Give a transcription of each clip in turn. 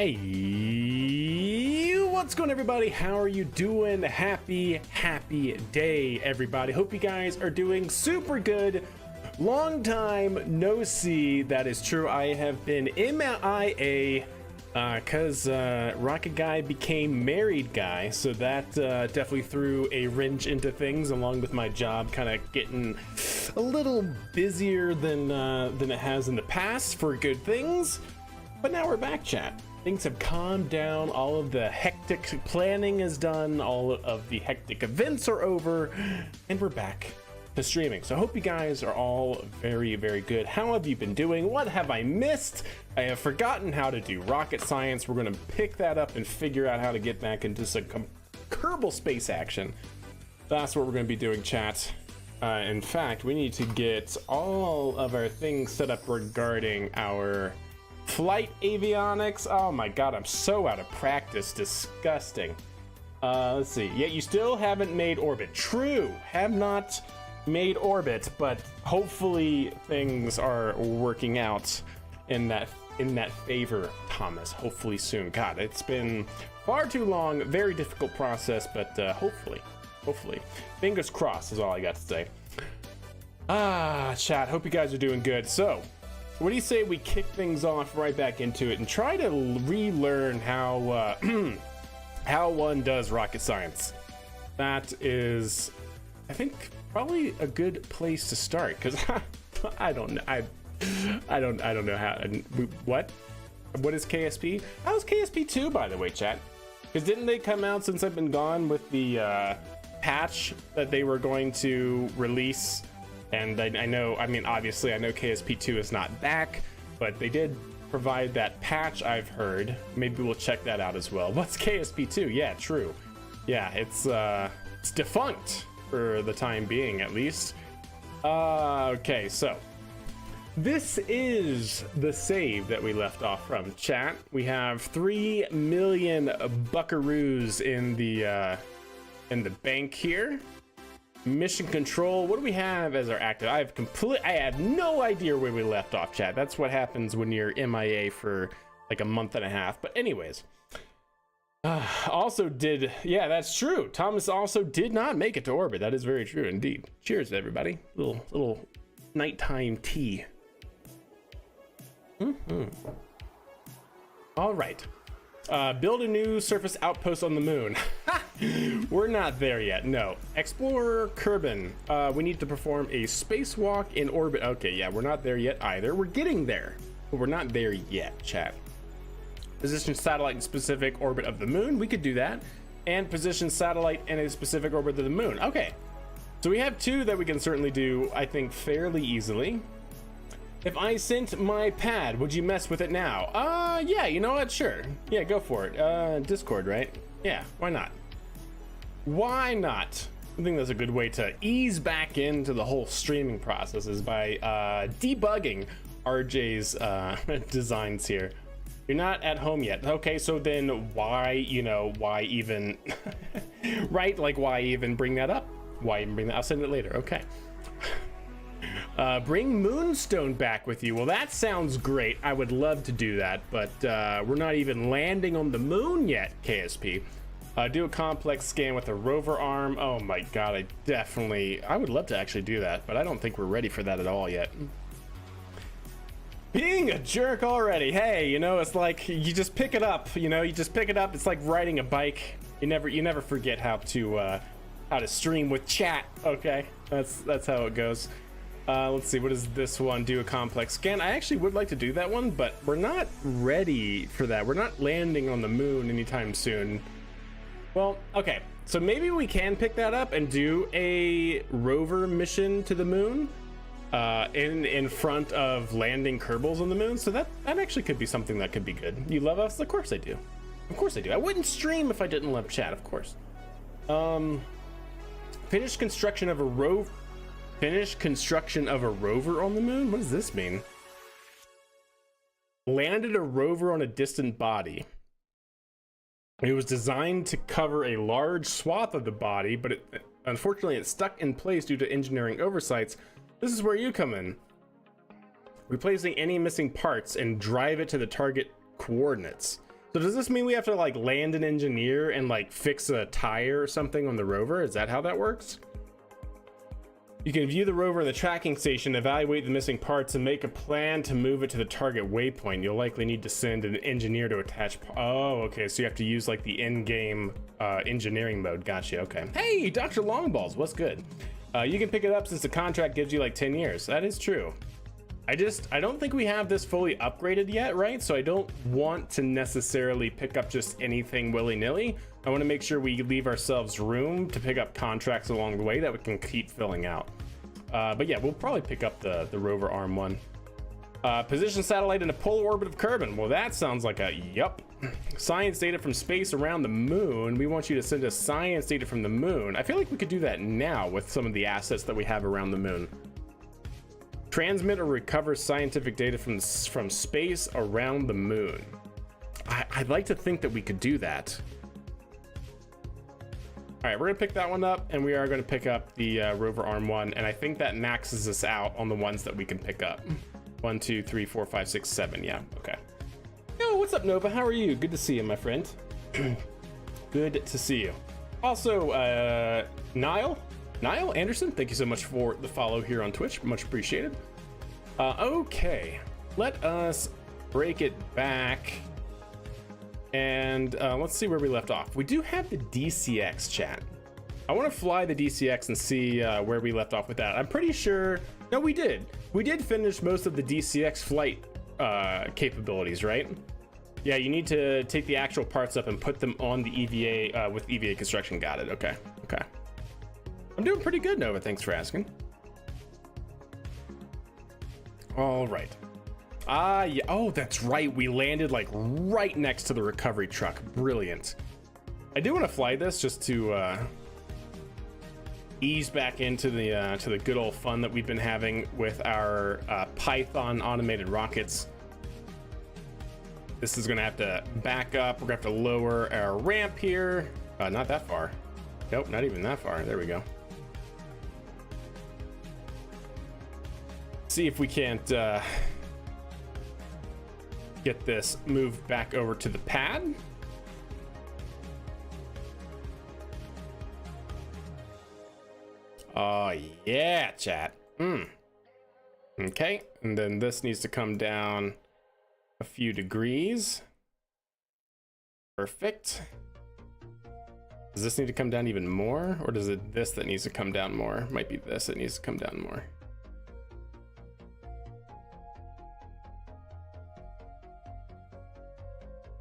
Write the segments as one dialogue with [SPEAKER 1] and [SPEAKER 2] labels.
[SPEAKER 1] Hey, what's going on, everybody? How are you doing? Happy day, everybody. Hope you guys are doing super good. Long time no see. That is true. I have been MIA because Rocket Guy became married guy, so that definitely threw a wrench into things, along with my job kind of getting a little busier than it has in the past for good things. But now we're back, chat. Things have calmed down, all of the hectic planning is done, all of the hectic events are over, and we're back to streaming. So I hope you guys are all very good. How have you been doing? What have I missed? I have forgotten how to do rocket science. We're gonna pick that up and figure out how to get back into some Kerbal space action. That's what we're gonna be doing, chat. In fact, we need to get all of our things set up regarding our flight avionics. Oh my god, I'm so out of practice. Disgusting. Let's see. Yeah, you still haven't made orbit. True, have not made orbit, but hopefully things are working out in that favor, Thomas. Hopefully soon. God, it's been far too long. Very difficult process, but hopefully. Fingers crossed is all I got to say. Chat, hope you guys are doing good. So what do you say we kick things off right back into it and try to relearn how how one does rocket science? That is, I think, probably a good place to start, because I don't know. I don't know how. What is KSP? How's KSP 2, by the way, chat? Because didn't they come out since I've been gone with the patch that they were going to release? And I know, I mean, obviously I know KSP 2 is not back, but they did provide that patch, I've heard. Maybe we'll check that out as well. What's KSP 2? Yeah, true. Yeah, it's defunct for the time being, at least. Okay, so this is the save that we left off from, chat. We have 3 million buckaroos in the bank here. Mission control, what do we have as our active? I have no idea where we left off, chat. That's what happens when you're MIA for like a month and a half. But anyways, yeah, that's true. Thomas also did not make it to orbit. That is very true indeed. Cheers, everybody. Little nighttime tea. All right. Build a new surface outpost on the moon. We're not there yet. No. Explorer Kerbin. We need to perform a spacewalk in orbit. Okay, yeah, we're not there yet either. We're getting there, but we're not there yet, chat. Position satellite in specific orbit of the moon. We could do that. And position satellite in a specific orbit of the moon. Okay. So we have 2 that we can certainly do, I think, fairly easily. If I sent my pad, would you mess with it now? Yeah, you know what? Sure. Yeah, go for it. Discord, right? Yeah, why not? Why not? I think that's a good way to ease back into the whole streaming process, is by debugging RJ's designs here. You're not at home yet. Okay, so then why even, right? Like, why even bring that up? Why even bring that? I'll send it later. Okay. Bring Moonstone back with you. Well, that sounds great. I would love to do that, but we're not even landing on the moon yet, KSP. Do a complex scan with a rover arm. Oh my god, I would love to actually do that, but I don't think we're ready for that at all yet. Being a jerk already. Hey, you know, it's like you just pick it up, you just pick it up. It's like riding a bike. You never forget how to stream with chat. Okay, that's how it goes. Let's see, what does this one? Do a complex scan. I actually would like to do that one, but we're not ready for that. We're not landing on the moon anytime soon. Well, okay, so maybe we can pick that up and do a rover mission to the moon in front of landing Kerbals on the moon. So that actually could be something that could be good. You love us? Of course I do. Of course I do. I wouldn't stream if I didn't love chat, of course. Finish construction of a rover on the moon? What does this mean? Landed a rover on a distant body. It was designed to cover a large swath of the body, but unfortunately it's stuck in place due to engineering oversights. This is where you come in. Replacing any missing parts and drive it to the target coordinates. So does this mean we have to like land an engineer and like fix a tire or something on the rover? Is that how that works? You can view the rover in the tracking station, evaluate the missing parts, and make a plan to move it to the target waypoint. You'll likely need to send an engineer to attach. Oh, okay. So you have to use like the in-game engineering mode. Gotcha. Okay. Hey, Dr. Longballs, what's good? You can pick it up since the contract gives you like 10 years. That is true. I don't think we have this fully upgraded yet, right? So I don't want to necessarily pick up just anything willy-nilly. I want to make sure we leave ourselves room to pick up contracts along the way that we can keep filling out. But yeah, we'll probably pick up the rover arm one. Position satellite in a polar orbit of Kerbin. Well, that sounds like a yup. Science data from space around the moon. We want you to send us science data from the moon. I feel like we could do that now with some of the assets that we have around the moon. Transmit or recover scientific data from space around the moon. I'd like to think that we could do that. All right, we're gonna pick that one up, and we are gonna pick up the rover arm one, and I think that maxes us out on the ones that we can pick up. 1, 2, 3, 4, 5, 6, 7. Yeah, okay. Yo, what's up, Nova? How are you? Good to see you, my friend. Good to see you. Also, Niall Anderson, thank you so much for the follow here on Twitch. Much appreciated. Okay, let us break it back. And let's see where we left off. We do have the DCX, chat. I want to fly the DCX and see where we left off with that. I'm pretty sure, no, we did. We did finish most of the DCX flight capabilities, right? Yeah, you need to take the actual parts up and put them on the EVA with EVA construction. Got it, okay, okay. I'm doing pretty good, Nova, thanks for asking. All right. Yeah. Oh, that's right. We landed like right next to the recovery truck. Brilliant. I do want to fly this just to ease back into the to the good old fun that we've been having with our Python automated rockets. This is gonna have to back up. We're gonna have to lower our ramp here. Not that far. Nope, not even that far. There we go. See if we can't get this moved back over to the pad. Oh yeah, chat. Okay, and then this needs to come down a few degrees. Perfect. Does this need to come down even more, or does it this that needs to come down more? Might be this that needs to come down more.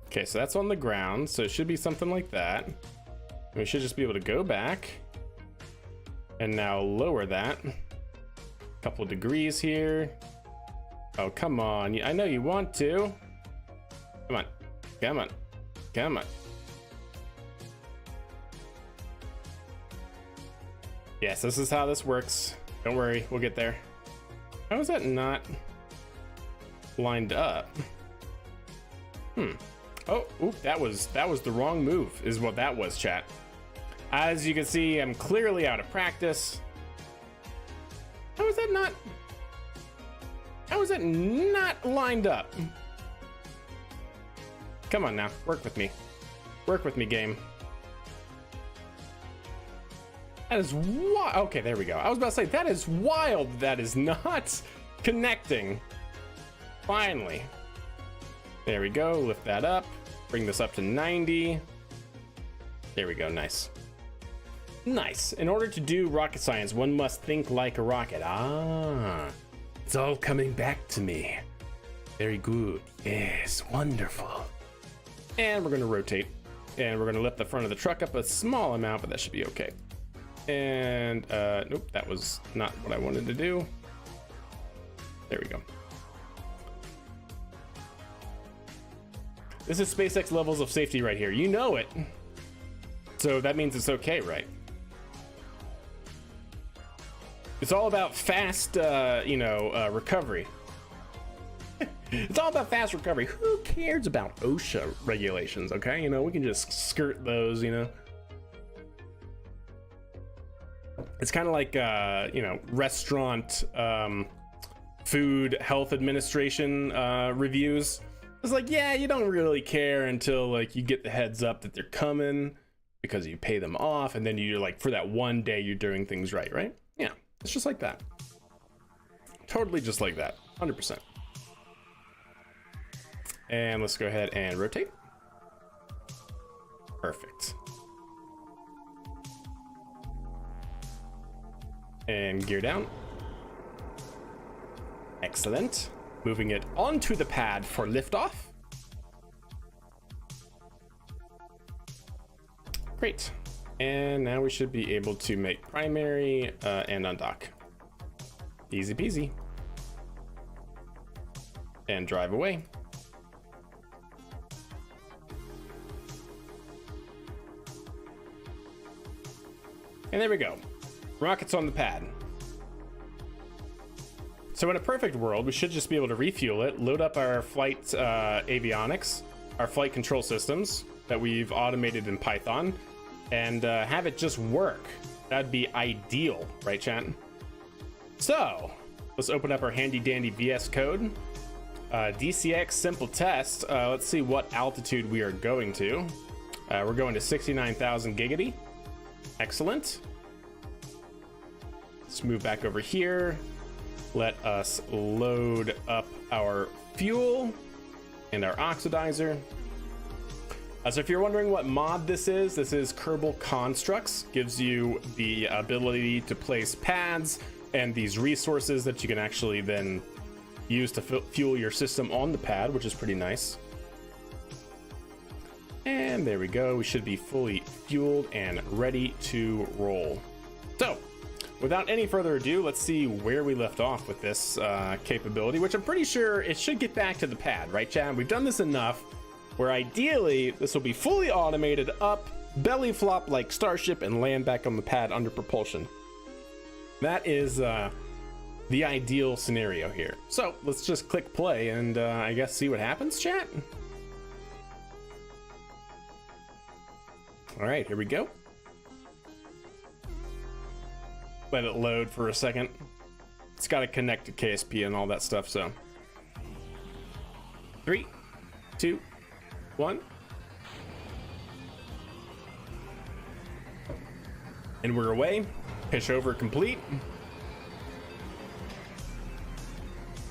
[SPEAKER 1] Okay, so that's on the ground, so it should be something like that. We should just be able to go back and now lower that. Couple degrees here. Oh, come on. I know you want to. Come on. Come on. Come on. Yes, this is how this works. Don't worry, we'll get there. How is that not lined up? Oh, oop, that was the wrong move, is what that was, chat. As you can see, I'm clearly out of practice. How is that not lined up? Come on now, work with me. Work with me, game. That is wild. Okay, there we go. I was about to say, that is wild. That is not connecting. Finally. There we go, lift that up. Bring this up to 90. There we go, nice. Nice. In order to do rocket science, one must think like a rocket. Ah, it's all coming back to me. Very good. Yes, wonderful. And we're gonna rotate. And we're gonna lift the front of the truck up a small amount, but that should be okay. And, nope, that was not what I wanted to do. There we go. This is SpaceX levels of safety right here. You know it. So that means it's okay, right? It's all about fast, recovery. It's all about fast recovery. Who cares about OSHA regulations, okay? You know, we can just skirt those, you know? It's kind of like, restaurant food health administration reviews. It's like, yeah, you don't really care until like you get the heads up that they're coming because you pay them off, and then you're like, for that one day you're doing things right? Yeah, it's just like that. Totally just like that, 100%. And let's go ahead and rotate. Perfect. And gear down. Excellent. Moving it onto the pad for liftoff. Great. And now we should be able to make primary and undock. Easy peasy. And drive away. And there we go. Rockets on the pad. So in a perfect world, we should just be able to refuel it, load up our flight avionics, our flight control systems that we've automated in Python, and have it just work. That'd be ideal, right, chat? So let's open up our handy dandy VS Code. DCX simple test. Let's see what altitude we are going to. We're going to 69,000 giggity. Excellent. Let's move back over here. Let us load up our fuel and our oxidizer. So if you're wondering what mod this is Kerbal Constructs. Gives you the ability to place pads and these resources that you can actually then use to fuel your system on the pad, which is pretty nice. And there we go. We should be fully fueled and ready to roll. So without any further ado, let's see where we left off with this capability, which I'm pretty sure it should get back to the pad, right, Chad? We've done this enough where ideally this will be fully automated up, belly flop like Starship, and land back on the pad under propulsion. That is the ideal scenario here. So let's just click play and I guess see what happens, chat. All right, here we go. Let it load for a second. It's got to connect to KSP and all that stuff, so 3, 2, 1. And we're away. Pitch over complete.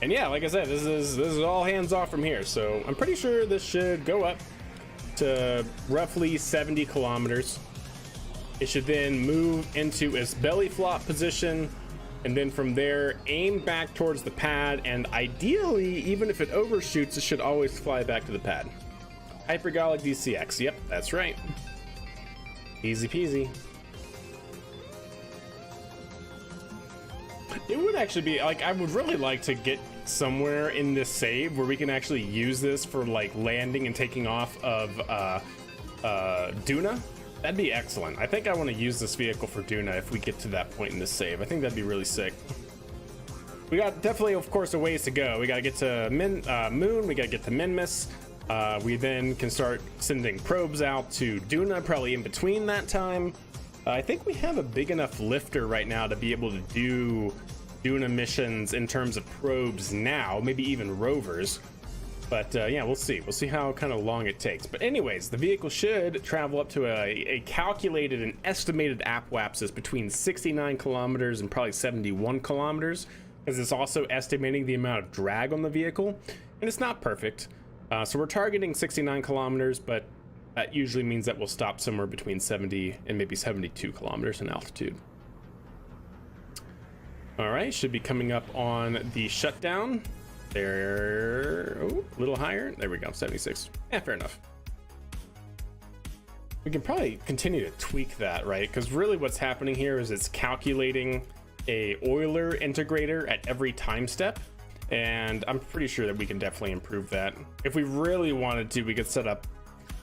[SPEAKER 1] And yeah, like I said, this is all hands off from here. So I'm pretty sure this should go up to roughly 70 kilometers. It should then move into its belly flop position, and then from there aim back towards the pad, and ideally, even if it overshoots, it should always fly back to the pad. Hypergolic DCX, yep, that's right. Easy peasy. It would actually be like, I would really like to get somewhere in this save where we can actually use this for like landing and taking off of Duna. That'd be excellent. I think I want to use this vehicle for Duna if we get to that point in this save. I think that'd be really sick. We got definitely, of course, a ways to go. We got to get to Moon. We got to get to Minmus. We then can start sending probes out to Duna, probably in between that time. I think we have a big enough lifter right now to be able to do Duna missions in terms of probes now, maybe even rovers. But yeah, we'll see. We'll see how kind of long it takes. But anyways, the vehicle should travel up to a calculated and estimated apoapsis between 69 kilometers and probably 71 kilometers, because it's also estimating the amount of drag on the vehicle. And it's not perfect. So we're targeting 69 kilometers, but that usually means that we'll stop somewhere between 70 and maybe 72 kilometers in altitude. All right, should be coming up on the shutdown. There, oh, a little higher. There we go, 76. Yeah, fair enough. We can probably continue to tweak that, right? Because really what's happening here is it's calculating a Euler integrator at every time step. And I'm pretty sure that we can definitely improve that. If we really wanted to, we could set up,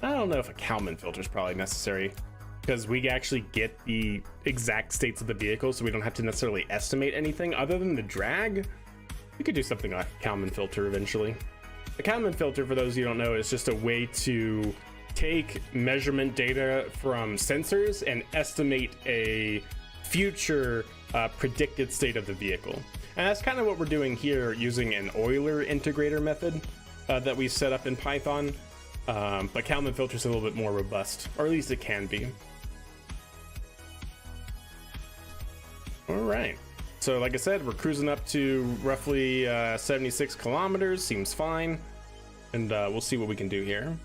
[SPEAKER 1] I don't know if a Kalman filter is probably necessary, because we actually get the exact states of the vehicle, so we don't have to necessarily estimate anything other than the drag. We could do something like a Kalman filter eventually. The Kalman filter, for those of you who don't know, is just a way to take measurement data from sensors and estimate a future predicted state of the vehicle. And that's kind of what we're doing here using an Euler integrator method. that we set up in Python. But Kalman filter is a little bit more robust, or at least it can be. All right. So like I said, we're cruising up to roughly 76 kilometers. Seems fine. And we'll see what we can do here.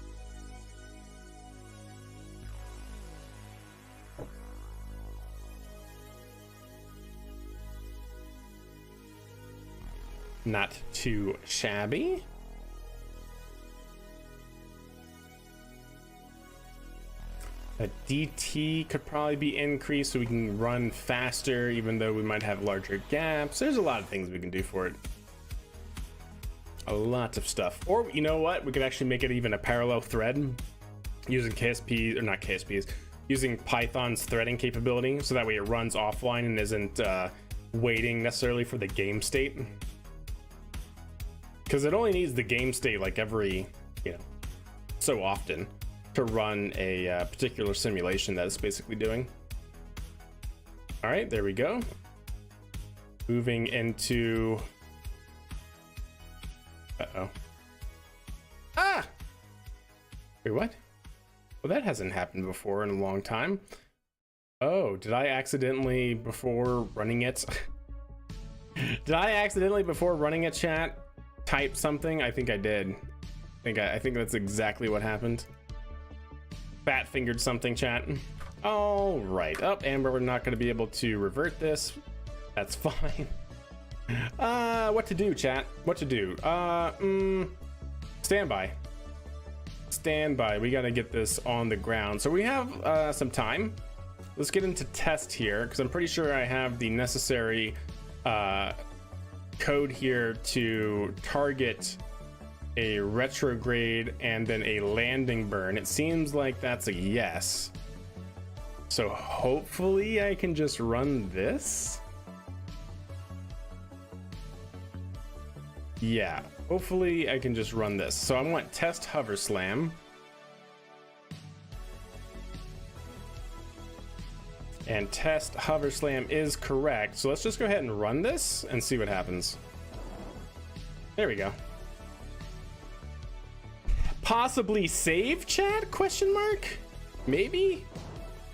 [SPEAKER 1] Not too shabby. A DT could probably be increased so we can run faster, even though we might have larger gaps. There's a lot of things we can do for it. A lot of stuff. Or you know what? We could actually make it even a parallel thread using KSP, or not KSPs, using Python's threading capability, so that way it runs offline and isn't waiting necessarily for the game state. Because it only needs the game state like every, so often to run a particular simulation that it's basically doing. All right, there we go. Moving into... Uh-oh. Ah! Wait, what? Well, that hasn't happened before in a long time. Oh, did I accidentally, before running it... Did I accidentally, before running a chat, type something? I think I did. I think that's exactly what happened. Fat fingered something, chat. All right. And we're not going to be able to revert this. That's fine. What to do, chat? What to do? Standby. Standby. We got to get this on the ground. So we have some time. Let's get into test here, because I'm pretty sure I have the necessary code here to target a retrograde and then a landing burn. It seems like that's a yes. So hopefully I can just run this. Yeah, hopefully I can just run this. So I want test hover slam. And test hover slam is correct. So let's just go ahead and run this and see what happens. There we go. Possibly save, chat? Question mark? Maybe?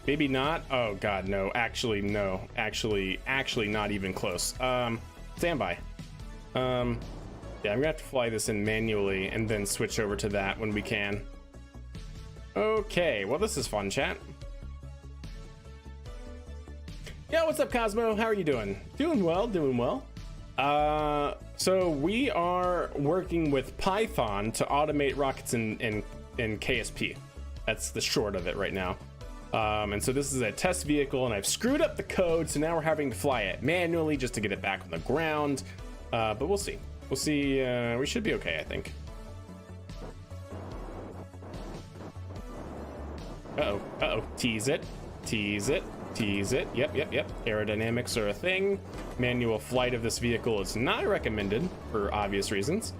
[SPEAKER 1] Maybe not. Oh god, no. Actually, no. Actually not even close. Standby. Yeah, I'm gonna have to fly this in manually and then switch over to that when we can. Okay, well this is fun, chat. Yo, what's up, Cosmo? How are you doing? Doing well, doing well. So we are working with Python to automate rockets in KSP. That's the short of it right now. And so this is a test vehicle, and I've screwed up the code, so now we're having to fly it manually just to get it back on the ground. But we'll see. We'll see. We should be okay, I think. Uh-oh. Uh-oh. Tease it. Tease it. Tease it. Yep. Aerodynamics are a thing. Manual flight of this vehicle is not recommended for obvious reasons.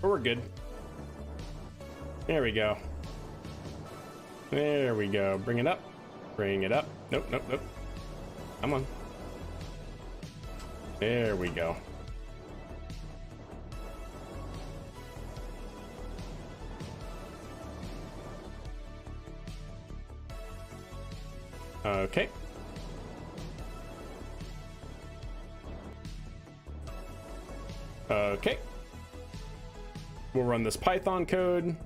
[SPEAKER 1] But we're good. There we go. There we go. Bring it up. Bring it up. Nope. Come on. There we go. Okay. Okay. We'll run this Python code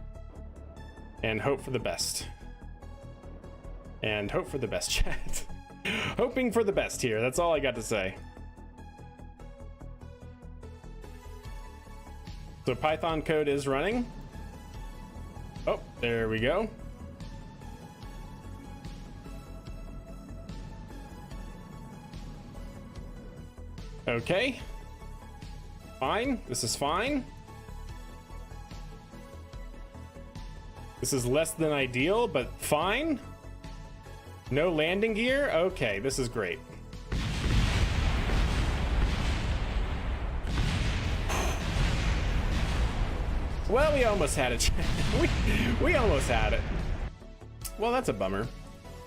[SPEAKER 1] and hope for the best. And hope for the best, chat. Hoping for the best here. That's all I got to say. So Python code is running. Oh, there we go. Okay. Fine. This is fine. This is less than ideal, but fine. No landing gear? Okay, this is great. Well, we almost had it. we almost had it. Well, that's a bummer.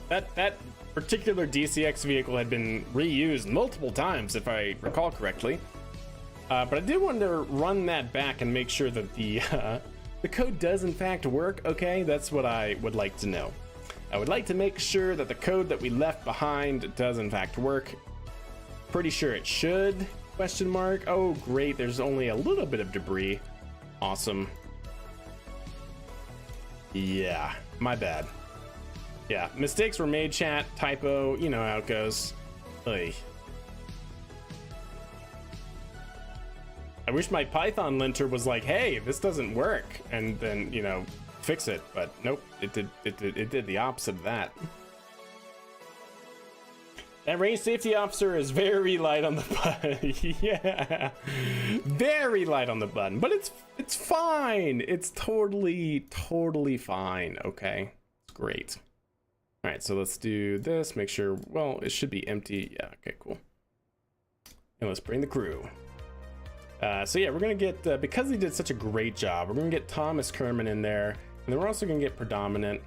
[SPEAKER 1] That particular DCX vehicle had been reused multiple times, if I recall correctly. But I did want to run that back and make sure that the code does in fact work. Okay, that's what I would like to know. I would like to make sure that the code that we left behind does in fact work. Pretty sure it should, question mark. Oh, great, there's only a little bit of debris. Awesome. Yeah, my bad. Yeah, mistakes were made, chat, typo, you know how it goes. Oy. I wish my Python linter was like, hey, this doesn't work, and then, you know, fix it, but nope, it did the opposite of that. That range safety officer is very light on the button. Yeah, very light on the button, but it's fine. It's totally fine. Okay, it's great. All right, so let's do this. Make sure, well, it should be empty. Yeah, okay, cool. And let's bring the crew. So yeah, we're gonna get, because he did such a great job, we're gonna get Thomas Kerman in there, and then we're also gonna get Predominant.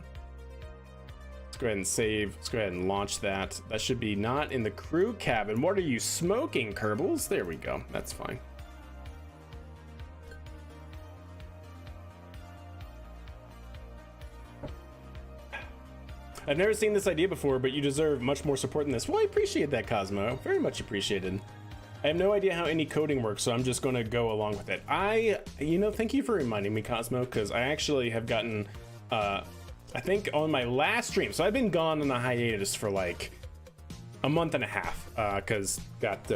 [SPEAKER 1] Let's go ahead and save. Let's go ahead and launch that. That should be not in the crew cabin. What are you smoking, Kerbals? There we go. That's fine. I've never seen this idea before, but you deserve much more support than this. Well, I appreciate that, Cosmo. Very much appreciated. I have no idea how any coding works, so I'm just going to go along with it. You know, thank you for reminding me, Cosmo, because I actually have gotten, I think on my last stream, so I've been gone on a hiatus for like a month and a half, because got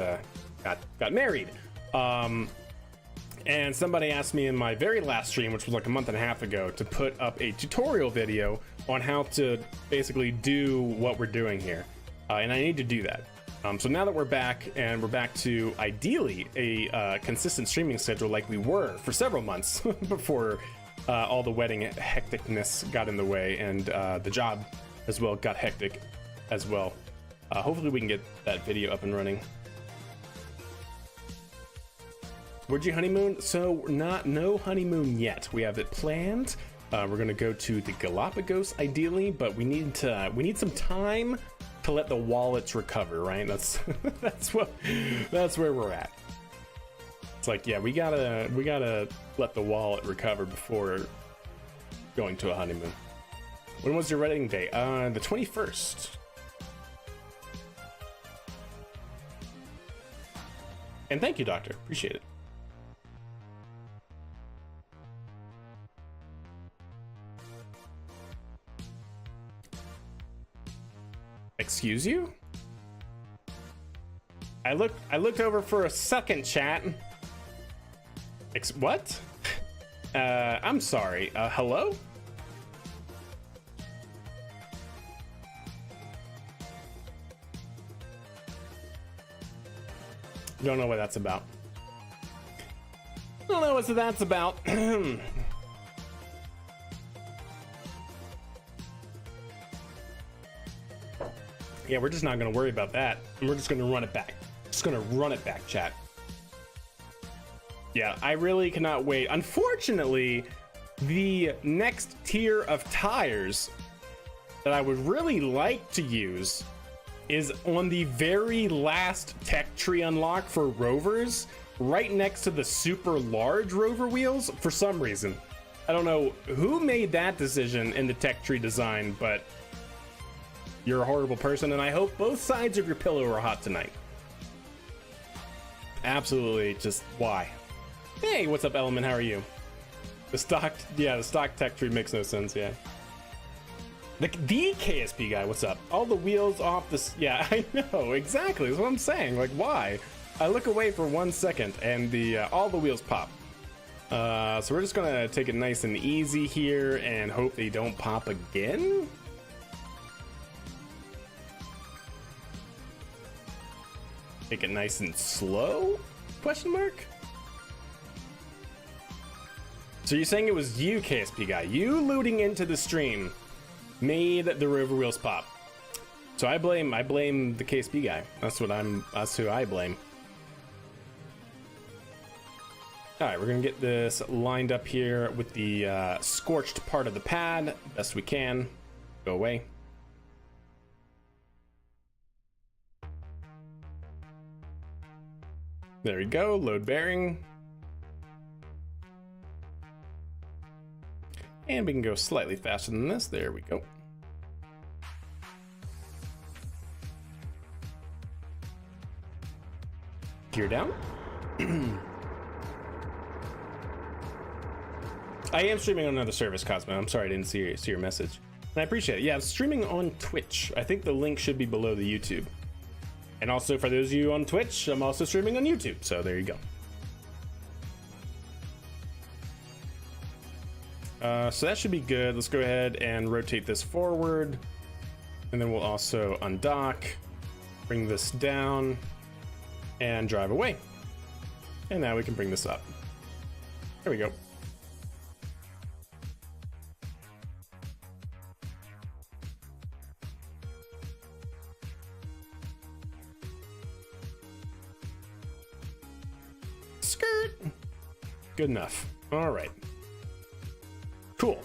[SPEAKER 1] married. And somebody asked me in my very last stream, which was like a month and a half ago, to put up a tutorial video on how to basically do what we're doing here. And I need to do that. So now that we're back, and we're back to ideally a consistent streaming schedule like we were for several months before all the wedding hecticness got in the way, and the job as well got hectic as well. Hopefully we can get that video up and running. Where'd you honeymoon? So no honeymoon yet. We have it planned. We're gonna go to the Galapagos ideally, but we need some time to let the wallets recover, right? That's that's where we're at. It's like, yeah, we gotta let the wallet recover before going to a honeymoon. When was your wedding day? The 21st. And thank you, Doctor. Appreciate it. Excuse you? I looked over for a second, chat. What? I'm sorry. Hello? Don't know what that's about. Don't know what that's about. Yeah, we're just not gonna worry about that. And we're just gonna run it back. Just gonna run it back, chat. Yeah, I really cannot wait. Unfortunately, the next tier of tires that I would really like to use is on the very last tech tree unlock for rovers, right next to the super large rover wheels for some reason. I don't know who made that decision in the tech tree design, but you're a horrible person, and I hope both sides of your pillow are hot tonight. Absolutely, just why? Hey, what's up, Element? How are you? The stock tech tree makes no sense, yeah. The KSP guy, what's up? All the wheels off this, yeah, I know, exactly, that's what I'm saying, like, why? I look away for 1 second, and all the wheels pop. So we're just gonna take it nice and easy here, and hope they don't pop again? Take it nice and slow? Question mark? So you're saying it was you, KSP guy, you looting into the stream made the rover wheels pop. So I blame the KSP guy. That's who I blame. All right, we're gonna get this lined up here with the scorched part of the pad best we can. Go away. There we go, load bearing. And we can go slightly faster than this. There we go. Gear down. I am streaming on another service, Cosmo. I'm sorry I didn't see your message. And I appreciate it. Yeah, I'm streaming on Twitch. I think the link should be below the YouTube. And also for those of you on Twitch, I'm also streaming on YouTube. So there you go. So that should be good. Let's go ahead and rotate this forward. And then we'll also undock, bring this down, and drive away. And now we can bring this up. There we go. Skirt. Good enough. All right. Cool.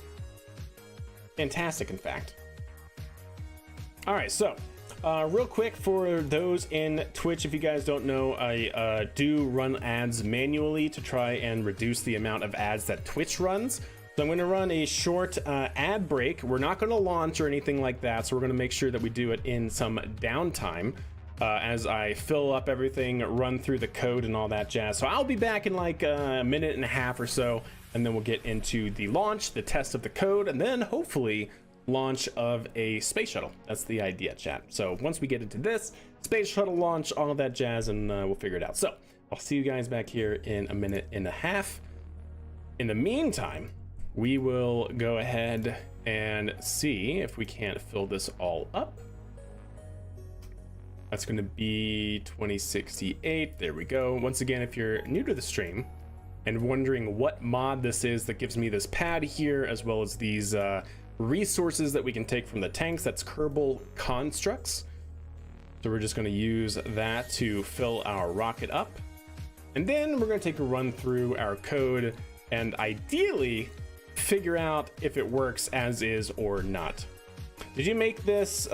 [SPEAKER 1] Fantastic, in fact. All right, so real quick for those in Twitch, if you guys don't know, I do run ads manually to try and reduce the amount of ads that Twitch runs. So I'm going to run a short ad break. We're not going to launch or anything like that, so we're going to make sure that we do it in some downtime as I fill up everything, run through the code and all that jazz. So I'll be back in like a minute and a half or so, and then we'll get into the launch, the test of the code, and then hopefully launch of a space shuttle. That's the idea, chat. So once we get into this, space shuttle launch, all of that jazz, and we'll figure it out. So I'll see you guys back here in a minute and a half. In the meantime, we will go ahead and see if we can't fill this all up. That's going to be 2068. There we go. Once again, if you're new to the stream and wondering what mod this is that gives me this pad here, as well as these resources that we can take from the tanks, that's Kerbal Constructs. So we're just going to use that to fill our rocket up. And then we're going to take a run through our code and ideally figure out if it works as is or not. Did you make this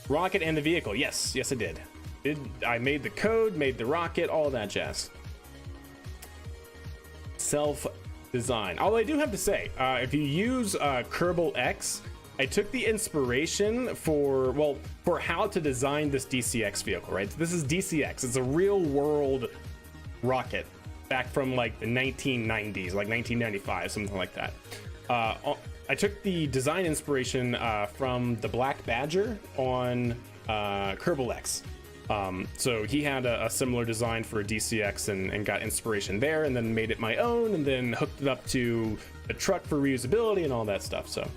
[SPEAKER 1] rocket and the vehicle? Yes, I did. I made the code, made the rocket, all that jazz. Self-design. Although I do have to say, if you use Kerbal X, I took the inspiration for how to design this DCX vehicle, right? This is DCX. It's a real world rocket back from like the 1990s, like 1995, something like that. I took the design inspiration from the Black Badger on Kerbal X. So he had a similar design for a DCX and got inspiration there, and then made it my own, and then hooked it up to the truck for reusability and all that stuff. So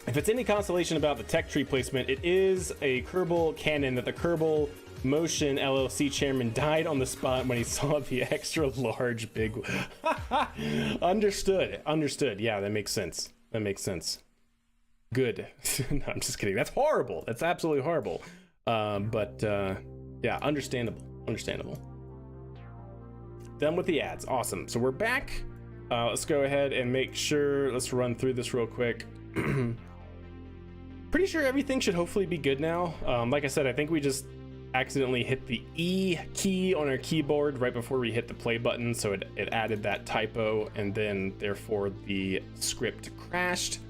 [SPEAKER 1] if it's any consolation about the tech tree placement, it is a Kerbal canon that the Kerbal Motion LLC chairman died on the spot when he saw the extra large big understood. Yeah, that makes sense. Good. No, I'm just kidding. That's horrible. That's absolutely horrible. Yeah, understandable. Done with the ads. Awesome. So we're back. Let's go ahead and make sure, let's run through this real quick. Pretty sure everything should hopefully be good now. Like I said, I think we just accidentally hit the E key on our keyboard right before we hit the play button, so it added that typo, and then therefore the script crashed.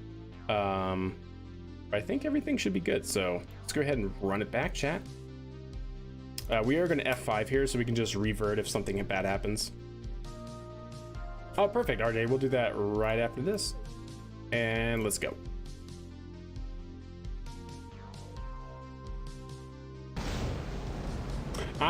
[SPEAKER 1] I think everything should be good, so let's go ahead and run it back, chat. We are going to F5 here, so we can just revert if something bad happens. Oh, perfect, RJ. We'll do that right after this, and let's go.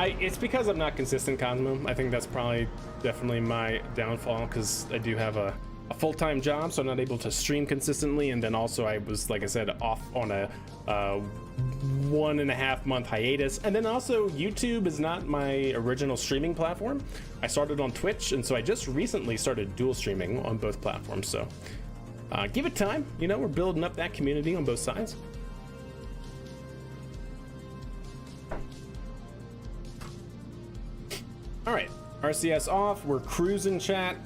[SPEAKER 1] It's because I'm not consistent, Cosmo. I think that's probably definitely my downfall, because I do have a full-time job, so I'm not able to stream consistently, and then also I was, like I said, off on a 1.5 month hiatus, and then also YouTube is not my original streaming platform. I started on Twitch, and so I just recently started dual streaming on both platforms, so give it time. You know, we're building up that community on both sides. All right, RCS off, we're cruising, chat.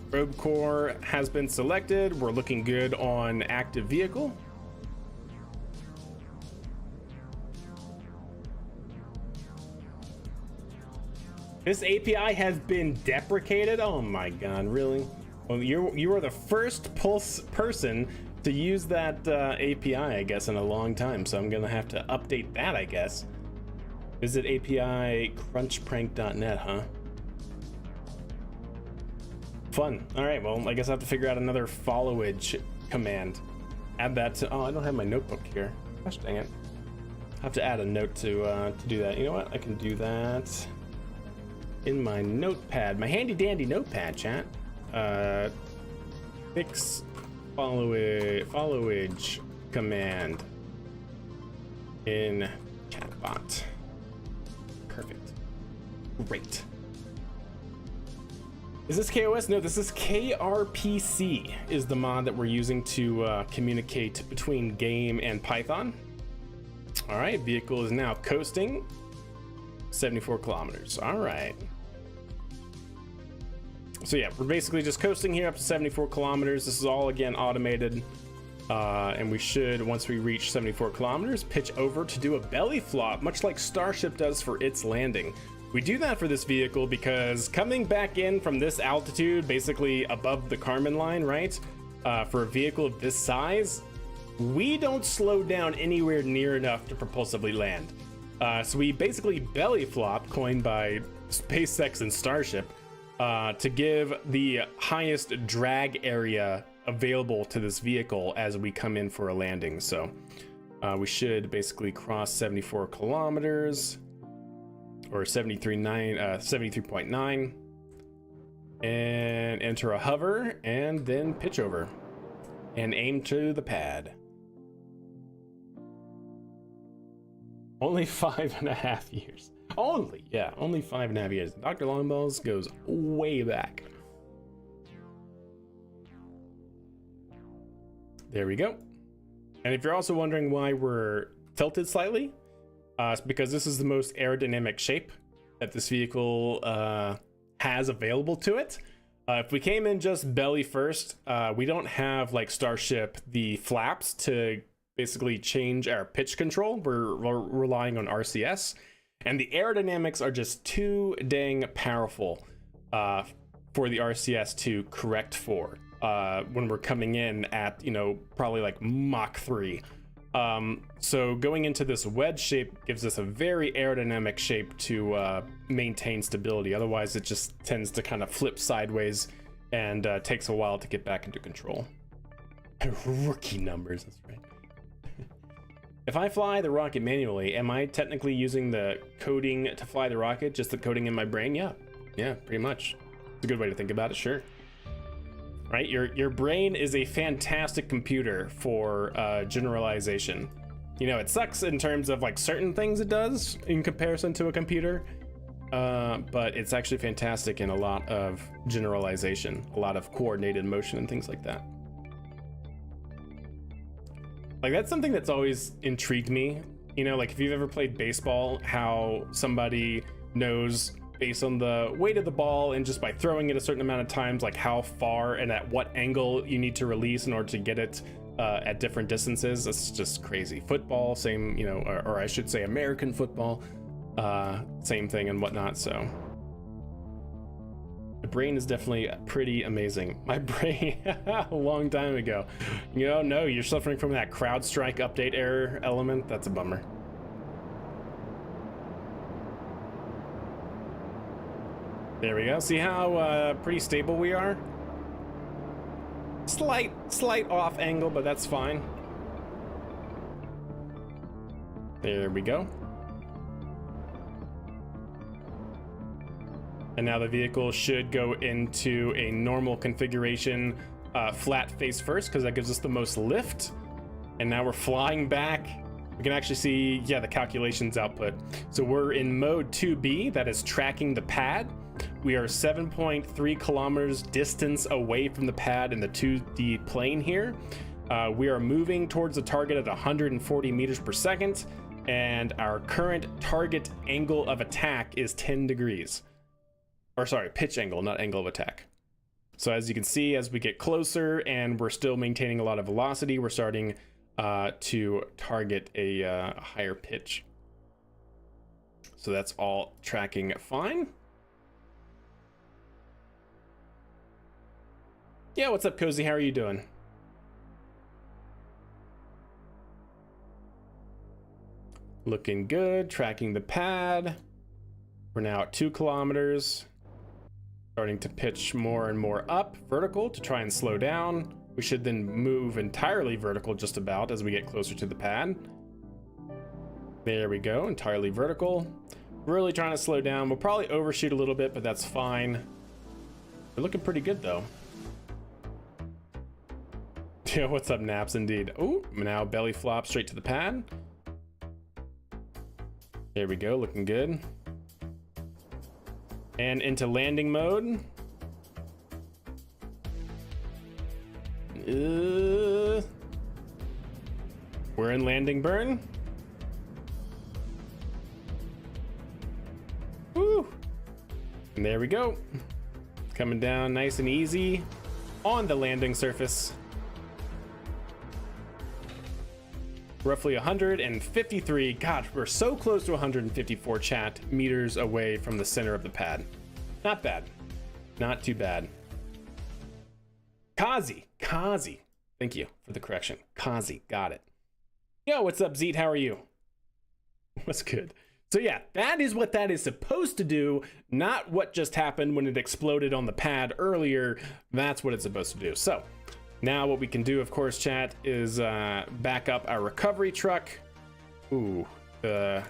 [SPEAKER 1] Probe core has been selected. We're looking good on active vehicle. This API has been deprecated? Oh my god, really? Well, you are the first Pulse person to use that API, I guess, in a long time, so I'm gonna have to update that, I guess. Visit API crunchprank.net, huh? Fun. All right, well, I guess I have to figure out another followage command. Add that to, oh, I don't have my notebook here. Gosh dang it. I have to add a note to do that. You know what? I can do that in my notepad, my handy dandy notepad, chat. Fix followage command in chatbot. Perfect. Great. Is this KOS? No, this is KRPC is the mod that we're using to communicate between game and Python. All right, vehicle is now coasting 74 kilometers. All right. So yeah, we're basically just coasting here up to 74 kilometers. This is all, again, automated. And we should, once we reach 74 kilometers, pitch over to do a belly flop, much like Starship does for its landing. We do that for this vehicle because coming back in from this altitude, basically above the Kármán line, right? For a vehicle of this size, we don't slow down anywhere near enough to propulsively land. So we basically belly flop, coined by SpaceX and Starship, to give the highest drag area available to this vehicle as we come in for a landing. So we should basically cross 74 kilometers or 73.9 and enter a hover and then pitch over and aim to the pad. Only 5.5 years. Only 5.5 years. Dr. Longballs goes way back. There we go. And if you're also wondering why we're tilted slightly, it's because this is the most aerodynamic shape that this vehicle has available to it. If we came in just belly first, we don't have, like Starship, the flaps to basically change our pitch control. We're relying on RCS, and the aerodynamics are just too dang powerful for the RCS to correct for when we're coming in at, you know, probably like Mach 3. So going into this wedge shape gives us a very aerodynamic shape to maintain stability. Otherwise, it just tends to kind of flip sideways and takes a while to get back into control. Rookie numbers, that's right. If I fly the rocket manually, am I technically using the coding to fly the rocket, just the coding in my brain? Yeah, pretty much. It's a good way to think about it, sure. Right, your brain is a fantastic computer for generalization. You know, it sucks in terms of like certain things it does in comparison to a computer, but it's actually fantastic in a lot of generalization, a lot of coordinated motion and things like that. Like, that's something that's always intrigued me. You know, like if you've ever played baseball, how somebody knows based on the weight of the ball and just by throwing it a certain amount of times, like how far and at what angle you need to release in order to get it at different distances. It's just crazy. Football, same, you know, or I should say American football, same thing and whatnot. So the brain is definitely pretty amazing. My brain a long time ago, you know, no, you're suffering from that CrowdStrike update error element. That's a bummer. There we go. See how pretty stable we are? Slight off angle, but that's fine. There we go. And now the vehicle should go into a normal configuration, flat face first, because that gives us the most lift. And now we're flying back. We can actually see, yeah, the calculations output. So we're in mode 2B, that is tracking the pad. We are 7.3 kilometers distance away from the pad in the 2D plane here. We are moving towards the target at 140 meters per second, and our current target angle of attack is 10 degrees. Or sorry, pitch angle, not angle of attack. So as you can see, as we get closer and we're still maintaining a lot of velocity, we're starting to target a higher pitch. So that's all tracking fine. Yeah, what's up, Cozy? How are you doing? Looking good, tracking the pad. We're now at 2 kilometers. Starting to pitch more and more up, vertical, to try and slow down. We should then move entirely vertical just about as we get closer to the pad. There we go, entirely vertical. Really trying to slow down. We'll probably overshoot a little bit, but that's fine. We're looking pretty good though. Yeah, what's up, Naps? Indeed. Oh, now belly flop straight to the pad. There we go, looking good. And into landing mode. We're in landing burn. Woo! And there we go. Coming down nice and easy on the landing surface. Roughly 153. God, we're so close to 154 chat meters away from the center of the pad. Not bad. Not too bad. Kazi. Thank you for the correction. Kazi, got it. Yo, what's up, Zeet? How are you? What's good? So yeah, that is what that is supposed to do, not what just happened when it exploded on the pad earlier. That's what it's supposed to do. So now what we can do, of course, chat, is back up our recovery truck. Ooh, how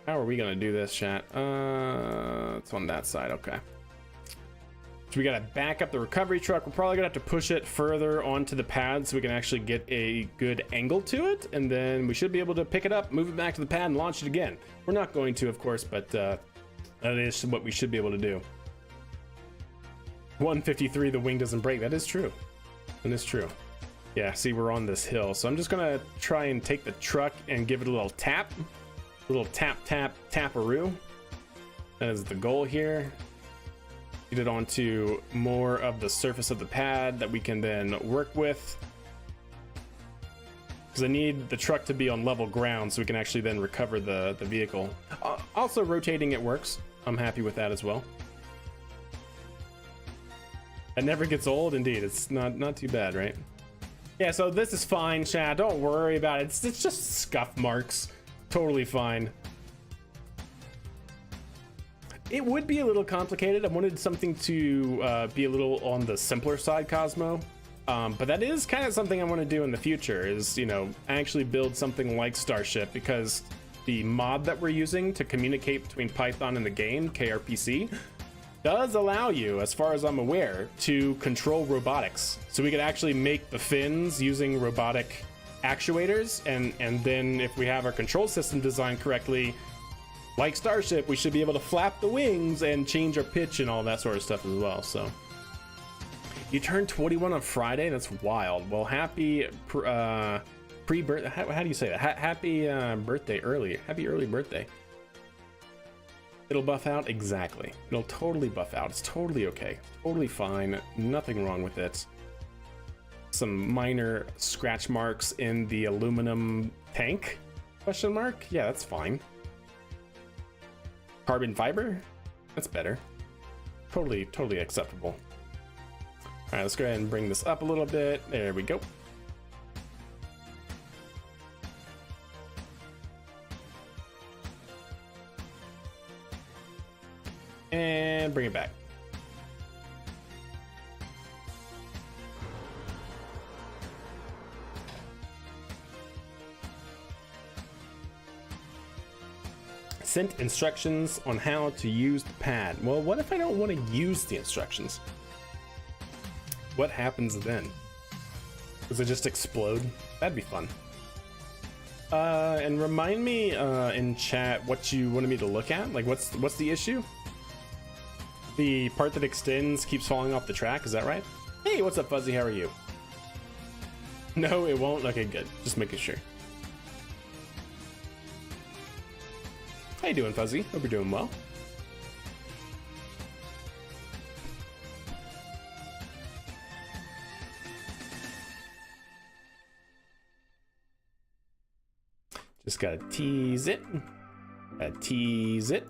[SPEAKER 1] are we gonna do this, chat? It's on that side, okay. So we gotta back up the recovery truck. We're probably gonna have to push it further onto the pad so we can actually get a good angle to it, and then we should be able to pick it up, move it back to the pad, and launch it again. We're not going to, of course, but that is what we should be able to do. 153, the wing doesn't break. That is true. That is true. Yeah, see, we're on this hill, so I'm just gonna try and take the truck and give it a little tap. A little tap, tap, taparoo. That is the goal here. Get it onto more of the surface of the pad that we can then work with. Because I need the truck to be on level ground so we can actually then recover the vehicle. Also, rotating it works. I'm happy with that as well. It never gets old, indeed. It's not too bad, right? Yeah, so this is fine, chat. Don't worry about it. It's just scuff marks. Totally fine. It would be a little complicated. I wanted something to be a little on the simpler side, Cosmo. But that is kind of something I want to do in the future, is, you know, actually build something like Starship, because the mod that we're using to communicate between Python and the game, KRPC, does allow you, as far as I'm aware, to control robotics. So we could actually make the fins using robotic actuators, and then if we have our control system designed correctly, like Starship, we should be able to flap the wings and change our pitch and all that sort of stuff as well. So you turned 21 on Friday? That's wild. Well, happy pre-birthday. How do you say that? Happy birthday early. Happy early birthday. It'll buff out? Exactly. It'll totally buff out. It's totally okay. Totally fine. Nothing wrong with it. Some minor scratch marks in the aluminum tank? Question mark? Yeah, that's fine. Carbon fiber? That's better. Totally acceptable. All right, let's go ahead and bring this up a little bit. There we go. And bring it back. Sent instructions on how to use the pad. Well, what if I don't want to use the instructions? What happens then? Does it just explode? That'd be fun. And remind me in chat what you wanted me to look at. Like, what's the issue? The part that extends keeps falling off the track, is that right? Hey, what's up, Fuzzy? How are you? No, it won't? Okay, good. Just making sure. How you doing, Fuzzy? Hope you're doing well. Just gotta tease it. Gotta tease it.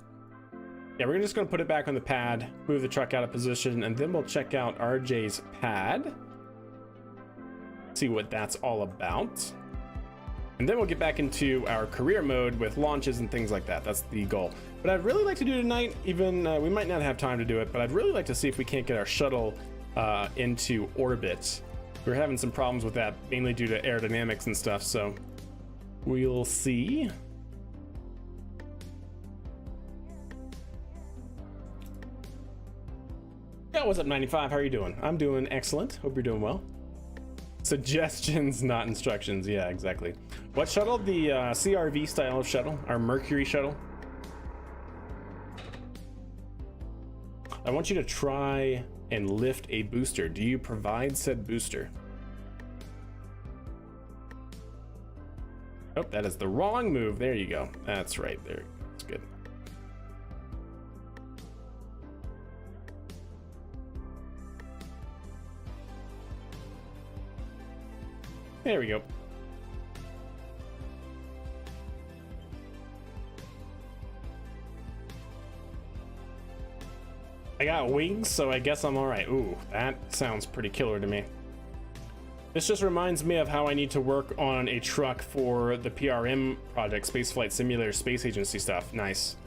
[SPEAKER 1] Yeah, we're just gonna put it back on the pad, move the truck out of position, and then we'll check out RJ's pad. See what that's all about. And then we'll get back into our career mode with launches and things like that. That's the goal. But I'd really like to do tonight, even we might not have time to do it, but I'd really like to see if we can't get our shuttle into orbit. We're having some problems with that, mainly due to aerodynamics and stuff, so we'll see. Yeah, what's up, 95? How are you doing? I'm doing excellent. Hope you're doing well. Suggestions, not instructions. Yeah, exactly. What shuttle? The CRV style of shuttle, our Mercury shuttle. I want you to try and lift a booster. Do you provide said booster? Oh, that is the wrong move. There you go. That's right there. That's good. There we go. I got wings, so I guess I'm all right. Ooh, that sounds pretty killer to me. This just reminds me of how I need to work on a truck for the PRM project, Spaceflight Simulator, Space Agency stuff. Nice.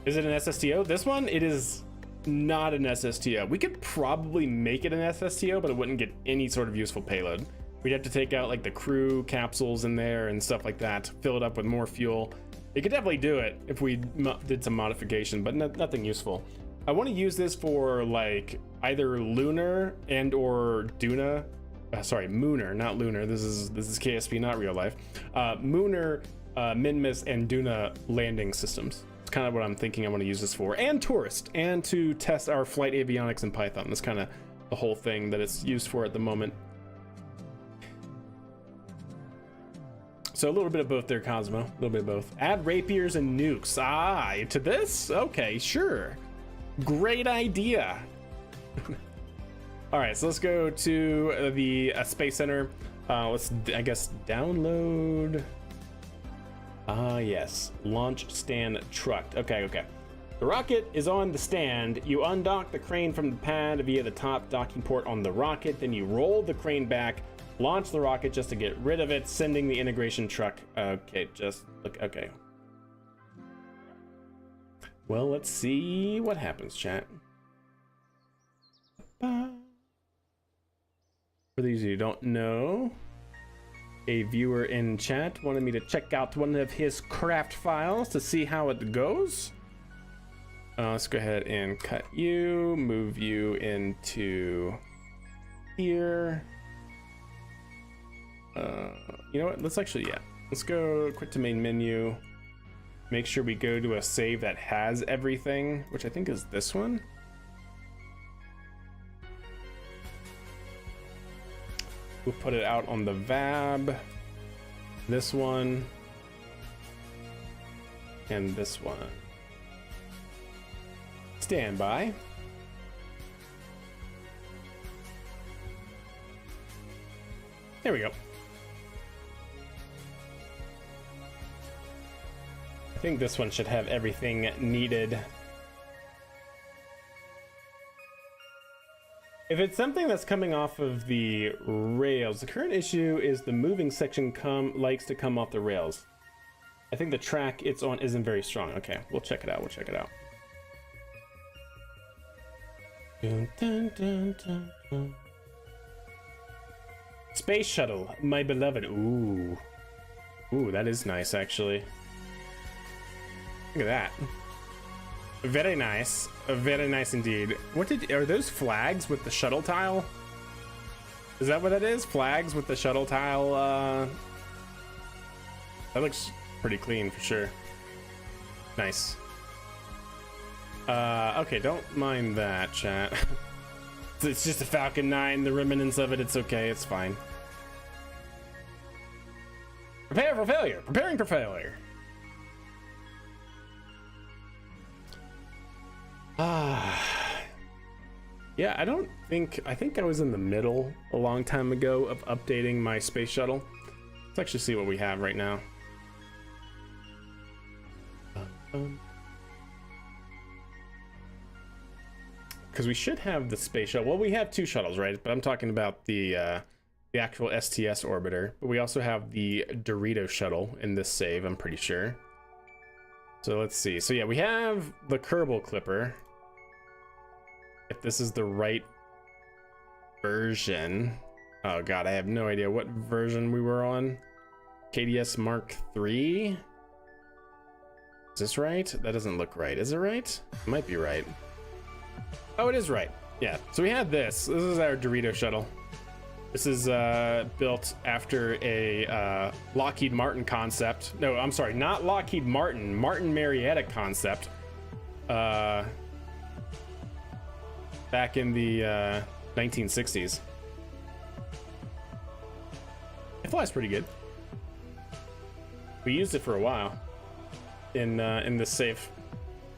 [SPEAKER 1] Is it an SSTO? This one, it is not an SSTO. We could probably make it an SSTO, but it wouldn't get any sort of useful payload. We'd have to take out like the crew capsules in there and stuff like that, fill it up with more fuel. It could definitely do it if we did some modification, but nothing useful. I want to use this for like either lunar and or Duna. Sorry, Mooner, not lunar. This is KSP, not real life. Mooner, Minmus, and Duna landing systems. It's kind of what I'm thinking I want to use this for, and tourist, and to test our flight avionics in Python. That's kind of the whole thing that it's used for at the moment. So a little bit of both there, Cosmo. A little bit of both. Add rapiers and nukes. Ah, to this? Okay, sure. Great idea. All right, so let's go to the Space Center. Let's, I guess, download. Yes, launch stand truck. Okay. The rocket is on the stand. You undock the crane from the pad via the top docking port on the rocket. Then you roll the crane back, launch the rocket just to get rid of it, sending the integration truck. Okay, just look. Okay. Well, let's see what happens, chat. For these of you who don't know, a viewer in chat wanted me to check out one of his craft files to see how it goes. Let's go ahead and cut you, move you into here. You know what? Let's actually, let's go quick to main menu. Make sure we go to a save that has everything, which I think is this one. We'll put it out on the VAB, this one, and this one. Stand by. There we go. I think this one should have everything needed. If it's something that's coming off of the rails, the current issue is the moving section likes to come off the rails. I think the track it's on isn't very strong. Okay, we'll check it out. Dun, dun, dun, dun, dun. Space shuttle, my beloved. Ooh, that is nice actually. Look at that. Very nice indeed. Are those flags with the shuttle tile? Is that what that is? Flags with the shuttle tile? That looks pretty clean for sure. Nice. Okay, don't mind that, chat. It's just a Falcon 9, the remnants of it. It's okay, it's fine. Prepare for failure. Preparing for failure. Yeah, I think I was in the middle a long time ago of updating my space shuttle. Let's actually see what we have right now. because we should have the space shuttle. Well, we have two shuttles, right? But I'm talking about the actual STS orbiter. But we also have the Dorito shuttle in this save, I'm pretty sure. So let's see. So yeah, we have the Kerbal Clipper. If this is the right version. Oh god, I have no idea what version we were on. KDS Mark III. Is this right? That doesn't look right. Is it right? It might be right. Oh, it is right. Yeah. So we had this. This is our Dorito shuttle. This is built after a Lockheed Martin concept. No, I'm sorry, not Lockheed Martin. Martin Marietta concept. Back in the 1960s. It flies pretty good. We used it for a while in this safe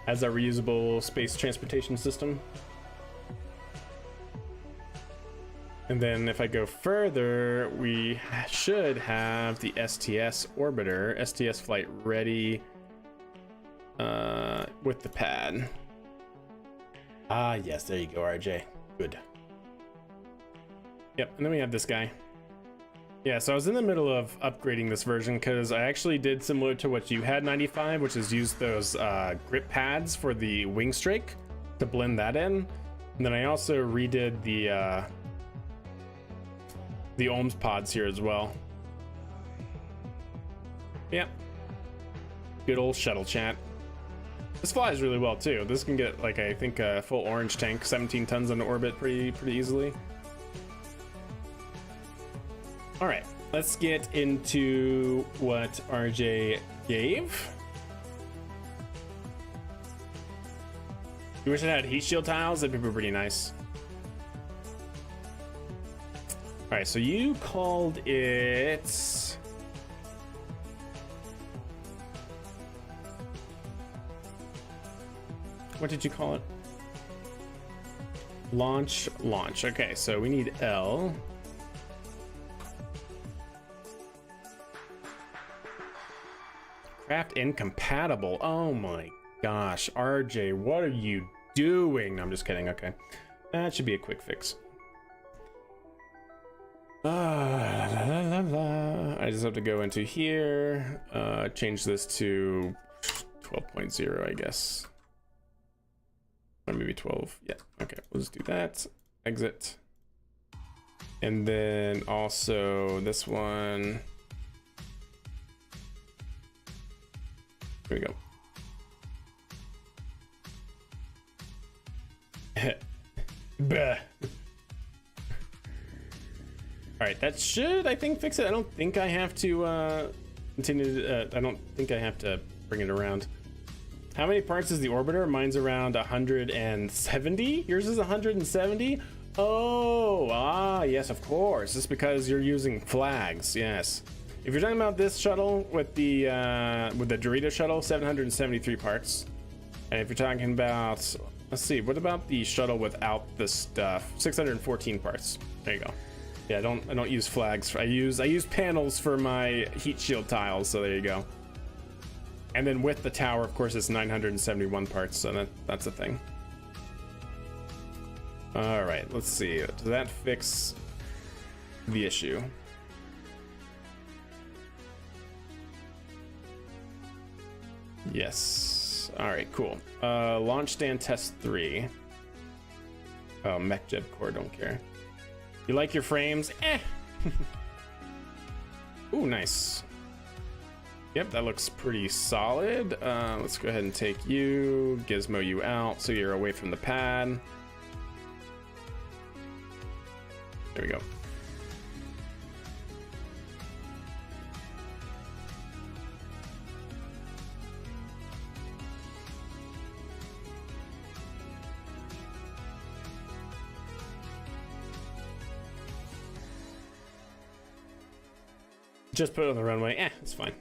[SPEAKER 1] as a reusable space transportation system. And then if I go further, we should have the STS orbiter, STS flight ready with the pad. Ah, yes, there you go, RJ. Good. Yep, and then we have this guy. Yeah, so I was in the middle of upgrading this version because I actually did similar to what you had, 95, which is use those grip pads for the wing strake to blend that in. And then I also redid the ohms pods here as well. Yeah. Good old shuttle chat. This flies really well too. This can get like, I think a full orange tank, 17 tons on orbit pretty easily. All right, let's get into what RJ gave. You wish it had heat shield tiles? That'd be pretty nice. All right, so you called it... What did you call it? Launch. Okay, so we need L. Craft incompatible. Oh my gosh, RJ, what are you doing? No, I'm just kidding. Okay, that should be a quick fix. I just have to go into here, change this to 12.0, I guess. Or maybe 12. Yeah, okay, we'll just do that. Exit. And then also this one. Here we go. Bah. All right, that should, I think, fix it. I don't think I have to continue to, I don't think I have to bring it around. How many parts is the orbiter? Mine's around 170. Yours is 170. Oh, yes, of course. It's because you're using flags. Yes. If you're talking about this shuttle with the Dorito shuttle, 773 parts. And if you're talking about, let's see, what about the shuttle without the stuff? 614 parts. There you go. Yeah, I don't use flags. I use panels for my heat shield tiles. So there you go. And then with the tower, of course, it's 971 parts. So that's a thing. All right, let's see. Does that fix the issue? Yes. All right, cool. Launch stand test 3. Oh, mech jet core, don't care. You like your frames? Eh. Ooh, nice. Yep, that looks pretty solid. Let's go ahead and take you, gizmo you out so you're away from the pad. There we go. Just put it on the runway. Eh, it's fine.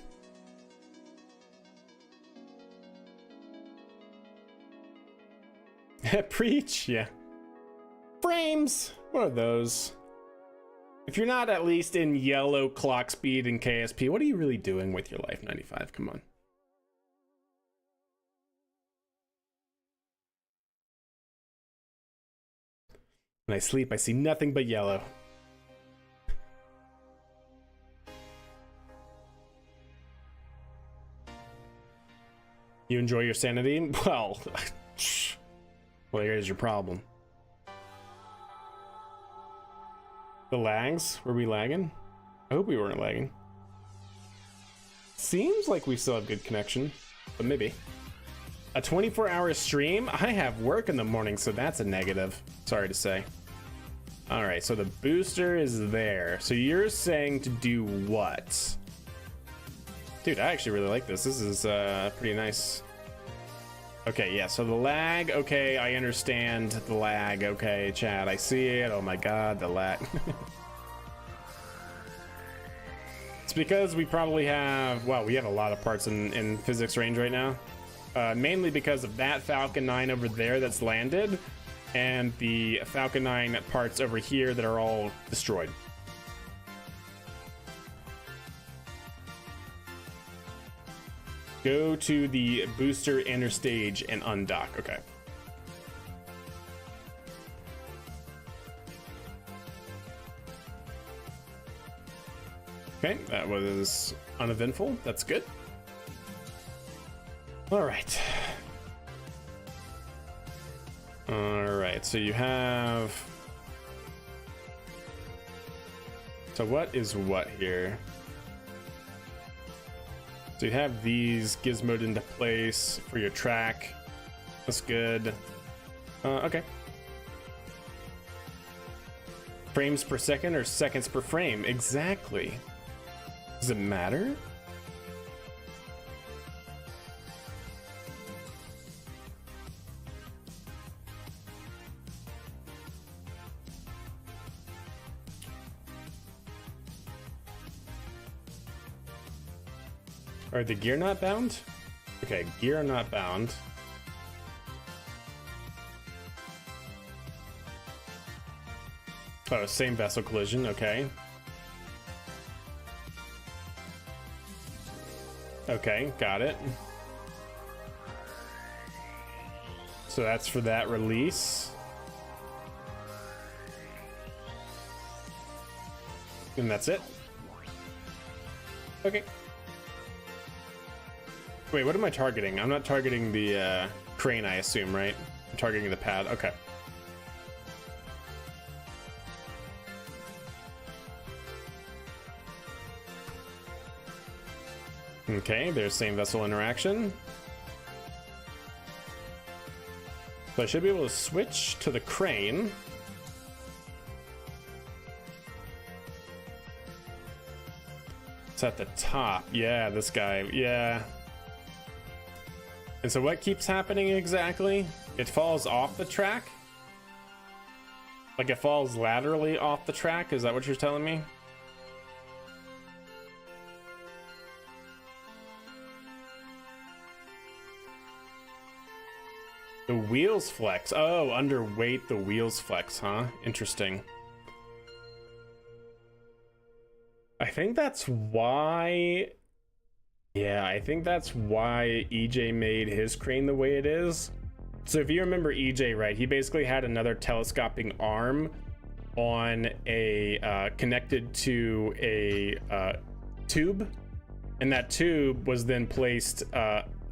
[SPEAKER 1] Preach, yeah. Frames, what are those? If you're not at least in yellow clock speed in KSP, what are you really doing with your life, 95? Come on. When I sleep, I see nothing but yellow. You enjoy your sanity? Well, well, here's your problem. The lags? Were we lagging? I hope we weren't lagging. Seems like we still have good connection, but maybe. A 24-hour stream? I have work in the morning, so that's a negative. Sorry to say. All right, so the booster is there. So you're saying to do what? Dude, I actually really like this. This is pretty nice. Okay, yeah, so the lag. Okay, I understand the lag. Okay, chat, I see it. Oh my god, the lag. It's because we probably have, well, we have a lot of parts in physics range right now. Mainly because of that Falcon 9 over there that's landed, and the Falcon 9 parts over here that are all destroyed. Go to the booster inner stage and undock. Okay. Okay, that was uneventful. That's good. All right. All right, so you have... So what is what here? So you have these gizmoed into place for your track. That's good. Okay. Frames per second or seconds per frame? Exactly. Does it matter? Are the gear not bound? Okay, gear not bound. Oh, same vessel collision, okay. Okay, got it. So that's for that release. And that's it. Okay. Wait, what am I targeting? I'm not targeting the crane, I assume, right? I'm targeting the pad. Okay. Okay, there's same vessel interaction. So I should be able to switch to the crane. It's at the top. Yeah, this guy. Yeah. And so what keeps happening exactly? It falls off the track? Like it falls laterally off the track? Is that what you're telling me? The wheels flex. Oh, underweight, the wheels flex, huh? Interesting. I think that's why... Yeah, I think that's why EJ made his crane the way it is. So if you remember EJ, right, he basically had another telescoping arm on a connected to a tube, and that tube was then placed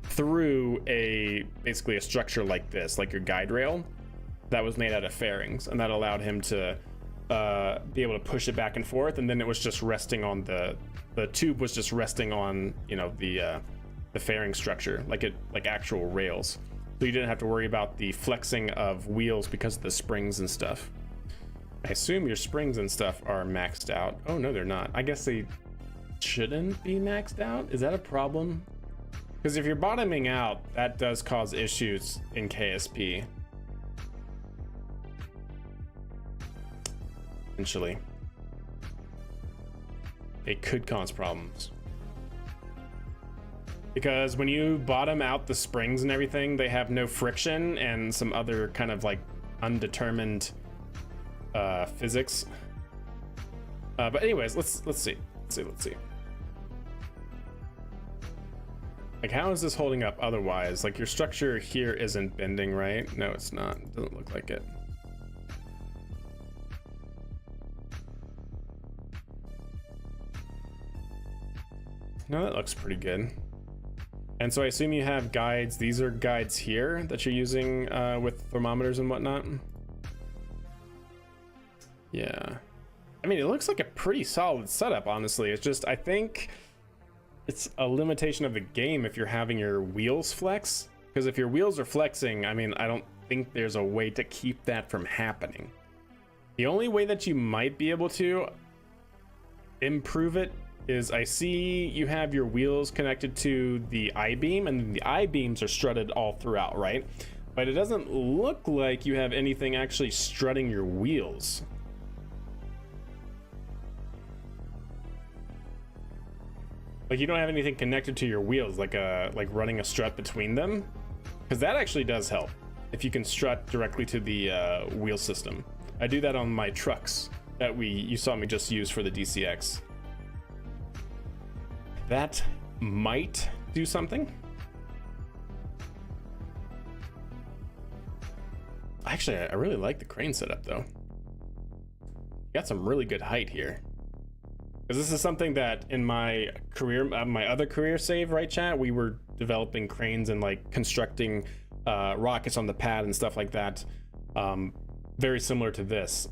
[SPEAKER 1] through basically a structure like this, like your guide rail, that was made out of fairings, and that allowed him to be able to push it back and forth, and then it was just resting on the tube was just resting on, you know, the fairing structure, like actual rails. So you didn't have to worry about the flexing of wheels because of the springs and stuff. I assume your springs and stuff are maxed out. Oh no, they're not. I guess they shouldn't be maxed out. Is that a problem? Because if you're bottoming out, that does cause issues in KSP. Essentially, it could cause problems. Because when you bottom out the springs and everything, they have no friction and some other kind of like undetermined physics. But anyways, let's see. Like, how is this holding up otherwise? Like, your structure here isn't bending, right? No, it's not. It doesn't look like it. No, that looks pretty good. And so I assume you have guides. These are guides here that you're using with thermometers and whatnot. Yeah. I mean, it looks like a pretty solid setup, honestly. It's just, I think it's a limitation of the game if you're having your wheels flex. Because if your wheels are flexing, I mean, I don't think there's a way to keep that from happening. The only way that you might be able to improve it is, I see you have your wheels connected to the I-beam, and the I-beams are strutted all throughout, right? But it doesn't look like you have anything actually strutting your wheels. Like, you don't have anything connected to your wheels, like running a strut between them, because that actually does help if you can strut directly to the wheel system. I do that on my trucks that you saw me just use for the DCX. That might do something. Actually, I really like the crane setup though. Got some really good height here. Because this is something that in my career, my other career save, right, chat? We were developing cranes and like constructing rockets on the pad and stuff like that. Very similar to this.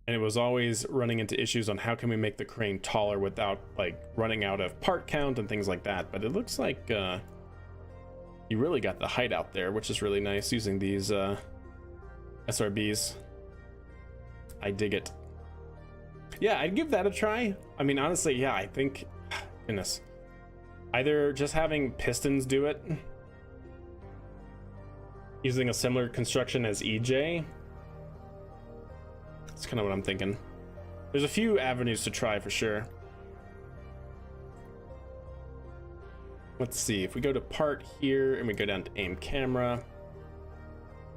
[SPEAKER 1] And it was always running into issues on how can we make the crane taller without like running out of part count and things like that. But it looks like you really got the height out there, which is really nice using these SRBs. I dig it. Yeah, I'd give that a try. I mean, honestly, yeah, I think, goodness, either just having pistons do it, using a similar construction as EJ. That's kind of what I'm thinking. There's a few avenues to try for sure. Let's see, if we go to part here and we go down to aim camera.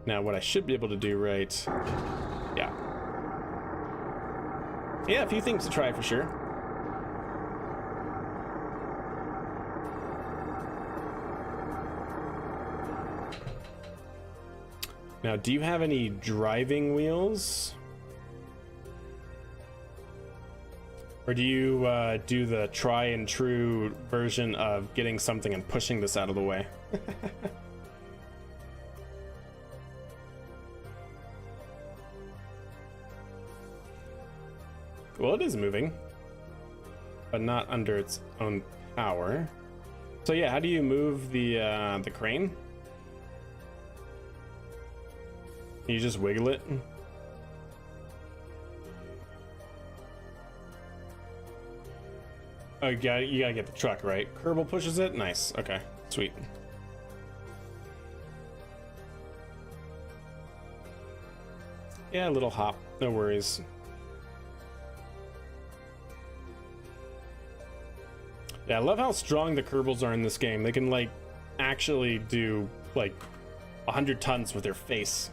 [SPEAKER 1] Now what I should be able to do, right? Yeah, a few things to try for sure. Now, do you have any driving wheels? Or do you do the try and true version of getting something and pushing this out of the way? Well, it is moving, but not under its own power. So yeah, how do you move the crane? Can you just wiggle it? Oh, you gotta get the truck, right? Kerbal pushes it? Nice, okay, sweet. Yeah, a little hop, no worries. Yeah, I love how strong the Kerbals are in this game. They can like actually do like 100 tons with their face.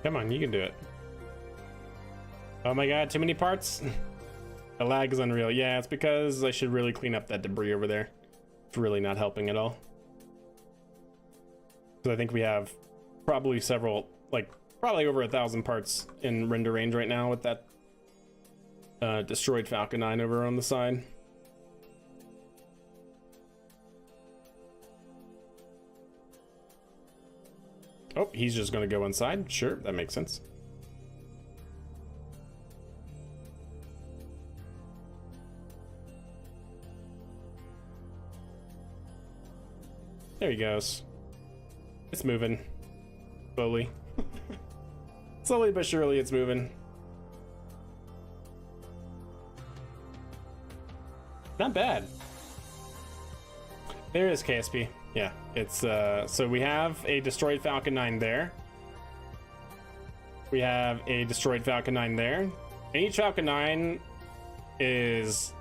[SPEAKER 1] Come on, you can do it. Oh my god, too many parts? The lag is unreal. Yeah, it's because I should really clean up that debris over there. It's really not helping at all. So I think we have probably several, like probably over 1,000 parts in render range right now with that destroyed Falcon 9 over on the side. Oh, he's just gonna go inside. Sure, that makes sense. There he goes. It's moving. Slowly. Slowly but surely it's moving. Not bad. There is KSP. Yeah, it's so we have a destroyed Falcon 9 there. We have a destroyed Falcon 9 there. And each Falcon 9 is,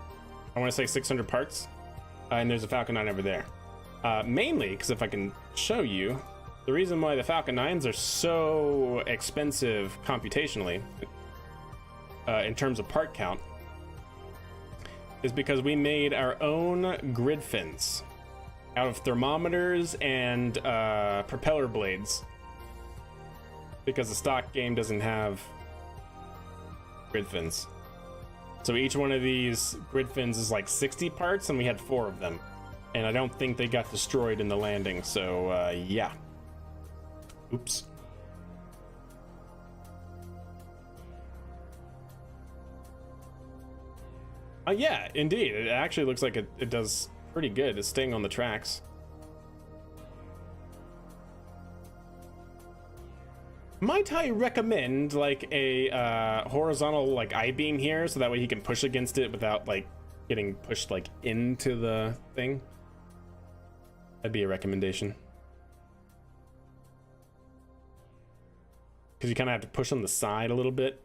[SPEAKER 1] I want to say 600 parts. And there's a Falcon 9 over there. Mainly because if I can show you, the reason why the Falcon 9s are so expensive computationally, in terms of part count, is because we made our own grid fins out of thermometers and propeller blades, because the stock game doesn't have grid fins. So each one of these grid fins is like 60 parts, and we had 4 of them. And I don't think they got destroyed in the landing, so yeah. Oops. Yeah, indeed. It actually looks like it does pretty good. It's staying on the tracks. Might I recommend like a horizontal like I-beam here, so that way he can push against it without like getting pushed like into the thing? That'd be a recommendation. Because you kind of have to push on the side a little bit,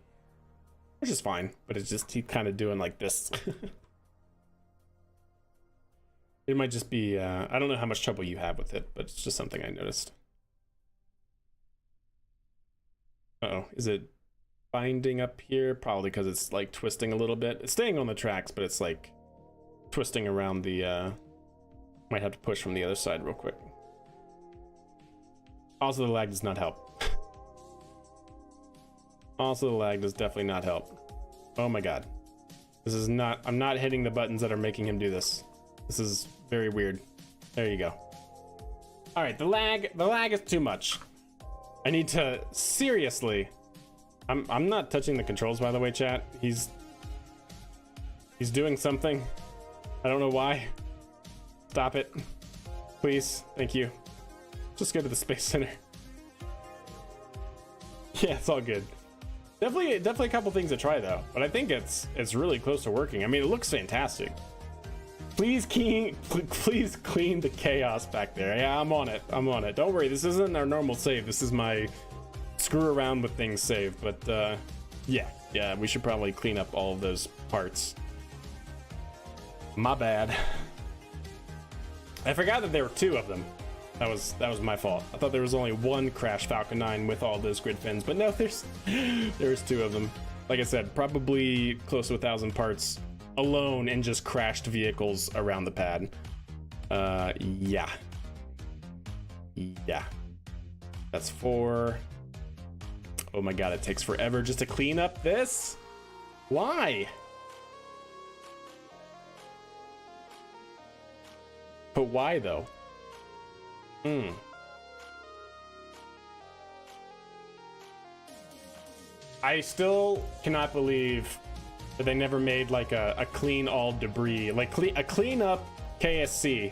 [SPEAKER 1] which is fine, but it's just keep kind of doing like this. It might just be, I don't know how much trouble you have with it, but it's just something I noticed. Uh-oh, is it binding up here? Probably because it's like twisting a little bit. It's staying on the tracks, but it's like twisting around the, might have to push from the other side real quick. Also, the lag does not help. Also, the lag does definitely not help. Oh my god. This is not, I'm not hitting the buttons that are making him do this. This is very weird. There you go. All right, the lag is too much. I need to seriously. I'm not touching the controls, by the way, chat. He's doing something. I don't know why. Stop it, please. Thank you. Just go to the Space Center. Yeah, it's all good. Definitely a couple things to try though, but I think it's really close to working. I mean, it looks fantastic. Please clean the chaos back there. Yeah, I'm on it. Don't worry, this isn't our normal save. This is my screw around with things save. But yeah, we should probably clean up all of those parts. My bad. I forgot that there were 2 of them. That was my fault. I thought there was only one Crash Falcon 9 with all those grid fins, but no, there's 2 of them. Like I said, probably close to 1,000 parts alone in just crashed vehicles around the pad. Yeah. That's 4. Oh my god, it takes forever just to clean up this. Why? But why though? I still cannot believe that they never made like a clean all debris, like a clean up KSC.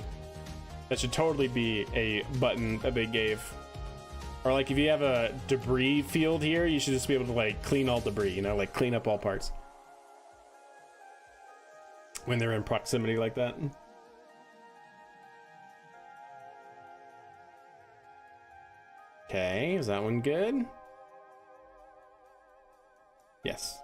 [SPEAKER 1] That should totally be a button that they gave. Or like if you have a debris field here, you should just be able to like clean all debris, you know, like clean up all parts when they're in proximity like that. Okay, is that one good? Yes.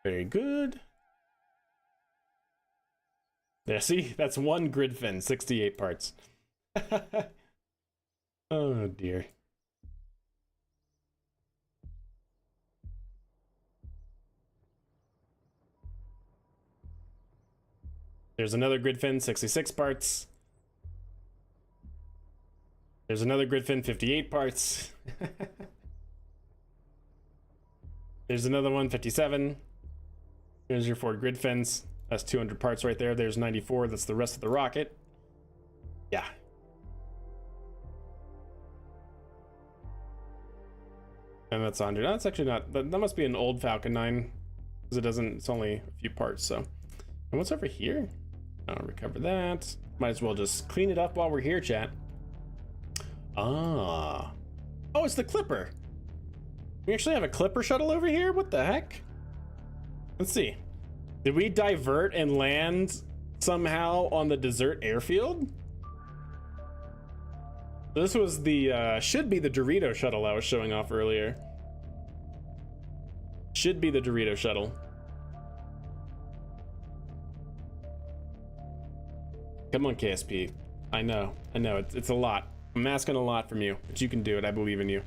[SPEAKER 1] Very good. There, see? That's one grid fin, 68 parts. Oh dear. There's another grid fin, 66 parts. There's another grid fin, 58 parts. There's another one, 57. There's your 4 grid fins. That's 200 parts right there. There's 94. That's the rest of the rocket. Yeah. And that's 100. That's actually not. That must be an old Falcon 9, because it doesn't. It's only a few parts. So, and what's over here? I'll recover that. Might as well just clean it up while we're here, chat. Ah. Oh, it's the Clipper. We actually have a Clipper shuttle over here? What the heck? Let's see. Did we divert and land somehow on the desert airfield? This was the, should be the Dorito shuttle I was showing off earlier. Should be the Dorito shuttle. Come on, KSP. I know, it's a lot. I'm asking a lot from you, but you can do it. I believe in you.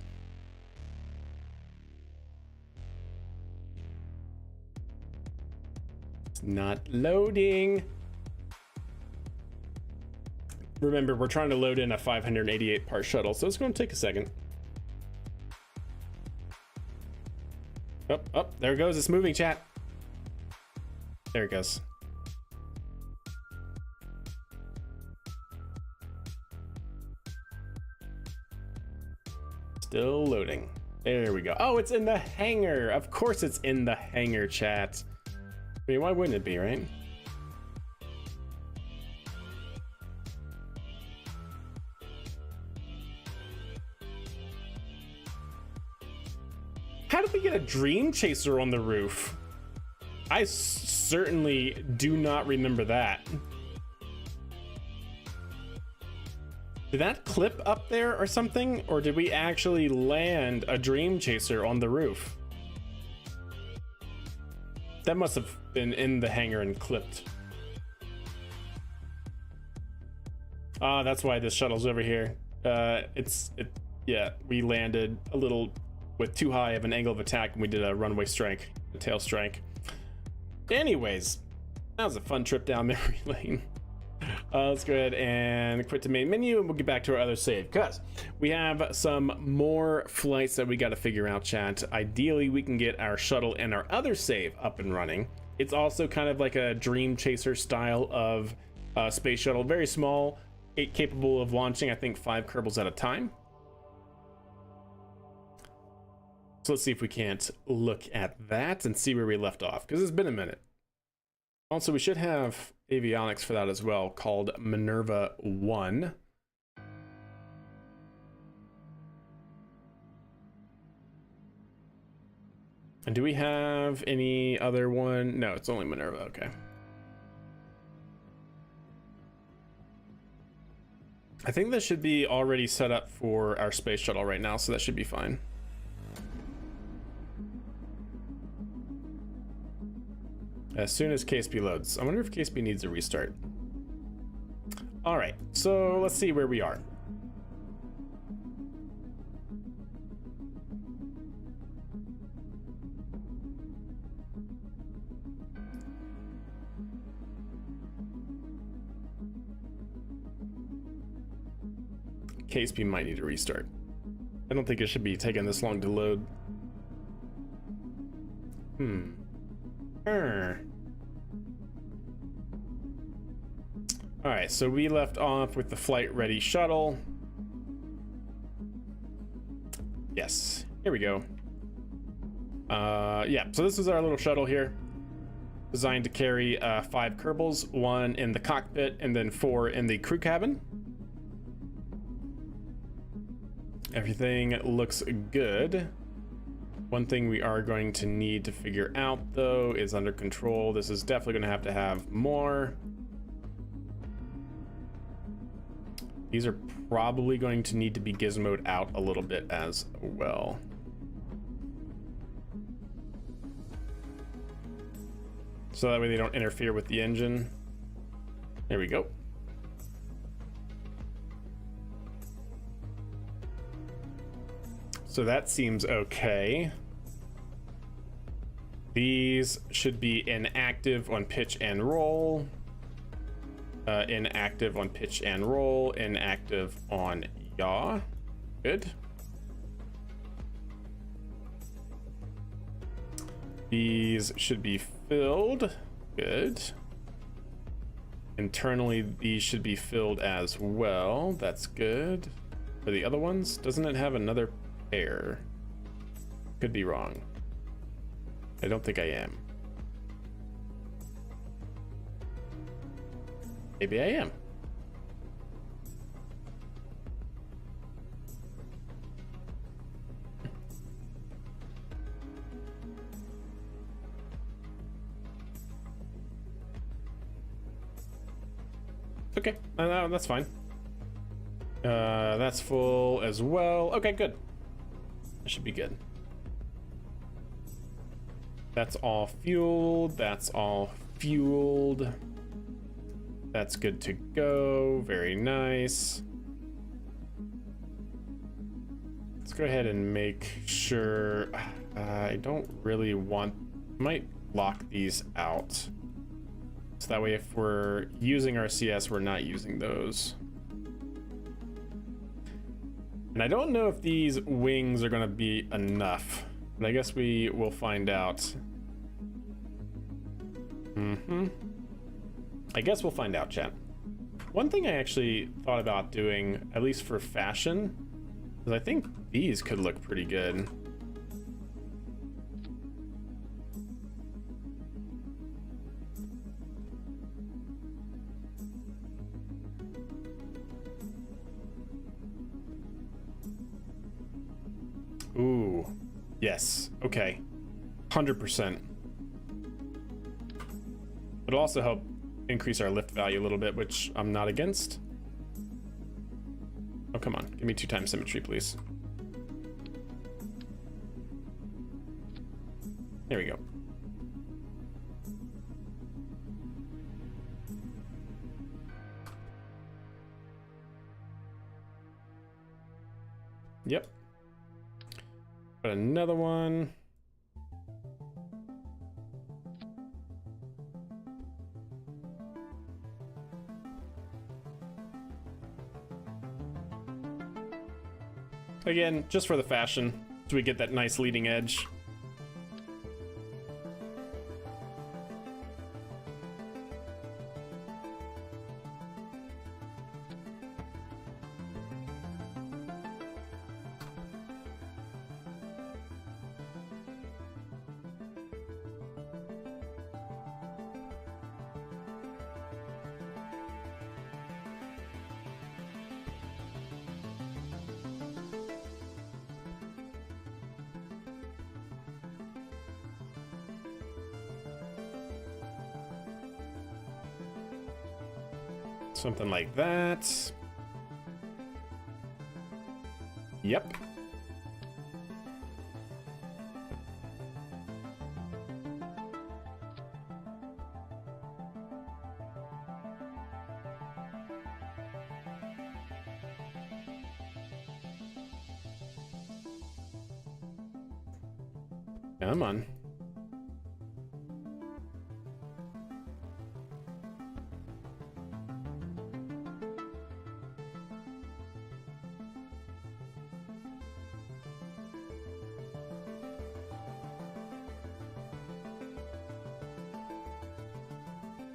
[SPEAKER 1] It's not loading. Remember, we're trying to load in a 588 part shuttle, so it's going to take a second. Oh, there it goes. It's moving, chat. There it goes. Still loading. There we go. Oh, it's in the hangar. Of course it's in the hangar, chat. I mean, why wouldn't it be, right? How did we get a dream chaser on the roof? I certainly do not remember that. Did that clip up there or something? Or did we actually land a dream chaser on the roof? That must have been in the hangar and clipped. Ah, that's why this shuttle's over here. Yeah, we landed a little with too high of an angle of attack and we did a runway strike, a tail strike. Anyways, that was a fun trip down memory lane. Let's go ahead and quit the main menu and we'll get back to our other save because we have some more flights that we got to figure out, chat. Ideally, we can get our shuttle and our other save up and running. It's also kind of like a dream chaser style of space shuttle, very small, capable of launching, I think, 5 Kerbals at a time. So let's see if we can't look at that and see where we left off, because it's been a minute. Also, we should have avionics for that as well, called Minerva 1. And do we have any other one? No, it's only Minerva, okay. I think this should be already set up for our space shuttle right now, so that should be fine. As soon as KSP loads. I wonder if KSP needs a restart. All right, so let's see where we are. KSP might need a restart. I don't think it should be taking this long to load. All right, so we left off with the flight ready shuttle. Yes, here we go. Yeah, so this is our little shuttle here, designed to carry 5 Kerbals, 1 in the cockpit and then 4 in the crew cabin. Everything looks good. One thing we are going to need to figure out, though, is under control. This is definitely going to have more. These are probably going to need to be gizmoed out a little bit as well. So that way they don't interfere with the engine. There we go. So that seems okay. These should be inactive on pitch and roll. Inactive on pitch and roll. Inactive on yaw. Good. These should be filled. Good. Internally, these should be filled as well. That's good. For the other ones, doesn't it have another pair? Could be wrong. I don't think I am. Maybe I am. Okay, that's fine. That's full as well. Okay, good. That should be good. That's all fueled. That's all fueled. That's good to go. Very nice. Let's go ahead and make sure. I don't really want. Might lock these out. So that way, if we're using RCS, we're not using those. And I don't know if these wings are going to be enough, but I guess we will find out. I guess we'll find out, chat. One thing I actually thought about doing, at least for fashion, is I think these could look pretty good. Ooh, yes, okay, 100%. It'll also help increase our lift value a little bit, which I'm not against. Oh, come on, give me 2x symmetry, please. There we go. Yep. Got another one. Again, just for the fashion, so we get that nice leading edge. Something like that. Yep. Come on.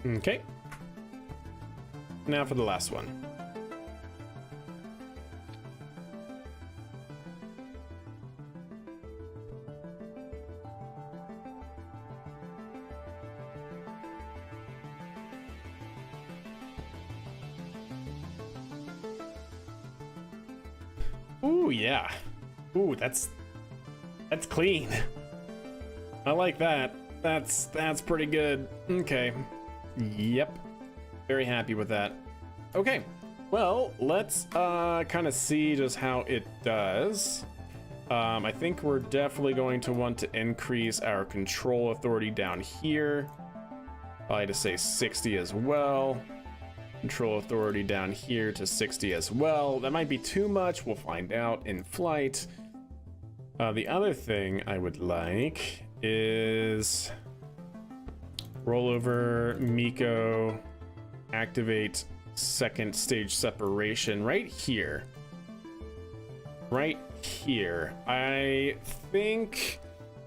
[SPEAKER 1] Okay. Now for the last one. Ooh, yeah. Ooh, that's clean. I like that. That's pretty good. Okay. Yep. Very happy with that. Okay. Well, let's kind of see just how it does. I think we're definitely going to want to increase our control authority down here. Probably to say 60 as well. Control authority down here to 60 as well. That might be too much. We'll find out in flight. The other thing I would like is rollover Miko, activate second stage separation right here. Right here. I think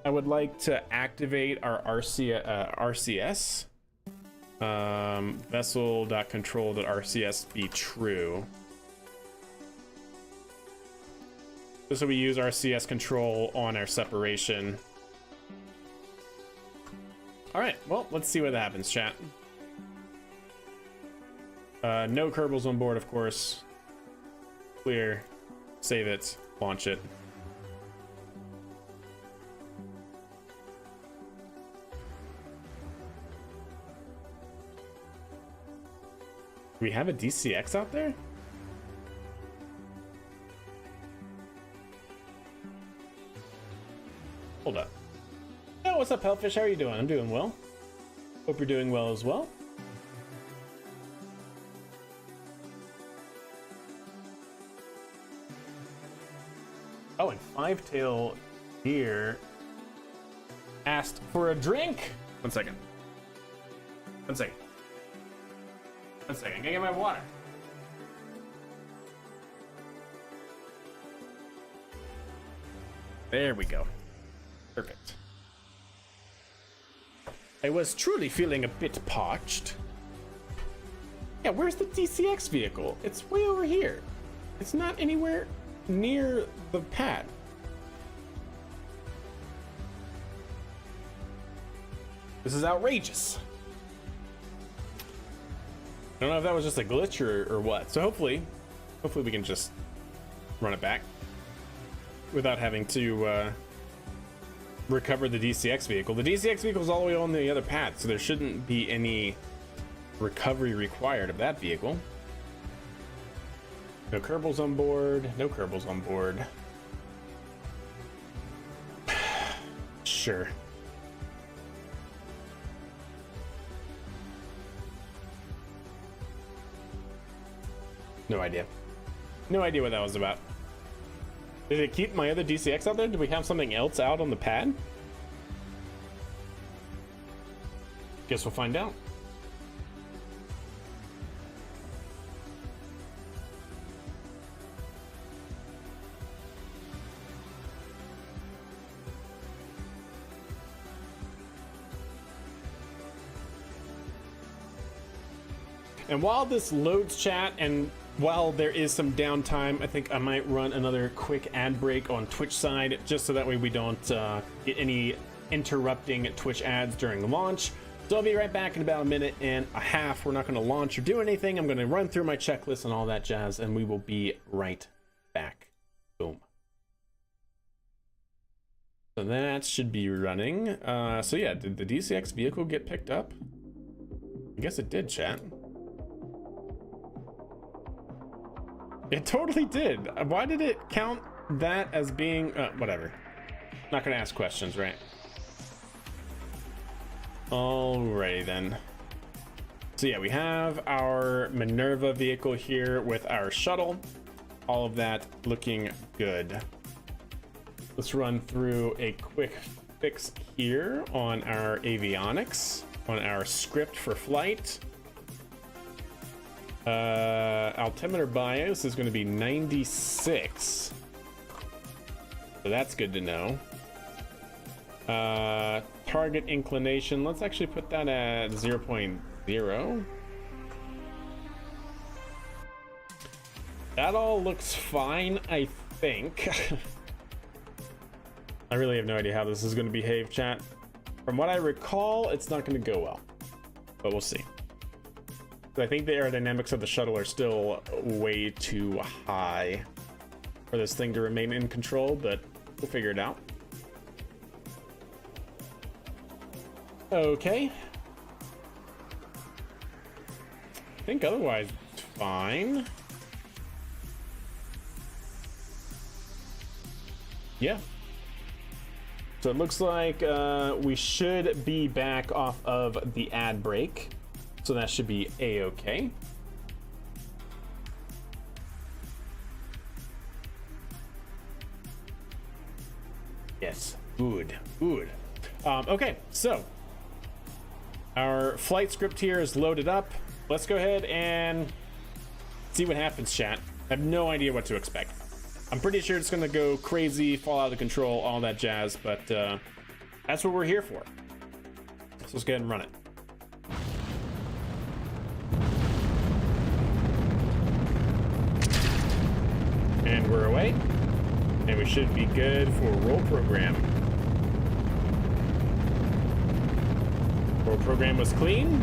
[SPEAKER 1] I would like to activate our RCS. Vessel.control.rcs be true. So we use RCS control on our separation. All right, well, let's see what happens, chat. No Kerbals on board, of course. Clear, save it, launch it. Do we have a DCX out there? Hold up. Yo, what's up, Hellfish? How are you doing? I'm doing well. Hope you're doing well as well. Oh, and Five-Tail here asked for a drink. 1 second. 1 second. 1 second. I gotta get my water. There we go. Perfect. I was truly feeling a bit parched. Yeah, where's the DCX vehicle? It's way over here. It's not anywhere near the pad. This is outrageous. I don't know if that was just a glitch or what. So hopefully we can just run it back without having to recover the DCX vehicle. The DCX vehicle is all the way on the other pad, so there shouldn't be any recovery required of that vehicle. No Kerbals on board. No Kerbals on board. Sure. No idea. No idea what that was about. Did it keep my other DCX out there? Did we have something else out on the pad? Guess we'll find out. And while this loads, chat, and while there is some downtime, I think I might run another quick ad break on Twitch side, just so that way we don't get any interrupting Twitch ads during launch. So I'll be right back in about a minute and a half. We're not going to launch or do anything. I'm going to run through my checklist and all that jazz, and we will be right back. Boom. So that should be running. So yeah, did the DCX vehicle get picked up? I guess it did, chat. It totally did. Why did it count that as being whatever? Not gonna ask questions, right? Alrighty then. So yeah, we have our Minerva vehicle here with our shuttle. All of that looking good. Let's run through a quick fix here on our avionics, on our script for flight. Altimeter bias is going to be 96, so that's good to know. Target inclination, let's actually put that at 0.0. That all looks fine, I think. I really have no idea how this is going to behave, chat. From what I recall, it's not going to go well, but we'll see. I think the aerodynamics of the shuttle are still way too high for this thing to remain in control, but we'll figure it out. Okay. I think otherwise it's fine. Yeah. So it looks like we should be back off of the ad break. So that should be a-okay. Yes, good, good. Okay, so our flight script here is loaded up. Let's go ahead and see what happens, chat. I have no idea what to expect. I'm pretty sure it's gonna go crazy, fall out of control, all that jazz, but that's what we're here for. So let's go ahead and run it. And we're away, and we should be good for roll program. Roll program was clean.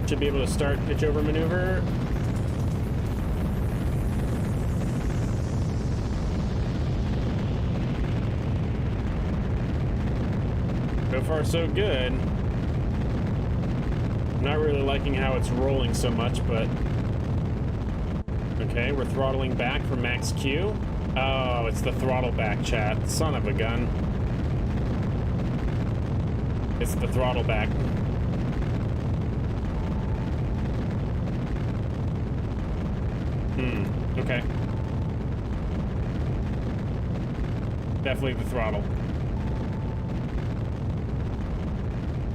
[SPEAKER 1] Should be able to start pitch over maneuver. So far so good. Not really liking how it's rolling so much, but okay, we're throttling back for max Q. Oh, it's the throttle back, chat. Son of a gun. It's the throttle back. Okay. Definitely the throttle.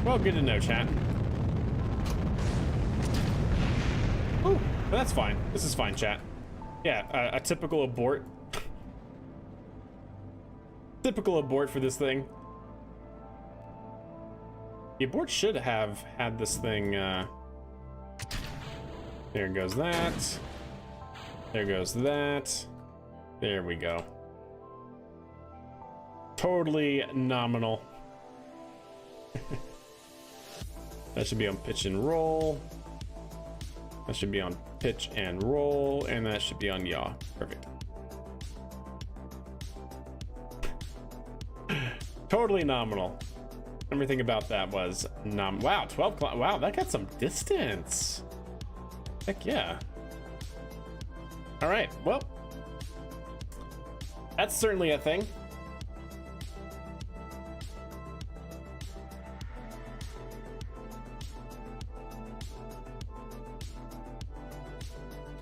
[SPEAKER 1] Well, good to know, chat. Ooh, that's fine. This is fine, chat. Yeah, a typical abort. Typical abort for this thing. The abort should have had this thing, there goes that. There goes that. There we go. Totally nominal. That should be on pitch and roll. That should be on pitch and roll, and that should be on yaw. Perfect. Totally nominal. Everything about that was wow, 12 o'clock. Wow, that got some distance. Heck yeah. All right, well, that's certainly a thing.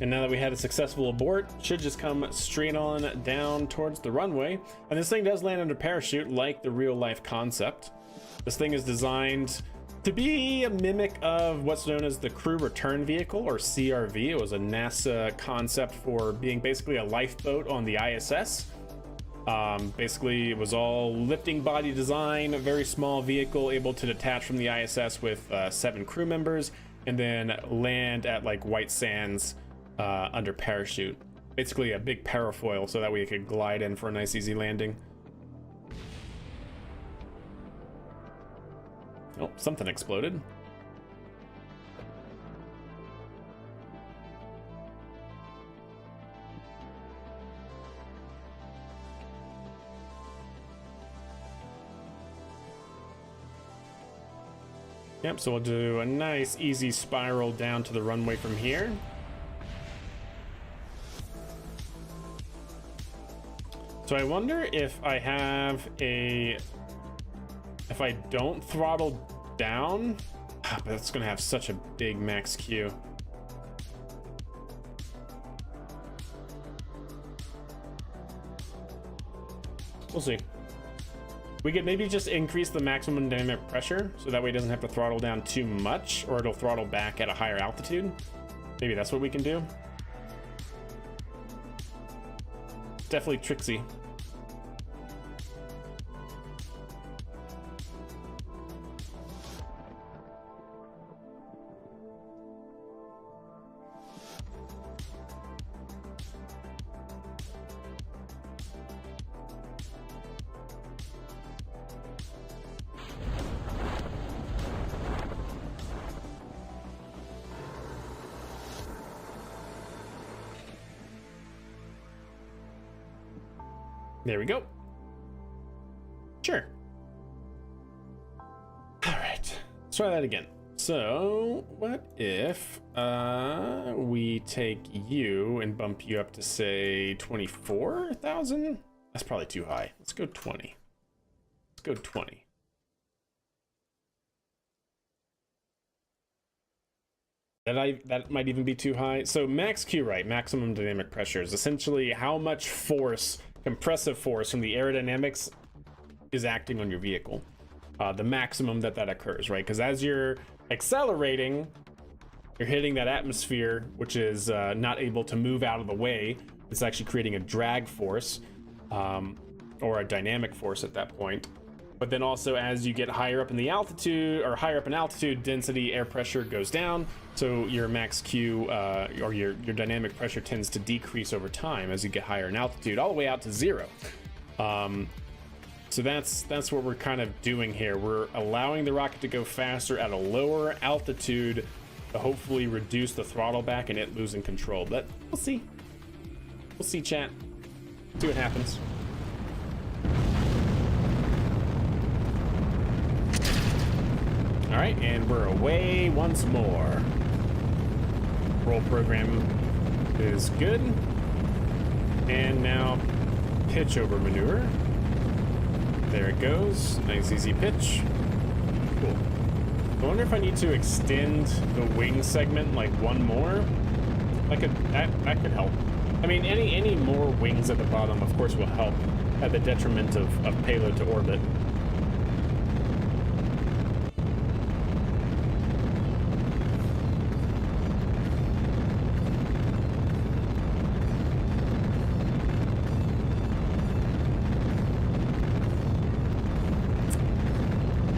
[SPEAKER 1] And now that we had a successful abort, should just come straight on down towards the runway. And this thing does land under parachute like the real life concept. This thing is designed to be a mimic of what's known as the Crew Return Vehicle, or CRV. It was a NASA concept for being basically a lifeboat on the ISS. Basically, it was all lifting body design, a very small vehicle able to detach from the ISS with 7 crew members, and then land at like White Sands under parachute. Basically a big parafoil so that way you could glide in for a nice easy landing. Oh, something exploded. Yep, so we'll do a nice easy spiral down to the runway from here. So I wonder if I have a, if I don't throttle down, but that's gonna have such a big max Q. We'll see. We could maybe just increase the maximum dynamic pressure so that way it doesn't have to throttle down too much, or it'll throttle back at a higher altitude. Maybe that's what we can do. Definitely tricksy. There we go. Sure. All right, let's try that again. So what if we take you and bump you up to say 24,000? That's probably too high. Let's go 20. Let's go 20. That might even be too high. So max Q, right? Maximum dynamic pressure is essentially how much force, compressive force from the aerodynamics is acting on your vehicle. The maximum that occurs, right? Because as you're accelerating, you're hitting that atmosphere, which is not able to move out of the way. It's actually creating a drag force, or a dynamic force at that point. But then also as you get higher up in the altitude, or higher up in altitude, density, air pressure goes down. So your max Q, or your dynamic pressure tends to decrease over time as you get higher in altitude, all the way out to 0. So that's what we're kind of doing here. We're allowing the rocket to go faster at a lower altitude to hopefully reduce the throttle back and it losing control. But we'll see. We'll see, chat. See what happens. All right, and we're away once more. Roll program is good. And now pitch over maneuver. There it goes. Nice easy pitch. Cool. I wonder if I need to extend the wing segment like one more. That could help. I mean, any more wings at the bottom, of course, will help at the detriment of payload to orbit.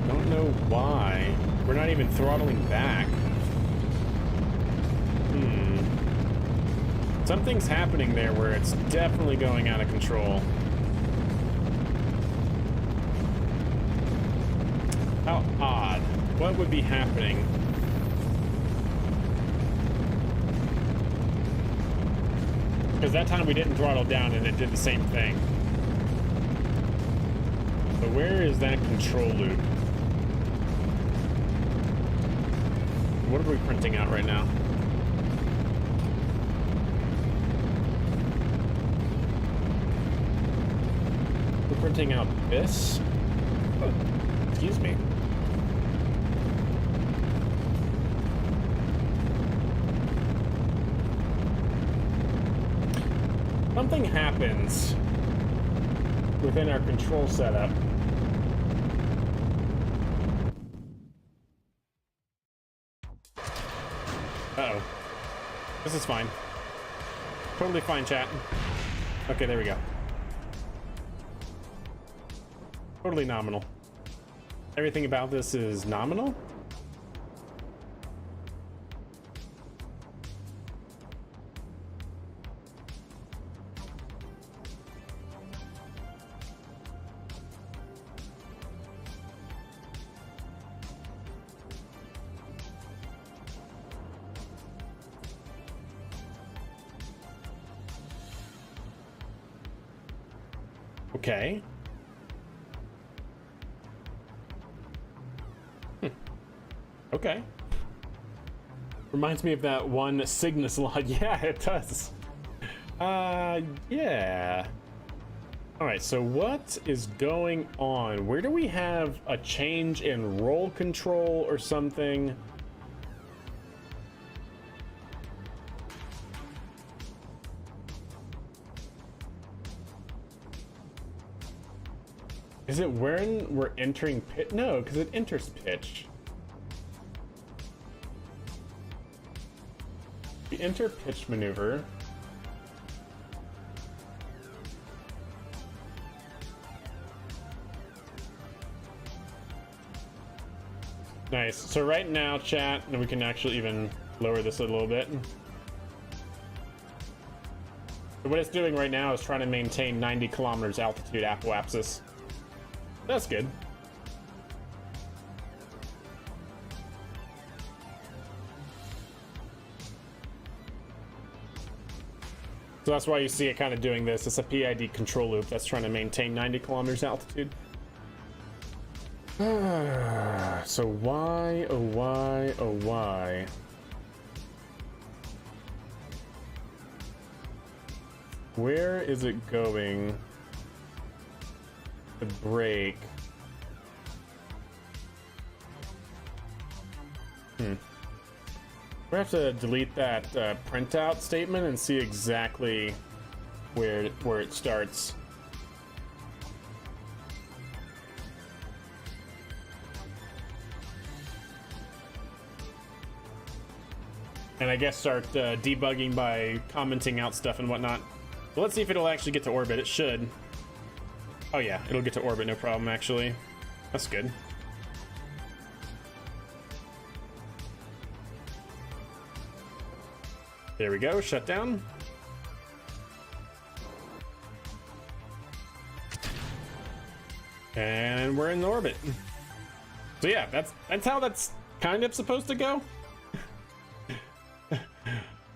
[SPEAKER 1] Don't know why. We're not even throttling back. Something's happening there where it's definitely going out of control. How odd. What would be happening? Because that time we didn't throttle down and it did the same thing. So where is that control loop? What are we printing out right now? We're printing out this. Oh, excuse me. Something happens within our control setup. Uh-oh. This is fine. Totally fine, chat. Okay, there we go. Totally nominal. Everything about this is nominal? Okay. Okay. Reminds me of that one Cygnus log. Yeah, it does. Yeah. Alright, so what is going on? Where do we have a change in roll control or something? Is it when we're entering pit? No, because it enters pitch. We enter pitch maneuver. Nice. So right now, chat, and we can actually even lower this a little bit. So what it's doing right now is trying to maintain 90 kilometers altitude apoapsis. That's good. So that's why you see it kind of doing this. It's a PID control loop that's trying to maintain 90 kilometers altitude. So why, oh why, oh why? Where is it going? The brake. We have to delete that printout statement and see exactly where it starts. And I guess start debugging by commenting out stuff and whatnot. But let's see if it'll actually get to orbit. It should. Oh yeah, it'll get to orbit, no problem, actually. That's good. There we go, shut down. And we're in orbit. So yeah, that's how that's kind of supposed to go.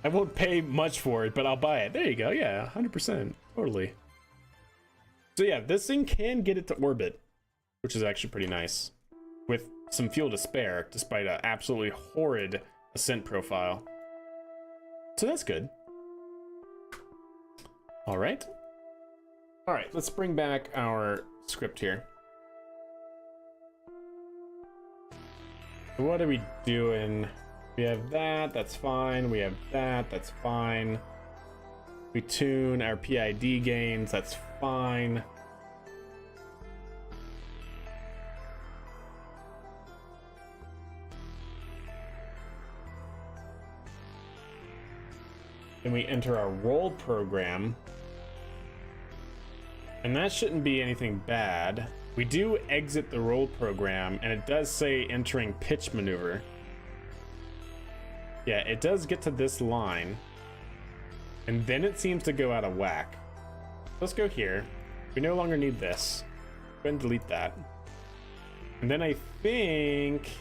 [SPEAKER 1] I won't pay much for it, but I'll buy it. There you go, yeah, 100%, totally. So yeah, this thing can get it to orbit, which is actually pretty nice, with some fuel to spare, despite an absolutely horrid ascent profile. So that's good. All right. All right, let's bring back our script here. What are we doing? We have that, that's fine. We have that, that's fine. We tune our PID gains, that's fine. Then we enter our roll program. And that shouldn't be anything bad. We do exit the roll program, and it does say entering pitch maneuver. Yeah, it does get to this line. And then it seems to go out of whack. Let's go here. We no longer need this. Go ahead and delete that. And then I think...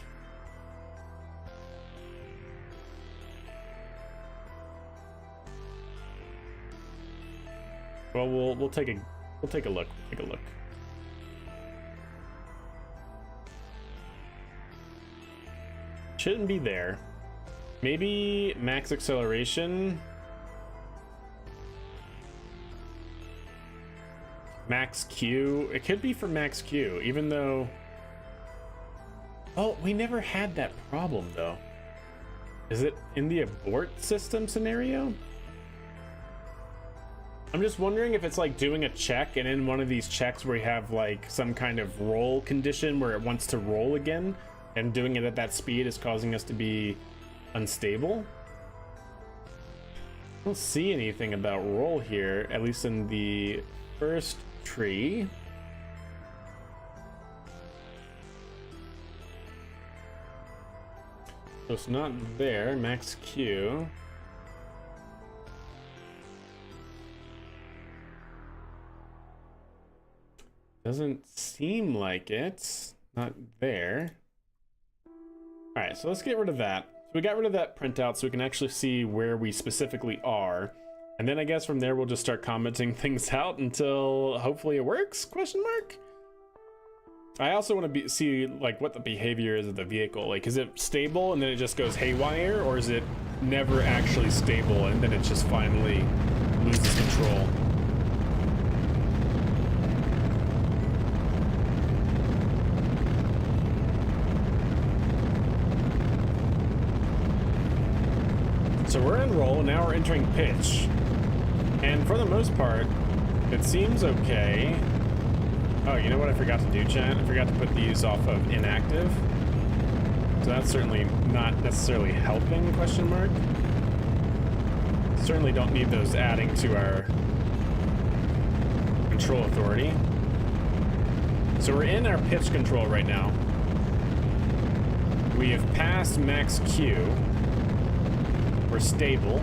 [SPEAKER 1] well, we'll take a look. Take a look. Shouldn't be there. Maybe max acceleration. Max Q. It could be for max Q, even though... oh, we never had that problem though. Is it in the abort system scenario? I'm just wondering if it's like doing a check, and in one of these checks where you have like some kind of roll condition where it wants to roll again, and doing it at that speed is causing us to be unstable. I don't see anything about roll here, at least in the first tree. So it's not there. Max Q. Doesn't seem like it's not there. All right, so let's get rid of that. So we got rid of that printout so we can actually see where we specifically are. And then I guess from there, we'll just start commenting things out until hopefully it works, question mark? I also want to see like what the behavior is of the vehicle. Like, is it stable and then it just goes haywire, or is it never actually stable and then it just finally loses control? So we're in roll, now we're entering pitch. And for the most part, it seems okay. Oh, you know what I forgot to do, chat? I forgot to put these off of inactive. So that's certainly not necessarily helping, question mark. Certainly don't need those adding to our control authority. So we're in our pitch control right now. We have passed max Q. We're stable.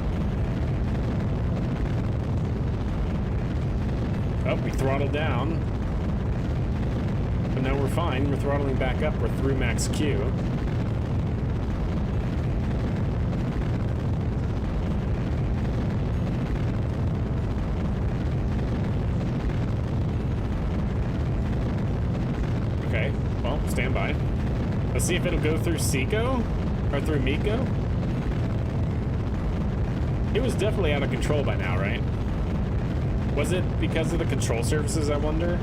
[SPEAKER 1] Oh, we throttled down. But now we're fine. We're throttling back up. We're through max Q. Okay, well, stand by. Let's see if it'll go through Seco or through Miko. It was definitely out of control by now, right? Was it because of the control surfaces, I wonder?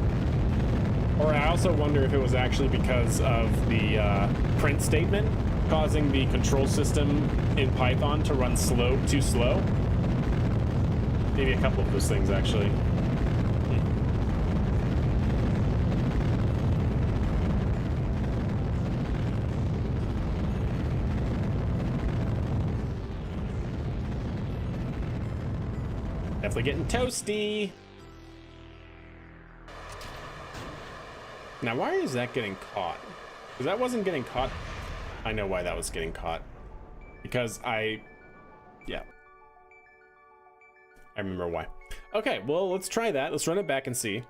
[SPEAKER 1] Or I also wonder if it was actually because of the print statement causing the control system in Python to run too slow. Maybe a couple of those things, actually. Definitely getting toasty. Now, why is that getting caught? Because that wasn't getting caught. I know why that was getting caught. Because yeah. I remember why. Okay, well, let's try that. Let's run it back and see.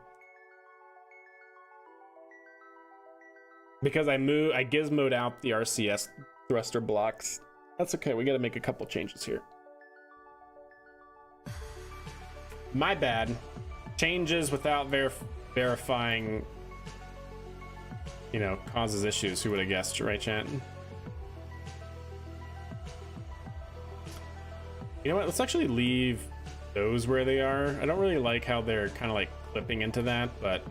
[SPEAKER 1] Because I gizmoed out the RCS thruster blocks. That's okay, we gotta make a couple changes here. My bad. Changes without verifying, you know, causes issues. Who would have guessed, right, chat? You know what? Let's actually leave those where they are. I don't really like how they're kind of like clipping into that, but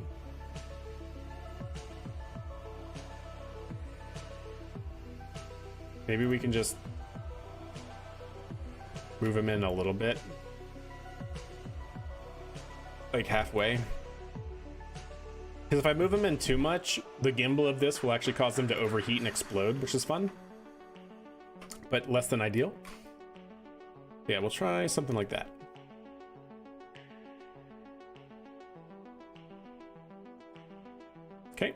[SPEAKER 1] maybe we can just move them in a little bit, like halfway. Because if I move them in too much, the gimbal of this will actually cause them to overheat and explode, which is fun, but less than ideal. Yeah, we'll try something like that. Okay.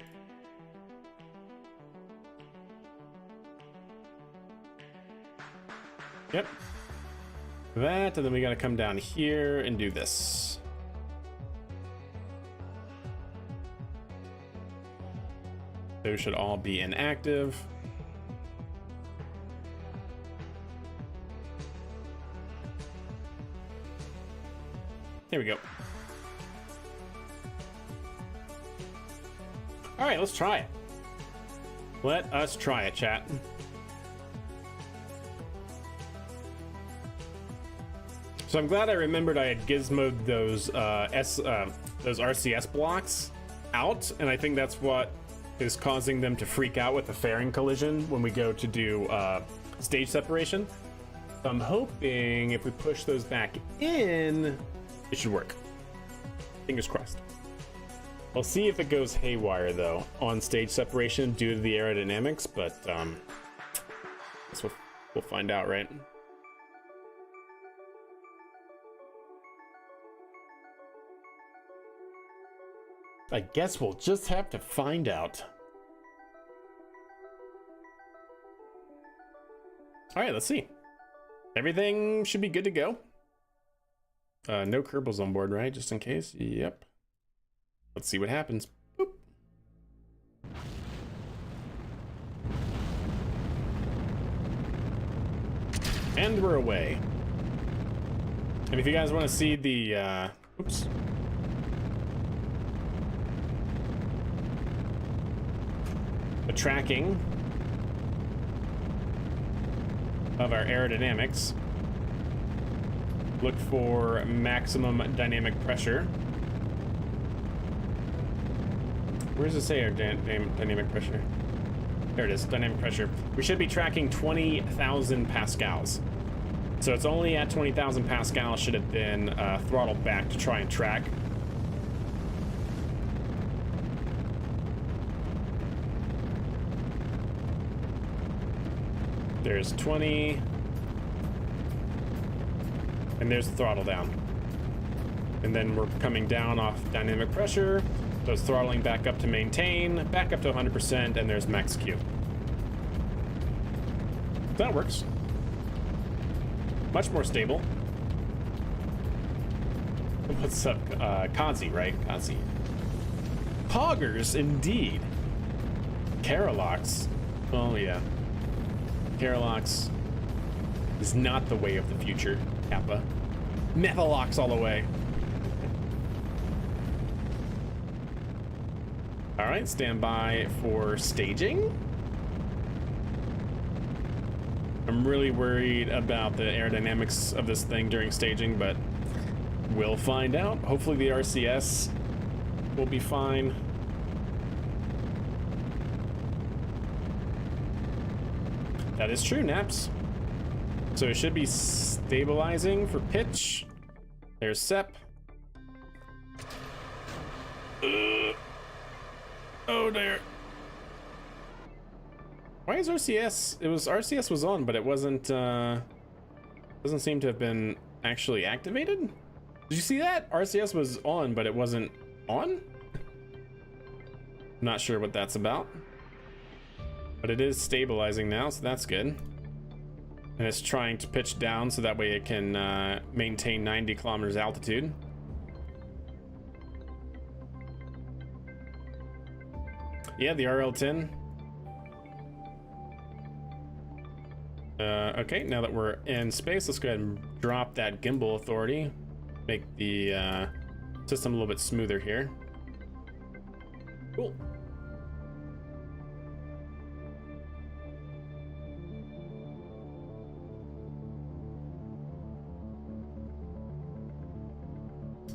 [SPEAKER 1] Yep. That, and then we gotta come down here and do this. Those should all be inactive. There we go. All right, let's try it. Let us try it, chat. So I'm glad I remembered I had gizmoed those those RCS blocks out, and I think that's what is causing them to freak out with the fairing collision when we go to do stage separation. So I'm hoping if we push those back in, it should work. Fingers crossed. I'll see if it goes haywire though on stage separation due to the aerodynamics, but I guess we'll find out, right? I guess we'll just have to find out. All right, let's see. Everything should be good to go. No Kerbals on board, right? Just in case. Yep. Let's see what happens. Boop. And we're away. And if you guys want to see the oops. The tracking of our aerodynamics, look for maximum dynamic pressure. Where does it say our dynamic pressure? There it is, dynamic pressure. We should be tracking 20,000 pascals. So it's only at 20,000 pascals should have been throttled back to try and track. There's 20. And there's the throttle down. And then we're coming down off dynamic pressure. So it's throttling back up to maintain, back up to 100%, and there's max Q. That works. Much more stable. What's up? Kazi, right? Kazi. Poggers, indeed. Caralox. Oh, yeah. Caralox is not the way of the future, Kappa. Methalox all the way. All right, stand by for staging. I'm really worried about the aerodynamics of this thing during staging, but we'll find out. Hopefully the RCS will be fine. That is true, Naps. So it should be stabilizing for pitch. There's SEP. Oh dear. Why is RCS? RCS was on, but it wasn't. Doesn't seem to have been actually activated. Did you see that? RCS was on, but it wasn't on. Not sure what that's about. But it is stabilizing now, so that's good. And it's trying to pitch down so that way it can maintain 90 kilometers altitude. Yeah, the RL10. Okay, now that we're in space, let's go ahead and drop that gimbal authority. Make the system a little bit smoother here. Cool.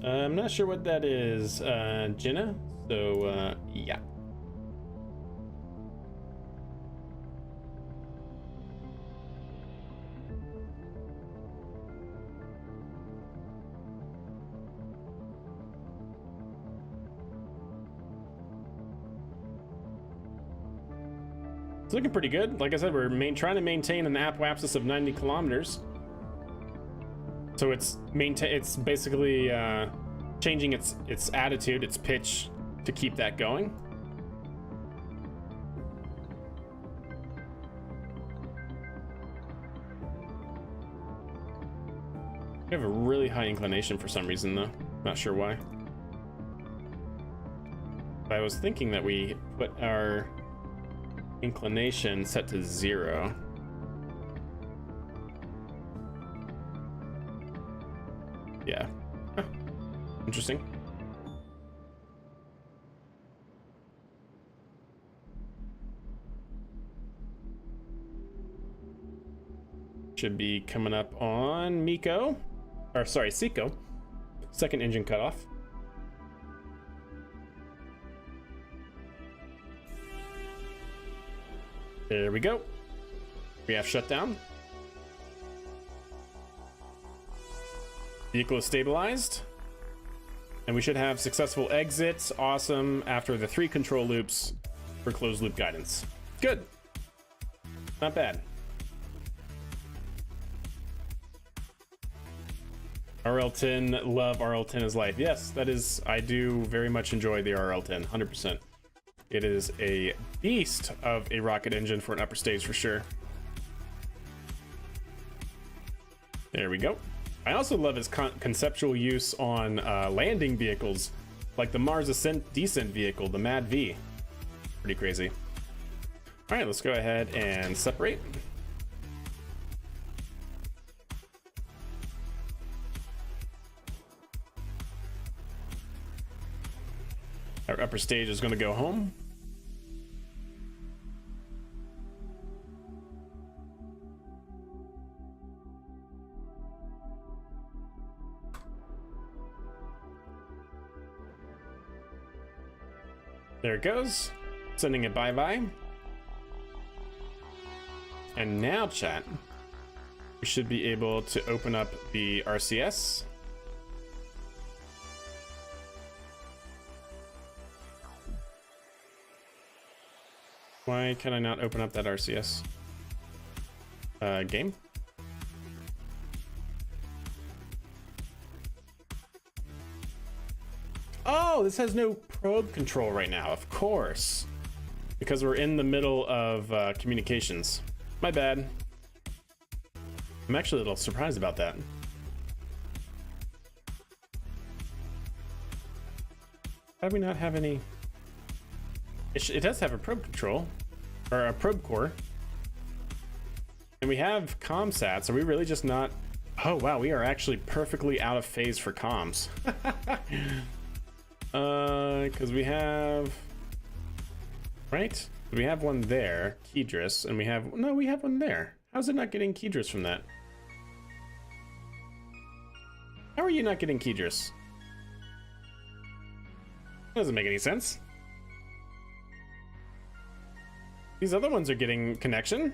[SPEAKER 1] I'm not sure what that is, Jenna. So, yeah. It's looking pretty good. Like I said, we're trying to maintain an apoapsis of 90 kilometers. So it's basically changing its attitude, its pitch to keep that going. We have a really high inclination for some reason though. Not sure why. But I was thinking that we put our inclination set to 0. Yeah. Huh. Interesting. Should be coming up on Miko. Or sorry, Seiko. Second engine cutoff. There we go. We have shutdown. Vehicle is stabilized. And we should have successful exits. Awesome. After the 3 control loops for closed loop guidance. Good. Not bad. RL10, love RL10 is life. Yes, that is, I do very much enjoy the RL10, 100%. It is a beast of a rocket engine for an upper stage for sure. There we go. I also love its conceptual use on landing vehicles, like the Mars Descent vehicle, the MAD V. Pretty crazy. All right, let's go ahead and separate. Our upper stage is going to go home. There it goes. Sending it bye-bye. And now, chat, we should be able to open up the RCS. Why can I not open up that RCS? Game? Oh, this has no probe control right now, of course. Because we're in the middle of communications. My bad. I'm actually a little surprised about that. How do we not have any? It does have a probe control, or a probe core. And we have comsats. Are we really just not? Oh wow, we are actually perfectly out of phase for comms. Because we have, right? We have one there, Kydris, and we have one there. How's it not getting Kydris from that? How are you not getting Kydris? Doesn't make any sense. These other ones are getting connection.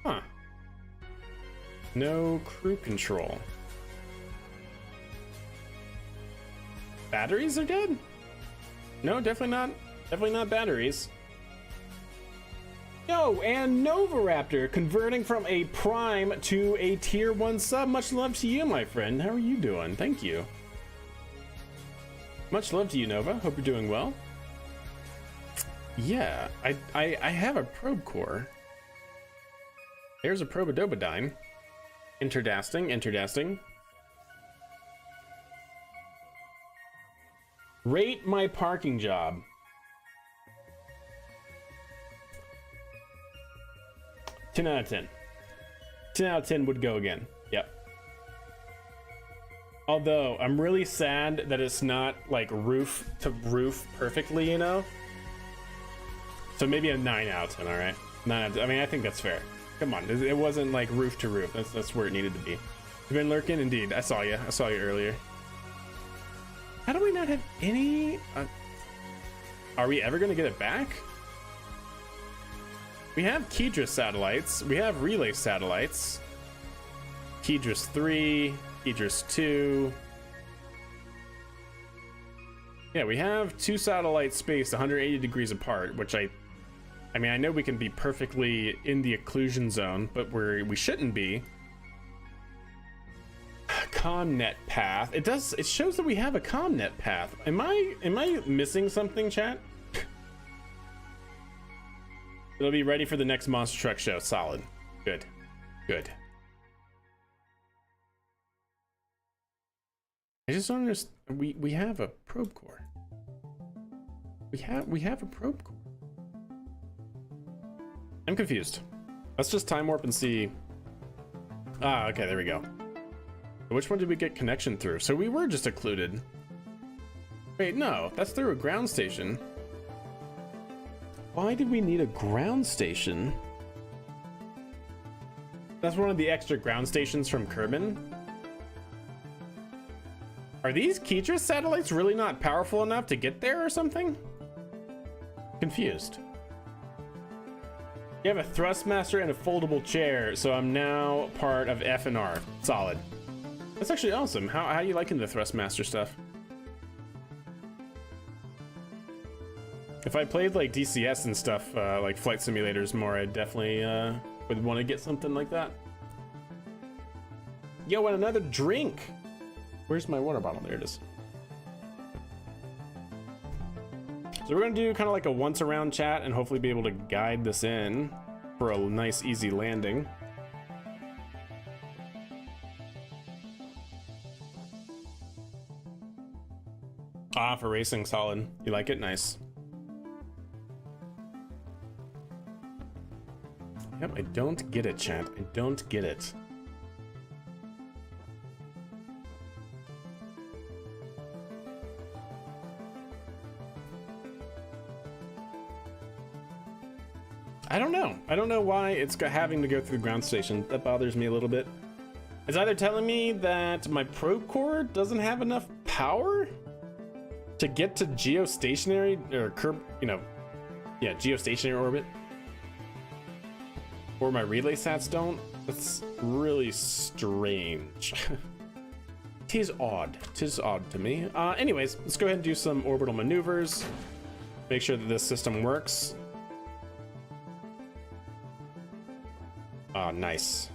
[SPEAKER 1] Huh. No crew control. Batteries are dead? No, definitely not. Definitely not batteries. Yo, and Novaraptor converting from a prime to a tier 1 sub. Much love to you, my friend. How are you doing? Thank you. Much love to you, Nova. Hope you're doing well. Yeah, I have a probe core. There's a Probodobodyne. Interdasting. Rate my parking job. 10 out of 10. 10 out of 10 would go again. Yep. Although I'm really sad that it's not like roof to roof perfectly, you know? So maybe a 9 out of 10, all right? 9 out of 10. I mean, I think that's fair. Come on, it wasn't like roof to roof. That's where it needed to be. You've been lurking? Indeed, I saw you. I saw you earlier. How do we not have any? Are we ever gonna get it back? We have Kedris satellites. We have relay satellites. Kedris 3, Kedris 2. Yeah, we have 2 satellites spaced 180 degrees apart, which I mean, I know we can be perfectly in the occlusion zone, but we shouldn't be. Comnet path. It shows that we have a comnet path. Am I missing something, chat? It'll be ready for the next monster truck show. Solid. Good. Good. I just don't understand. We have a probe core. We have a probe core. I'm confused. Let's just time warp and see. Ah, okay, there we go. Which one did we get connection through? So we were just occluded. Wait, no, that's through a ground station. Why did we need a ground station? That's one of the extra ground stations from Kerbin. Are these Kedris satellites really not powerful enough to get there or something? Confused. You have a thrustmaster and a foldable chair, so I'm now part of F and R. Solid. That's actually awesome. How are you liking the thrustmaster stuff? If I played like DCS and stuff, like flight simulators more, I definitely would want to get something like that. Yo, and another drink. Where's my water bottle? There it is. So we're gonna do kind of like a once around chat and hopefully be able to guide this in for a nice easy landing. Ah, for racing, solid. You like it? Nice. Yep, I don't get it, chat. I don't get it. I don't know. I don't know why it's having to go through the ground station. That bothers me a little bit. It's either telling me that my probe core doesn't have enough power to get to geostationary or geostationary orbit, or my relay sats don't. That's really strange. Tis odd. Tis odd to me. Anyways, let's go ahead and do some orbital maneuvers. Make sure that this system works. Nice.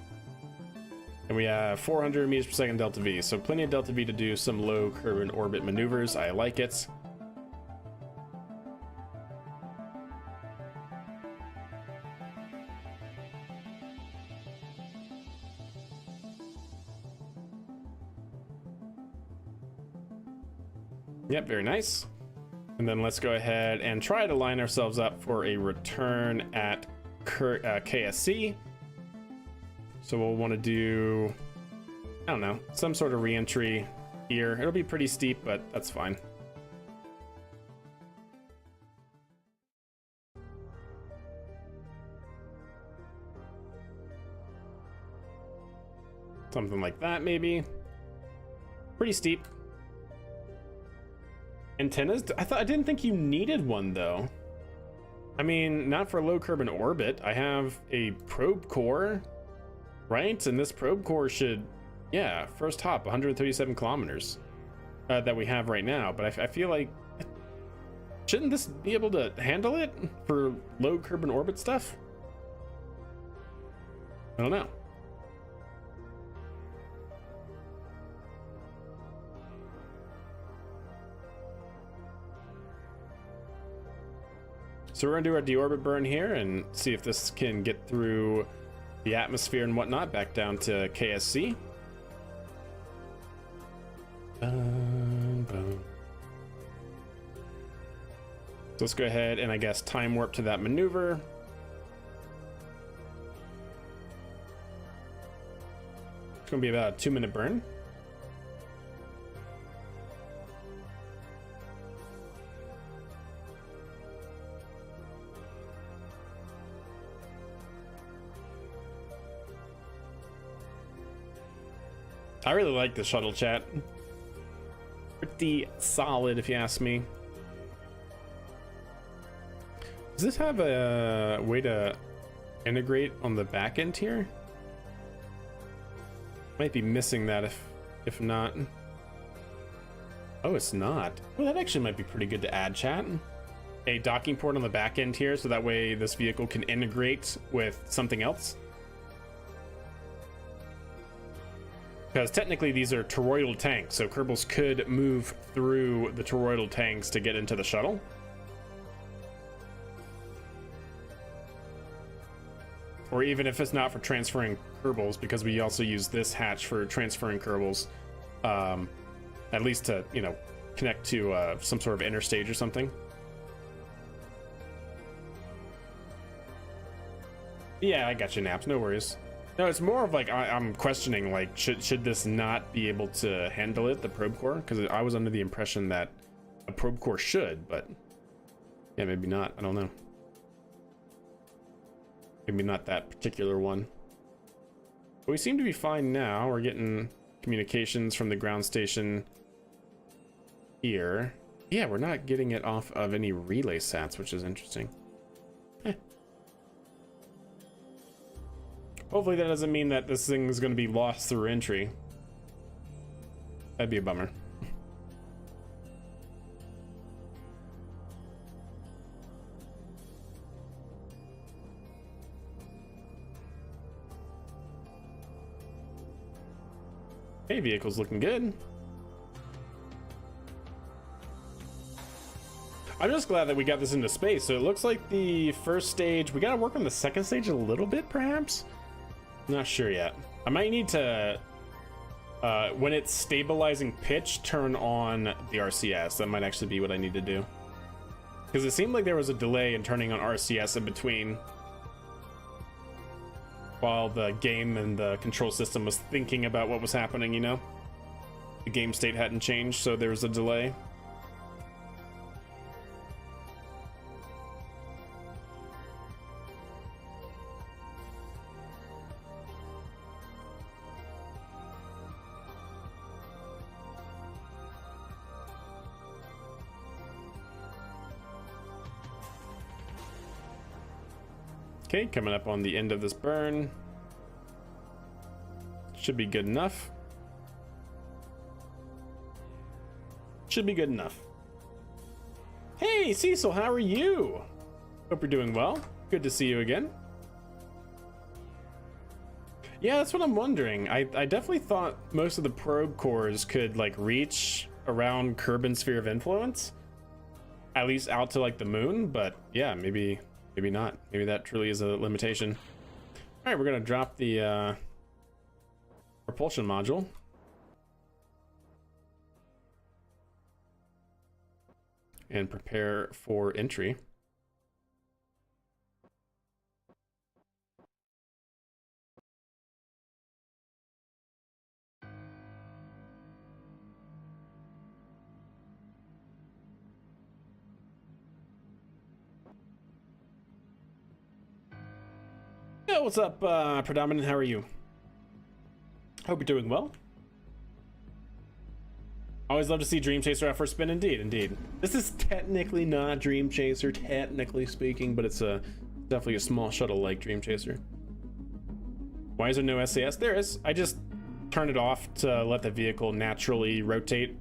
[SPEAKER 1] And we have 400 meters per second delta V, so plenty of delta V to do some low Kerbin orbit maneuvers. I like it. Yep, very nice. And then let's go ahead and try to line ourselves up for a return at KSC. So we'll want to do, I don't know, some sort of re-entry here. It'll be pretty steep, but that's fine. Something like that, maybe. Pretty steep. Antennas? I didn't think you needed one, though. I mean, not for low Kerbin orbit. I have a probe core. Right, and this probe core should, yeah, first hop 137 kilometers that we have right now. But I feel like, shouldn't this be able to handle it for low Kerbin orbit stuff? I don't know. So we're gonna do our deorbit burn here and see if this can get through the atmosphere and whatnot back down to KSC. Boom, boom. So let's go ahead and I guess time warp to that maneuver. It's gonna be about a 2-minute burn. I really like the shuttle, chat. Pretty solid, if you ask me. Does this have a way to integrate on the back end here? Might be missing that if not. Oh, it's not. Well, that actually might be pretty good to add, chat. A docking port on the back end here, so that way this vehicle can integrate with something else. Because technically these are toroidal tanks, so Kerbals could move through the toroidal tanks to get into the shuttle. Or even if it's not for transferring Kerbals, because we also use this hatch for transferring Kerbals, at least to, you know, connect to some sort of interstage or something. Yeah, I got you, Naps, no worries. No, it's more of like I'm questioning, like, should this not be able to handle it, the probe core? Because I was under the impression that a probe core should, but yeah, maybe not. I don't know. Maybe not that particular one. But we seem to be fine now. We're getting communications from the ground station here. Yeah, we're not getting it off of any relay sats, which is interesting. Hopefully that doesn't mean that this thing is going to be lost through entry. That'd be a bummer. Hey, vehicle's looking good. I'm just glad that we got this into space. So it looks like the first stage, we got to work on the second stage a little bit, perhaps? Not sure yet. I might need to, when it's stabilizing pitch, turn on the RCS. That might actually be what I need to do. Because it seemed like there was a delay in turning on RCS in between, while the game and the control system was thinking about what was happening, you know? The game state hadn't changed, so there was a delay. Okay, coming up on the end of this burn. Should be good enough. Should be good enough. Hey, Cecil, how are you? Hope you're doing well. Good to see you again. Yeah, that's what I'm wondering. I definitely thought most of the probe cores could like reach around Kerbin's sphere of influence, at least out to like the moon, but yeah, maybe not. Maybe that truly is a limitation. All right, we're gonna drop the propulsion module. And prepare for entry. Yeah, what's up, Predominant? How are you? Hope you're doing well. Always love to see Dream Chaser out for a spin. Indeed. This is technically not Dream Chaser, technically speaking, but it's definitely a small shuttle like Dream Chaser. Why is there no SAS? There is. I just turned it off to let the vehicle naturally rotate,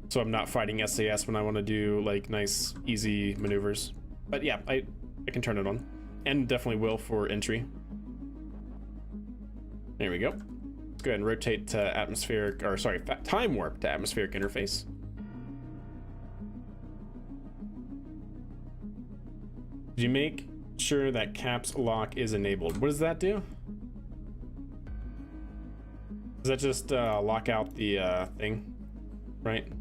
[SPEAKER 1] so I'm not fighting SAS when I want to do like nice, easy maneuvers. But yeah, I can turn it on, and definitely will for entry. There we go. Let's go ahead and rotate to atmospheric, or sorry, time warp to atmospheric interface. Did you make sure that caps lock is enabled? What does that do? Does that just lock out the thing, right?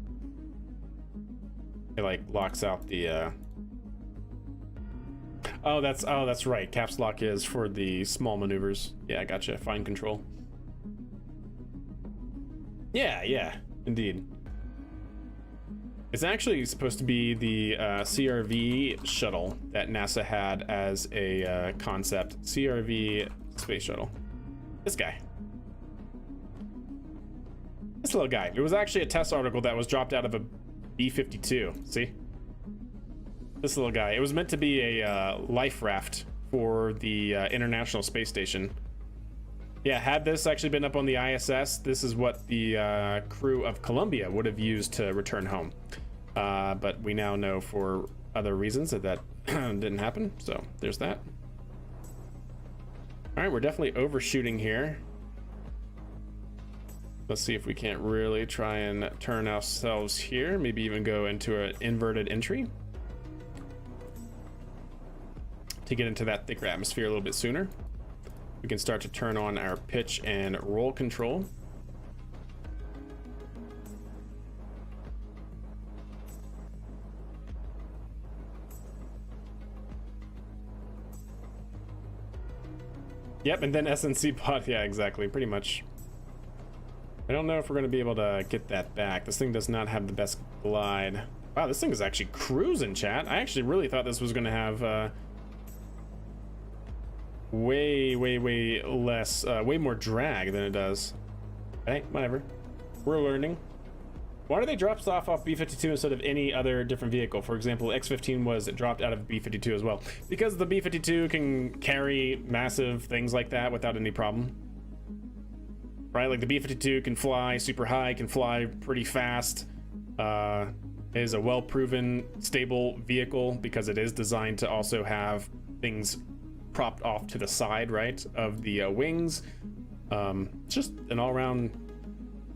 [SPEAKER 1] It like locks out the oh, that's right. Caps lock is for the small maneuvers. Yeah, I gotcha. Fine control. Yeah, indeed. It's actually supposed to be the CRV shuttle that NASA had as a concept. CRV space shuttle. This guy. This little guy. It was actually a test article that was dropped out of a B-52. See? This little guy. It was meant to be a life raft for the International Space Station. Yeah, had this actually been up on the ISS, this is what the crew of Columbia would have used to return home. But we now know for other reasons that didn't happen, so there's that. All right, we're definitely overshooting here. Let's see if we can't really try and turn ourselves here, maybe even go into an inverted entry to get into that thicker atmosphere a little bit sooner. We can start to turn on our pitch and roll control. Yep, and then SNC pod, yeah, exactly, pretty much. I don't know if we're gonna be able to get that back. This thing does not have the best glide. Wow, this thing is actually cruising, chat. I actually really thought this was gonna have way less, way more drag than it does. Hey, whatever. We're learning. Why do they drop stuff off B-52 instead of any other different vehicle? For example, X-15 was dropped out of B-52 as well. Because the B-52 can carry massive things like that without any problem. Right, like the B-52 can fly super high, can fly pretty fast. Is a well-proven, stable vehicle because it is designed to also have things propped off to the side, right, of the wings. Just an all-around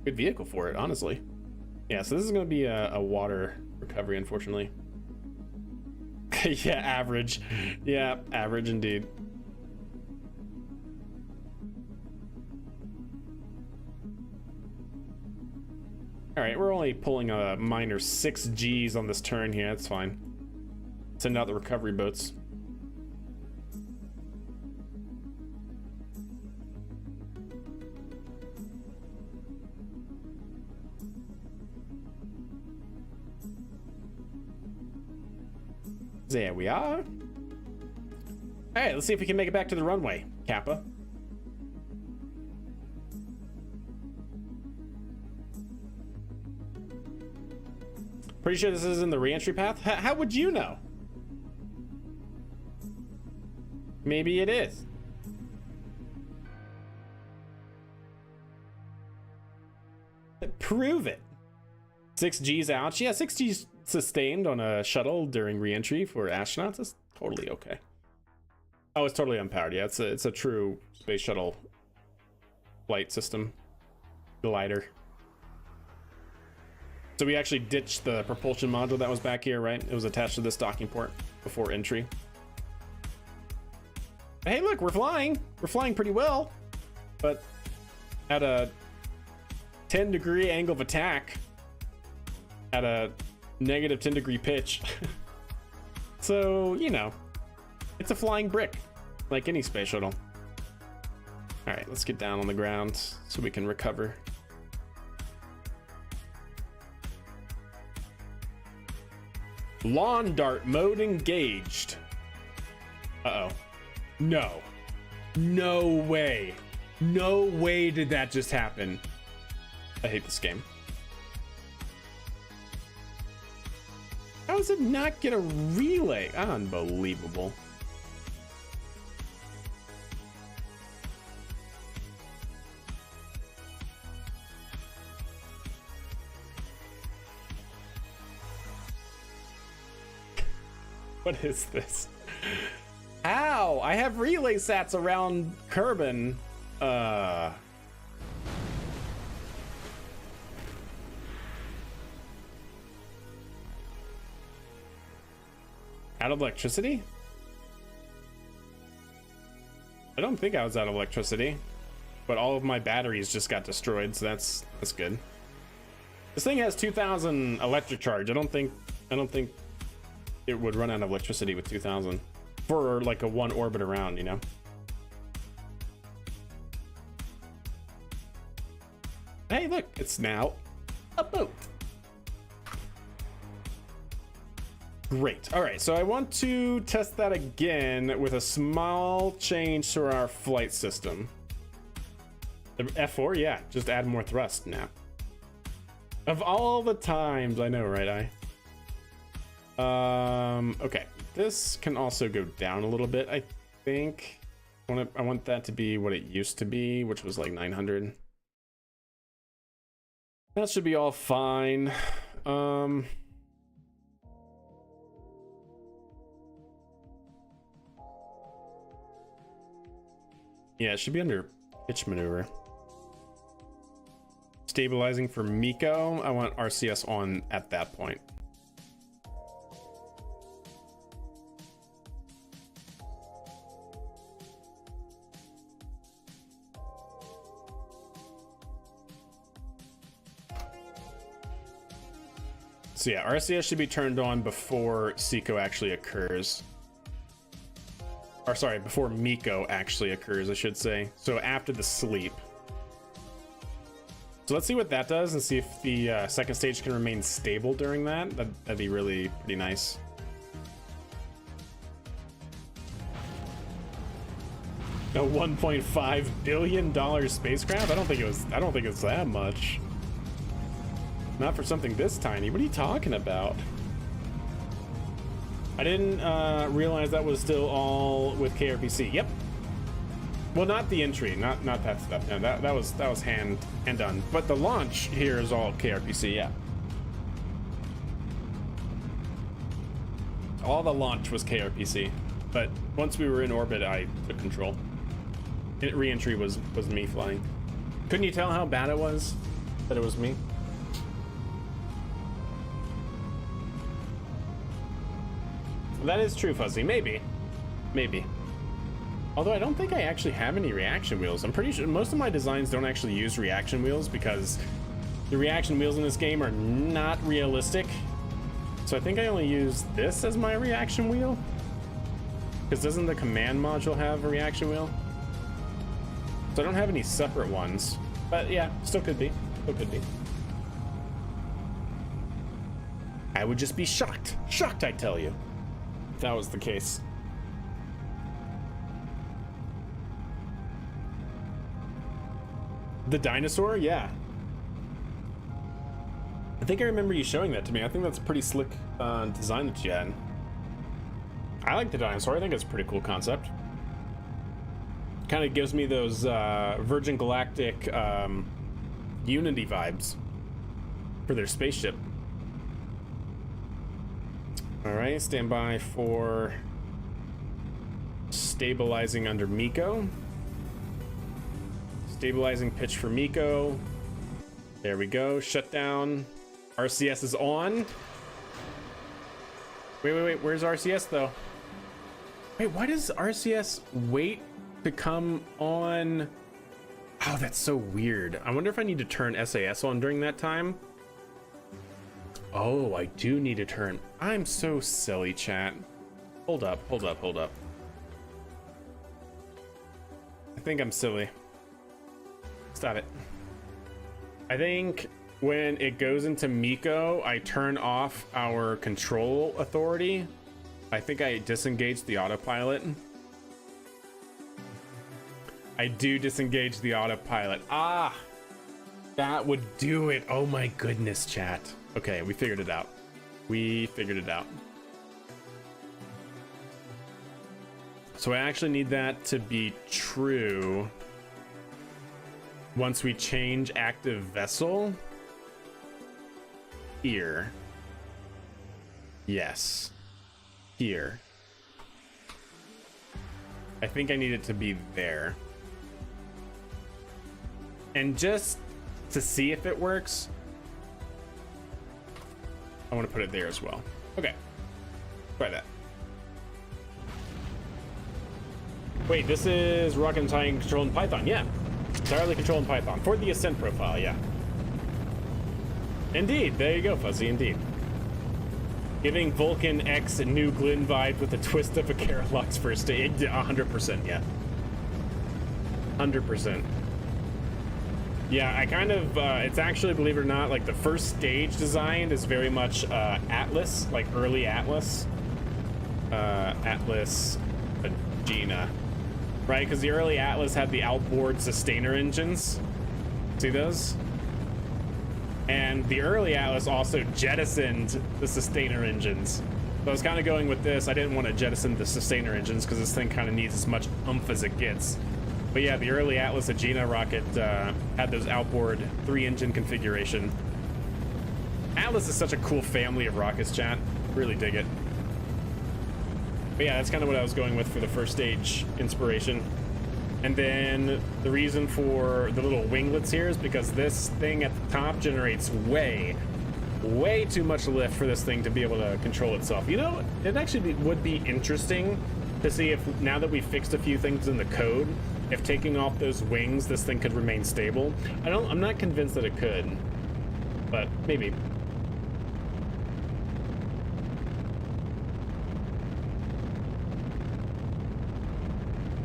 [SPEAKER 1] good vehicle for it, honestly. Yeah, so this is going to be a water recovery, unfortunately. Yeah, average. Yeah, average indeed. All right, we're only pulling a minor 6 Gs on this turn here. That's fine. Send out the recovery boats. There we are. All right, let's see if we can make it back to the runway, Kappa. Pretty sure this is in the re-entry path. How would you know? Maybe it is. Prove it. 6 Gs out. Yeah, 6 Gs sustained on a shuttle during re-entry for astronauts is totally okay. Oh, it's totally unpowered. Yeah, it's a true space shuttle flight system. Glider. So we actually ditched the propulsion module that was back here, right? It was attached to this docking port before entry. Hey, look, we're flying. We're flying pretty well, but at a 10-degree angle of attack at a negative 10-degree pitch. So, you know, it's a flying brick like any space shuttle. All right, let's get down on the ground so we can recover. Lawn dart mode engaged. Uh-oh. No. No way. No way did that just happen. I hate this game. How does it not get a relay? Unbelievable. What is this? Ow! I have relay sats around Kerbin. Out of electricity? I don't think I was out of electricity, but all of my batteries just got destroyed, so that's good. This thing has 2,000 electric charge. I don't think it would run out of electricity with 2,000 for like a one orbit around, you know. Hey, look, it's now a boat. Great. All right, so I want to test that again with a small change to our flight system. The F4, yeah, just add more thrust now. Of all the times, I know, right? Okay, this can also go down a little bit, I think. I want that to be what it used to be, which was like 900. That should be all fine. Yeah, it should be under pitch maneuver. Stabilizing for Miko, I want RCS on at that point. So yeah, RCS should be turned on before Seiko actually occurs. Or sorry, before Miko actually occurs, I should say. So after the sleep. So let's see what that does and see if the second stage can remain stable during that. That'd be really pretty nice. A $1.5 billion spacecraft? I don't think it's that much. Not for something this tiny. What are you talking about? I didn't realize that was still all with KRPC. Yep. Well, not the entry, not that stuff. No, that was hand done. But the launch here is all KRPC. Yeah. All the launch was KRPC, but once we were in orbit, I took control. Re-entry was me flying. Couldn't you tell how bad it was? That it was me. That is true, Fuzzy. Maybe. Although I don't think I actually have any reaction wheels. I'm pretty sure most of my designs don't actually use reaction wheels because the reaction wheels in this game are not realistic. So I think I only use this as my reaction wheel. Because doesn't the command module have a reaction wheel? So I don't have any separate ones. But yeah, still could be. I would just be shocked. Shocked, I tell you. If that was the case. The dinosaur? Yeah. I think I remember you showing that to me. I think that's a pretty slick design that you had. I like the dinosaur. I think it's a pretty cool concept. Kind of gives me those Virgin Galactic Unity vibes for their spaceship. All right, stand by for stabilizing under Miko. Stabilizing pitch for Miko. There we go. Shutdown. RCS is on. Wait. Where's RCS though? Wait, why does RCS wait to come on? Oh, that's so weird. I wonder if I need to turn SAS on during that time. Oh, I do need to turn. I'm so silly, chat. Hold up. I think I'm silly. Stop it. I think when it goes into Miko, I turn off our control authority. I think I disengaged the autopilot. I do disengage the autopilot. Ah, that would do it. Oh my goodness, chat. Okay, we figured it out. So I actually need that to be true once we change active vessel here. Yes, here. I think I need it to be there. And just to see if it works, I want to put it there as well. Okay, try that. Wait, this is Rocket and Tying controlled in Python. Yeah, entirely controlled in Python for the Ascent profile. Yeah, indeed. There you go, Fuzzy. Indeed, giving Vulcan X New Glenn vibe with a twist of a Carolux first stage. 100%. Yeah, 100%. Yeah, I kind of, it's actually, believe it or not, like the first stage design is very much Atlas, like early Atlas. Atlas Agena, right? Because the early Atlas had the outboard sustainer engines. See those? And the early Atlas also jettisoned the sustainer engines. So I was kind of going with this. I didn't want to jettison the sustainer engines because this thing kind of needs as much oomph as it gets. But yeah, the early Atlas Agena rocket had those outboard 3-engine configuration. Atlas is such a cool family of rockets, chat. Really dig it. But yeah, that's kind of what I was going with for the first stage inspiration. And then the reason for the little winglets here is because this thing at the top generates way too much lift for this thing to be able to control itself. You know, it actually would be interesting to see if, now that we fixed a few things in the code, if taking off those wings, this thing could remain stable. I'm not convinced that it could, but maybe.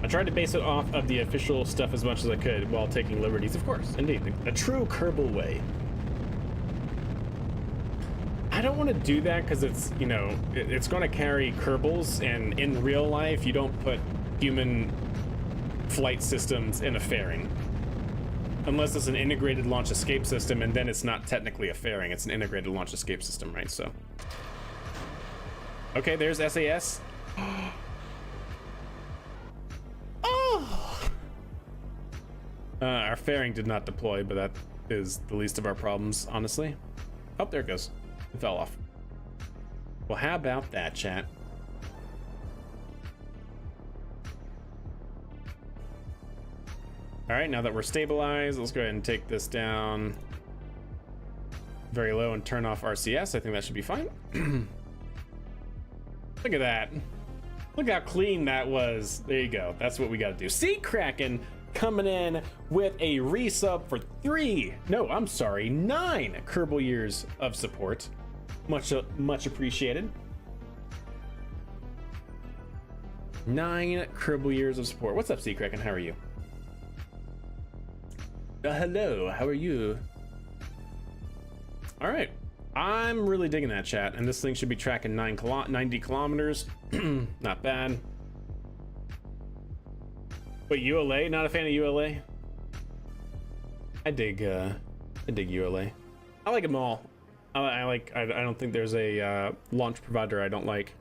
[SPEAKER 1] I tried to base it off of the official stuff as much as I could while taking liberties, of course. Indeed, a true Kerbal way. I don't want to do that because it's, you know, it's going to carry Kerbals, and in real life, you don't put human flight systems in a fairing. Unless it's an integrated launch escape system, and then it's not technically a fairing, it's an integrated launch escape system, right? So. Okay, there's SAS. Our fairing did not deploy, but that is the least of our problems, honestly. Oh, there it goes. It fell off. Well, how about that, chat? All right, now that we're stabilized, let's go ahead and take this down very low and turn off RCS. I think that should be fine. Look at that. Look how clean that was. There you go. That's what we got to do. Sea Kraken coming in with a resub for 9 Kerbal years of support. Much appreciated. 9 Kerbal years of support. What's up, Sea Kraken? How are you? Hello, how are you? All right, I'm really digging that, chat, and this thing should be tracking 90 kilometers. Not bad. Wait, ULA? Not a fan of ULA? I dig ULA. I like them all. I don't think there's a launch provider I don't like.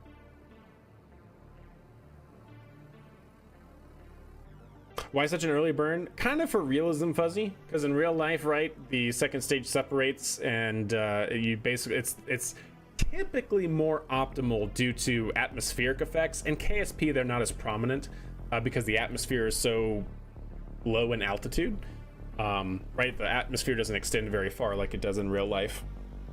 [SPEAKER 1] Why such an early burn? Kind of for realism, Fuzzy, because in real life, right, the second stage separates, and you basically it's typically more optimal due to atmospheric effects. In KSP, they're not as prominent because the atmosphere is so low in altitude. Right, the atmosphere doesn't extend very far like it does in real life.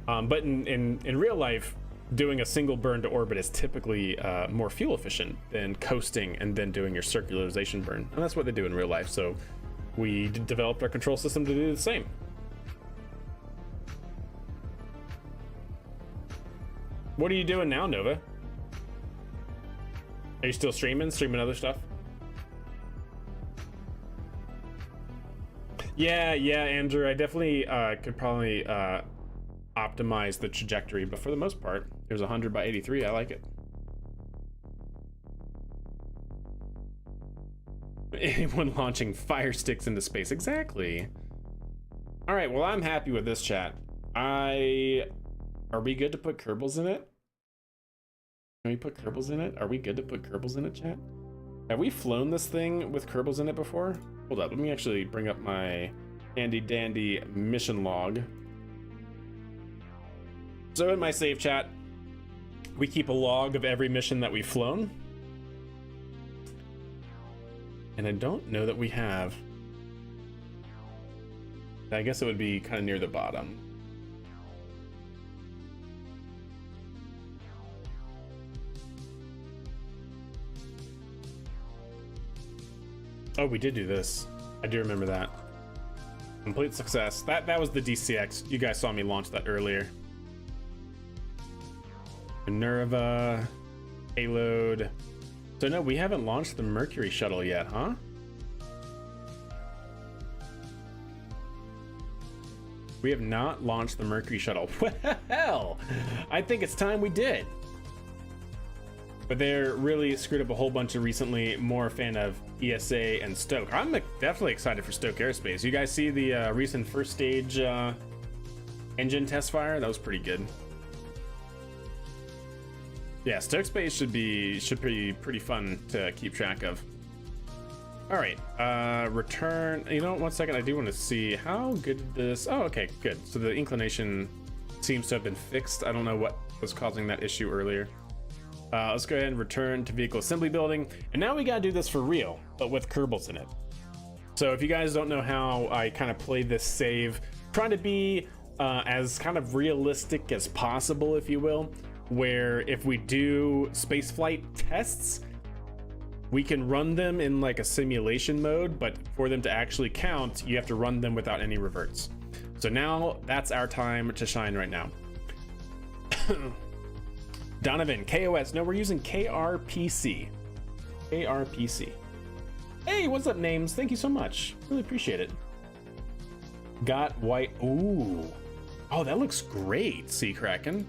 [SPEAKER 1] But in real life, doing a single burn to orbit is typically more fuel efficient than coasting and then doing your circularization burn. And that's what they do in real life. So we developed our control system to do the same. What are you doing now, Nova? Are you still streaming other stuff? Yeah, Andrew, I definitely could probably optimize the trajectory, but for the most part, there's 100 by 83. I like it. Anyone launching fire sticks into space? Exactly. All right, well, I'm happy with this, chat. Are we good to put Kerbals in it? Can we put Kerbals in it? Are we good to put Kerbals in it, chat? Have we flown this thing with Kerbals in it before? Hold up, let me actually bring up my handy dandy mission log. So in my save chat, we keep a log of every mission that we've flown. And I don't know that we have. I guess it would be kind of near the bottom. Oh, we did do this. I do remember that. Complete success. That was the DCX. You guys saw me launch that earlier. Minerva, payload. So no, we haven't launched the Mercury shuttle yet, huh? We have not launched the Mercury shuttle. Well, I think it's time we did. But they're really screwed up a whole bunch of recently. More a fan of ESA and Stoke. I'm definitely excited for Stoke Aerospace. You guys see the recent first stage engine test fire. That was pretty good. Yeah, Stoke Space should be pretty fun to keep track of. All right, return. You know, 1 second. I do want to see how good this. Oh, okay, good. So the inclination seems to have been fixed. I don't know what was causing that issue earlier. Let's go ahead and return to vehicle assembly building. And now we gotta do this for real, but with Kerbals in it. So if you guys don't know how I kind of play this save, trying to be as kind of realistic as possible, if you will, where if we do spaceflight tests, we can run them in like a simulation mode, but for them to actually count, you have to run them without any reverts. So now that's our time to shine right now. Donovan, KOS. No, we're using KRPC. KRPC. Hey, what's up, names? Thank you so much. Really appreciate it. Got white. Ooh. Oh, that looks great, Sea Kraken.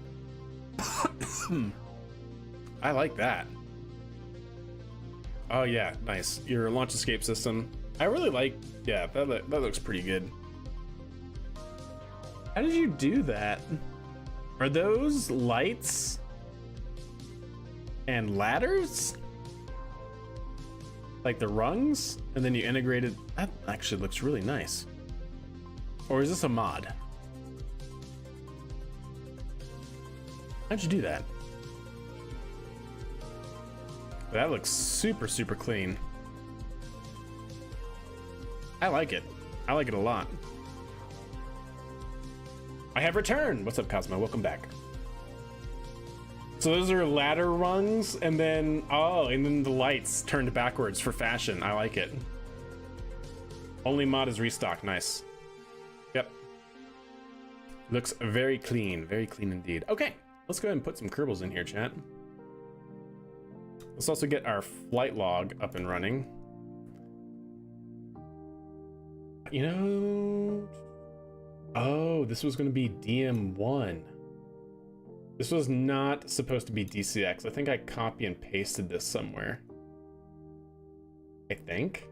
[SPEAKER 1] I like that. Oh, yeah, nice. Your launch escape system. I really like. Yeah, that looks pretty good. How did you do that? Are those lights and ladders? Like the rungs? And then you integrated. That actually looks really nice. Or is this a mod? How'd you do that? That looks super, super clean. I like it. I like it a lot. I have returned. What's up, Cosmo? Welcome back. So those are ladder rungs, and then, oh, and then the lights turned backwards for fashion. I like it. Only mod is restock. Nice. Yep. Looks very clean indeed. Okay, let's go ahead and put some Kerbals in here, chat. Let's also get our flight log up and running. You know, oh, this was going to be DM1. This was not supposed to be DCX. I think I copy and pasted this somewhere. I think,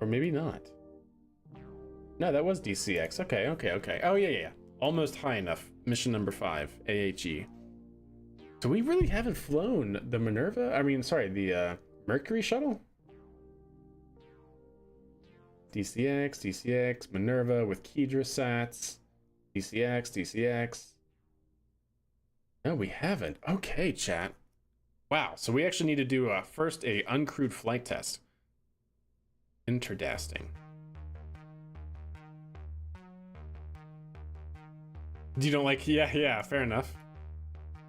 [SPEAKER 1] or maybe not. No, that was DCX. Okay, okay, okay. Oh yeah. Almost high enough. Mission number 5, AHE. So we really haven't flown the Minerva. I mean, sorry, the Mercury shuttle. DCX, Minerva with Kedra sats. DCX. No, we haven't. Okay, chat. Wow, so we actually need to do first a uncrewed flight test. Interdasting. You don't like, yeah, fair enough.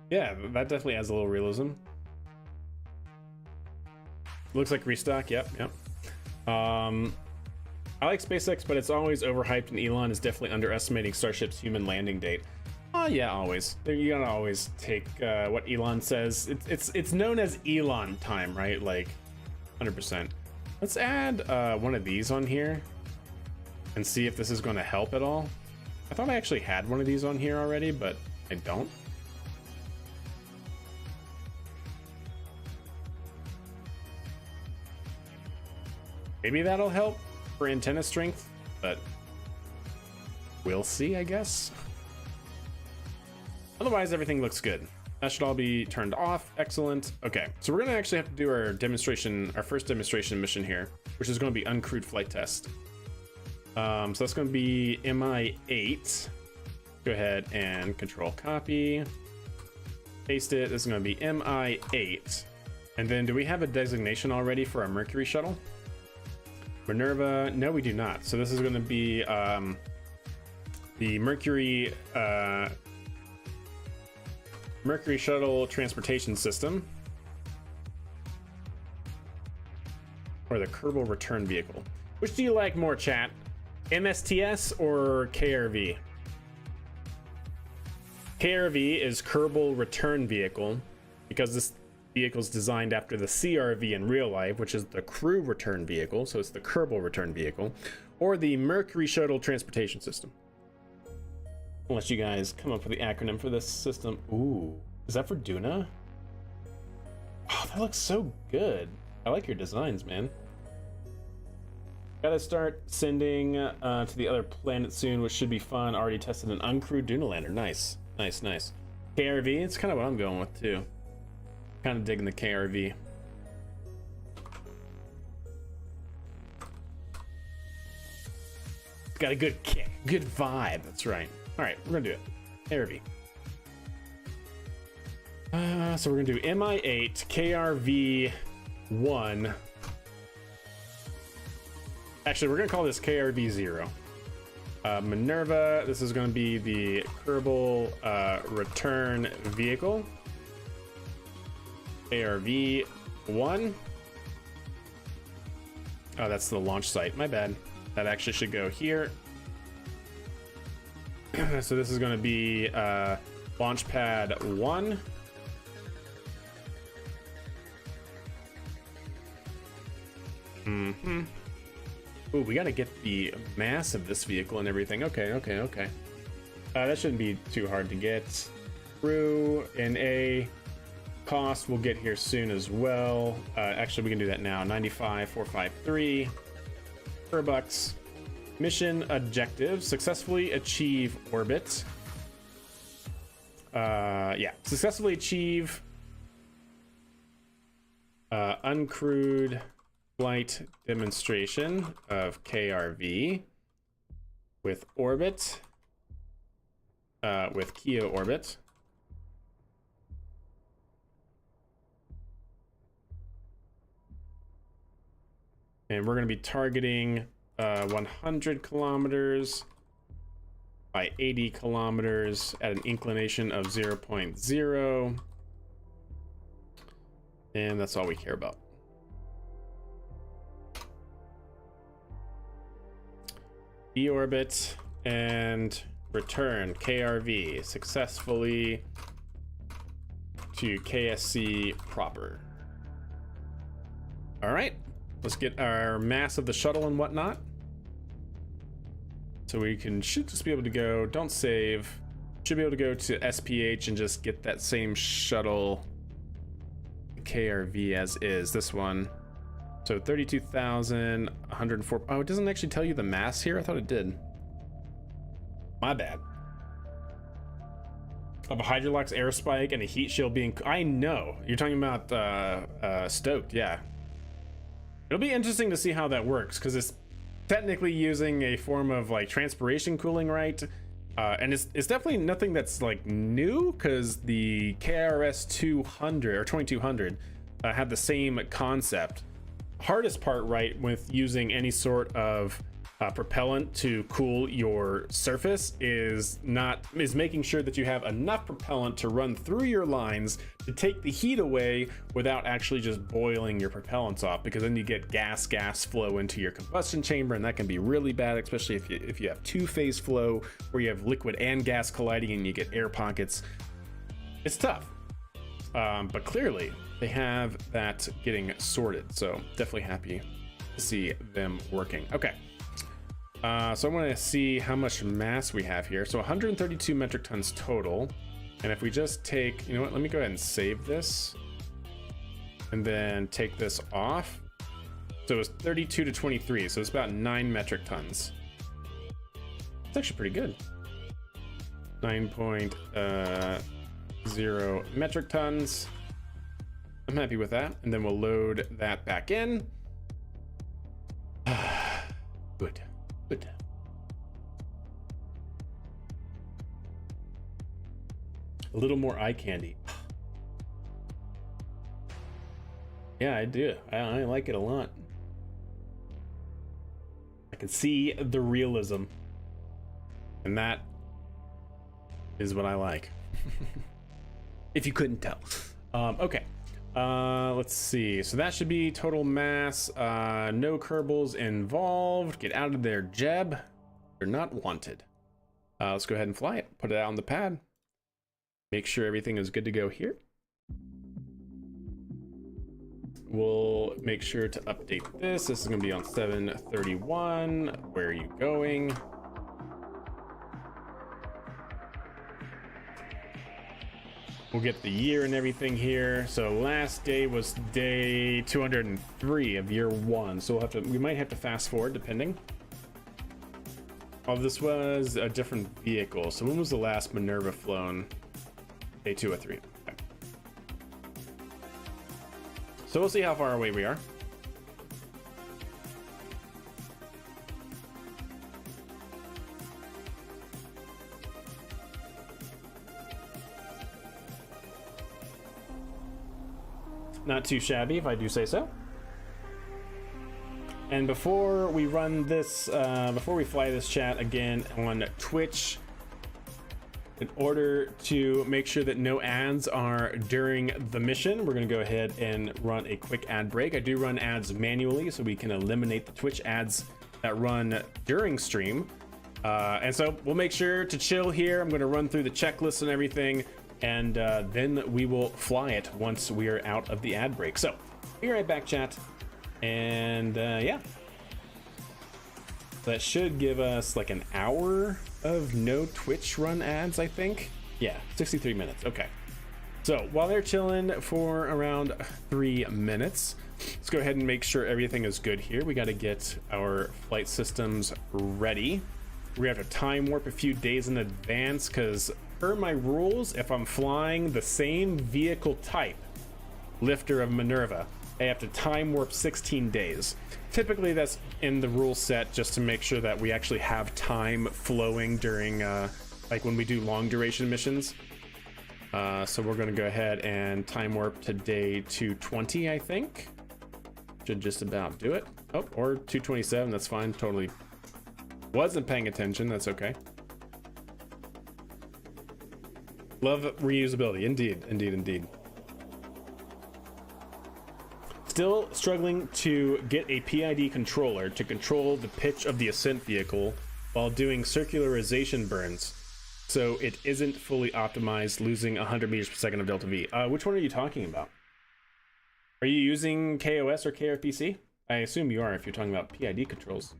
[SPEAKER 1] Yeah, that definitely adds a little realism. Looks like restock, yep. I like SpaceX, but it's always overhyped, and Elon is definitely underestimating Starship's human landing date. Oh yeah, always. You gotta always take what Elon says. It's known as Elon time, right? Like, 100%. Let's add one of these on here and see if this is going to help at all. I thought I actually had one of these on here already, but I don't. Maybe that'll help for antenna strength, but we'll see, I guess. Otherwise, everything looks good. That should all be turned off. Excellent. Okay, so we're gonna actually have to do our demonstration, our first demonstration mission here, which is gonna be uncrewed flight test. So that's gonna be MI8. Go ahead and control copy. Paste it. This is gonna be MI8. And then do we have a designation already for our Mercury shuttle? Minerva, no, we do not. So this is going to be the Mercury shuttle transportation system, or the Kerbal return vehicle. Which do you like more, chat? MSTS or KRV? KRV is Kerbal return vehicle because this vehicle's designed after the CRV in real life, which is the crew return vehicle, so it's the Kerbal return vehicle, or the Mercury shuttle transportation system. Unless you guys come up with the acronym for this system. Ooh, is that for Duna? Oh, that looks so good. I like your designs, man. Gotta start sending to the other planet soon, which should be fun. Already tested an uncrewed Dunalander. Nice, nice, nice. KRV, it's kind of what I'm going with too. Kind of digging the KRV. It's got a good kick, good vibe. That's right. All right, we're gonna do it. KRV. So we're gonna do MI8 KRV1. Actually, we're gonna call this KRV0. Minerva, this is gonna be the Kerbal return vehicle. KRV1. Oh, that's the launch site, my bad. That actually should go here. So this is gonna be launch pad 1. Ooh, we gotta get the mass of this vehicle and everything. Okay. That shouldn't be too hard to get. Crew in a cost we'll get here soon as well. Actually, we can do that now. 95,453 per bucks. Mission objective: successfully achieve orbit. Yeah, successfully achieve uncrewed flight demonstration of KRV with orbit, with Keo orbit. And we're going to be targeting 100 kilometers by 80 kilometers at an inclination of 0.0. And that's all we care about. Deorbit and return KRV successfully to KSC proper. All right, let's get our mass of the shuttle and whatnot. So we should just be able to go, don't save, should be able to go to SPH and just get that same shuttle KRV as is, this one. So 32,104. Oh, it doesn't actually tell you the mass here. I thought it did. My bad. Of a Hydrolox air spike and a heat shield being. I know you're talking about stoked. Yeah. It'll be interesting to see how that works because it's technically using a form of like transpiration cooling, right? And it's definitely nothing that's like new because the KRS 200 or 2200 had the same concept. Hardest part, right, with using any sort of propellant to cool your surface is making sure that you have enough propellant to run through your lines to take the heat away without actually just boiling your propellants off, because then you get gas flow into your combustion chamber, and that can be really bad, especially if you have two-phase flow where you have liquid and gas colliding and you get air pockets. It's tough, but clearly they have that getting sorted, so definitely happy to see them working. Okay. So I want to see how much mass we have here. So 132 metric tons total. And if we just take, you know what, let me go ahead and save this and then take this off. So it was 32 to 23. So it's about 9 metric tons. It's actually pretty good. 9.0 metric tons. I'm happy with that. And then we'll load that back in. Good. Good. A little more eye candy. Yeah, I do. I like it a lot. I can see the realism. And that is what I like. If you couldn't tell. Okay. Let's see. So that should be total mass. No Kerbals involved. Get out of there, Jeb. You're not wanted. Let's go ahead and fly it. Put it out on the pad. Make sure everything is good to go here. We'll make sure to update this. This is going to be on 7/31. Where are you going? We'll get the year and everything here. So last day was day 203 of year 1. So we might have to fast forward depending. Oh, this was a different vehicle. So when was the last Minerva flown? Day 203. Okay. So we'll see how far away we are. Not too shabby, if I do say so. And before we run this, before we fly this chat again on Twitch, in order to make sure that no ads are during the mission, we're going to go ahead and run a quick ad break. I do run ads manually, so we can eliminate the Twitch ads that run during stream. And so we'll make sure to chill here. I'm going to run through the checklist and everything, and then we will fly it once we are out of the ad break. So be right back, chat. And yeah, that should give us like an hour of no Twitch run ads, I think. Yeah, 63 minutes. Okay. So while they're chilling for around 3 minutes, let's go ahead and make sure everything is good here. We got to get our flight systems ready. We have to time warp a few days in advance because per my rules, if I'm flying the same vehicle type, lifter of Minerva, I have to time warp 16 days. Typically that's in the rule set just to make sure that we actually have time flowing during like when we do long duration missions. So we're going to go ahead and time warp to day 220, I think. Should just about do it. Oh, or 227, that's fine. Totally wasn't paying attention, that's okay. Love reusability, indeed, indeed, indeed. Still struggling to get a PID controller to control the pitch of the ascent vehicle while doing circularization burns, so it isn't fully optimized, losing 100 meters per second of delta V. Which one are you talking about? Are you using KOS or KRPC? I assume you are if you're talking about PID controls.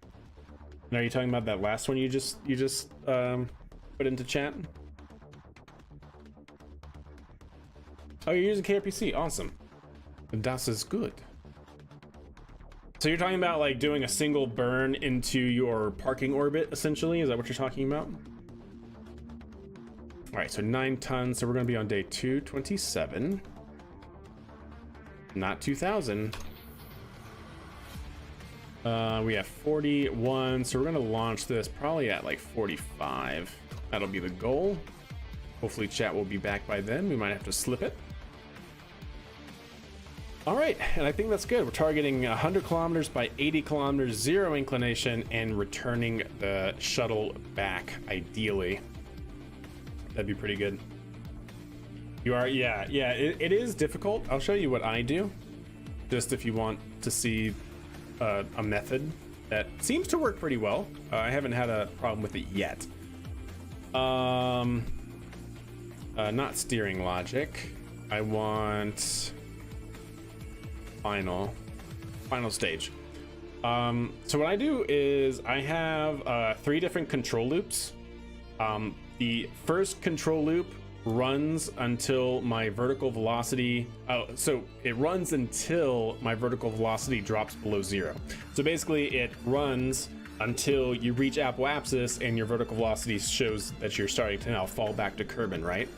[SPEAKER 1] And are you talking about that last one you just put into chat? Oh, you're using KRPC. Awesome. Das is good. So you're talking about like doing a single burn into your parking orbit, essentially? Is that what you're talking about? All right, so 9 tons. So we're going to be on day 227. Not 2000. We have 41. So we're going to launch this probably at like 45. That'll be the goal. Hopefully chat will be back by then. We might have to slip it. All right, and I think that's good. We're targeting 100 kilometers by 80 kilometers, 0 inclination, and returning the shuttle back, ideally. That'd be pretty good. You are, yeah, it is difficult. I'll show you what I do, just if you want to see a method that seems to work pretty well. I haven't had a problem with it yet. Not steering logic. I want final stage. So what I do is I have 3 different control loops. The first control loop runs until my vertical velocity it runs until my vertical velocity drops below 0. So basically it runs until you reach apoapsis and your vertical velocity shows that you're starting to now fall back to Kerbin, right?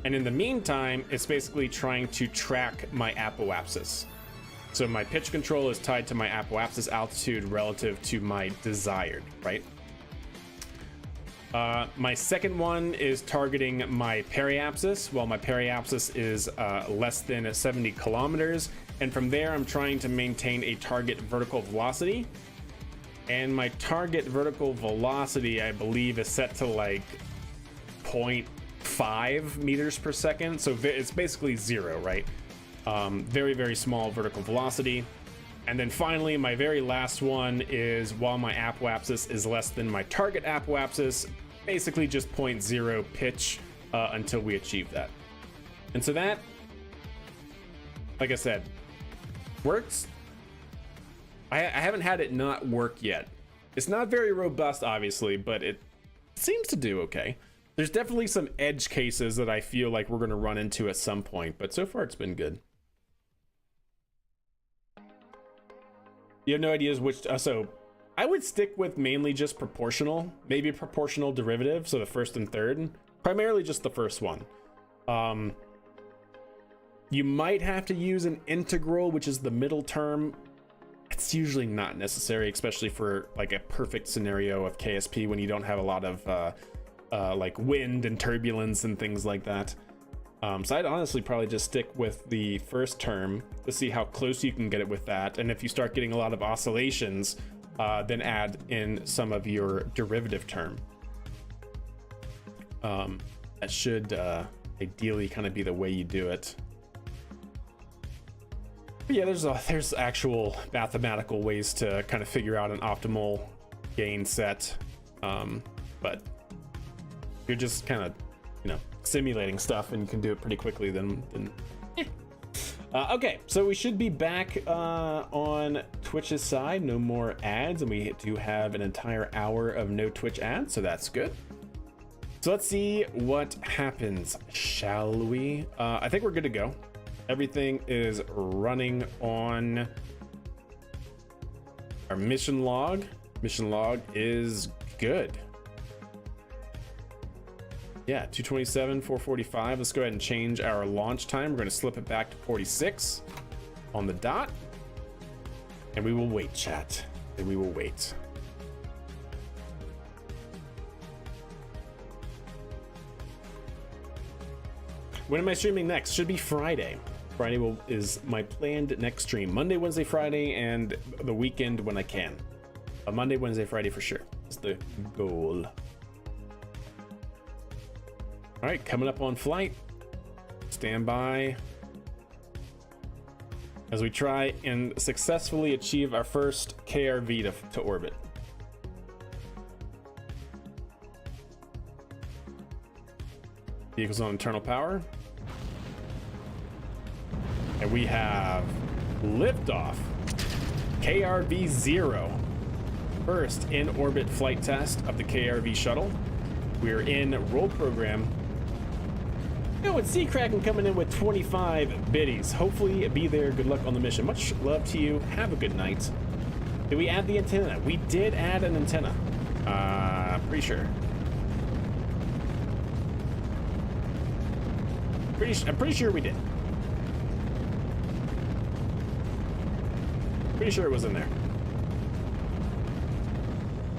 [SPEAKER 1] And in the meantime, it's basically trying to track my apoapsis. So my pitch control is tied to my apoapsis altitude relative to my desired, right? My second one is targeting my periapsis, while my periapsis is less than 70 kilometers. And from there, I'm trying to maintain a target vertical velocity. And my target vertical velocity, I believe, is set to like 0.5 meters per second. So it's basically 0, right? Very, very small vertical velocity. And then finally, my very last one is while my apoapsis is less than my target apoapsis, basically just 0.0 pitch until we achieve that. And so that, like I said, works. I haven't had it not work yet. It's not very robust, obviously, but it seems to do okay. There's definitely some edge cases that I feel like we're going to run into at some point, but so far it's been good. You have no ideas which, so I would stick with mainly just proportional, maybe proportional derivative, so the first and third, primarily just the first one. You might have to use an integral, which is the middle term. It's usually not necessary, especially for like a perfect scenario of KSP when you don't have a lot of like wind and turbulence and things like that. So I'd honestly probably just stick with the first term to see how close you can get it with that. And if you start getting a lot of oscillations, then add in some of your derivative term. That should ideally kind of be the way you do it. But yeah, there's actual mathematical ways to kind of figure out an optimal gain set. But you're just kind of, simulating stuff and you can do it pretty quickly, then okay, so we should be back on Twitch's side. No more ads, and we do have an entire hour of no Twitch ads, so that's good. So let's see what happens, shall we? I think we're good to go. Everything is running on our mission log. Mission log is good. Yeah, 227, 445. Let's go ahead and change our launch time. We're going to slip it back to 46 on the dot. And we will wait, chat. And we will wait. When am I streaming next? Should be Friday. Friday is my planned next stream. Monday, Wednesday, Friday, and the weekend when I can. Monday, Wednesday, Friday for sure. That's the goal. All right, coming up on flight. Stand by as we try and successfully achieve our first KRV to orbit. Vehicles on internal power. And we have liftoff. KRV 0. First in orbit flight test of the KRV shuttle. We're in roll program. Yo, it's Sea Kraken coming in with 25 biddies. Hopefully be there. Good luck on the mission. Much love to you. Have a good night. Did we add the antenna? We did add an antenna. Pretty sure. I'm pretty sure we did. Pretty sure it was in there.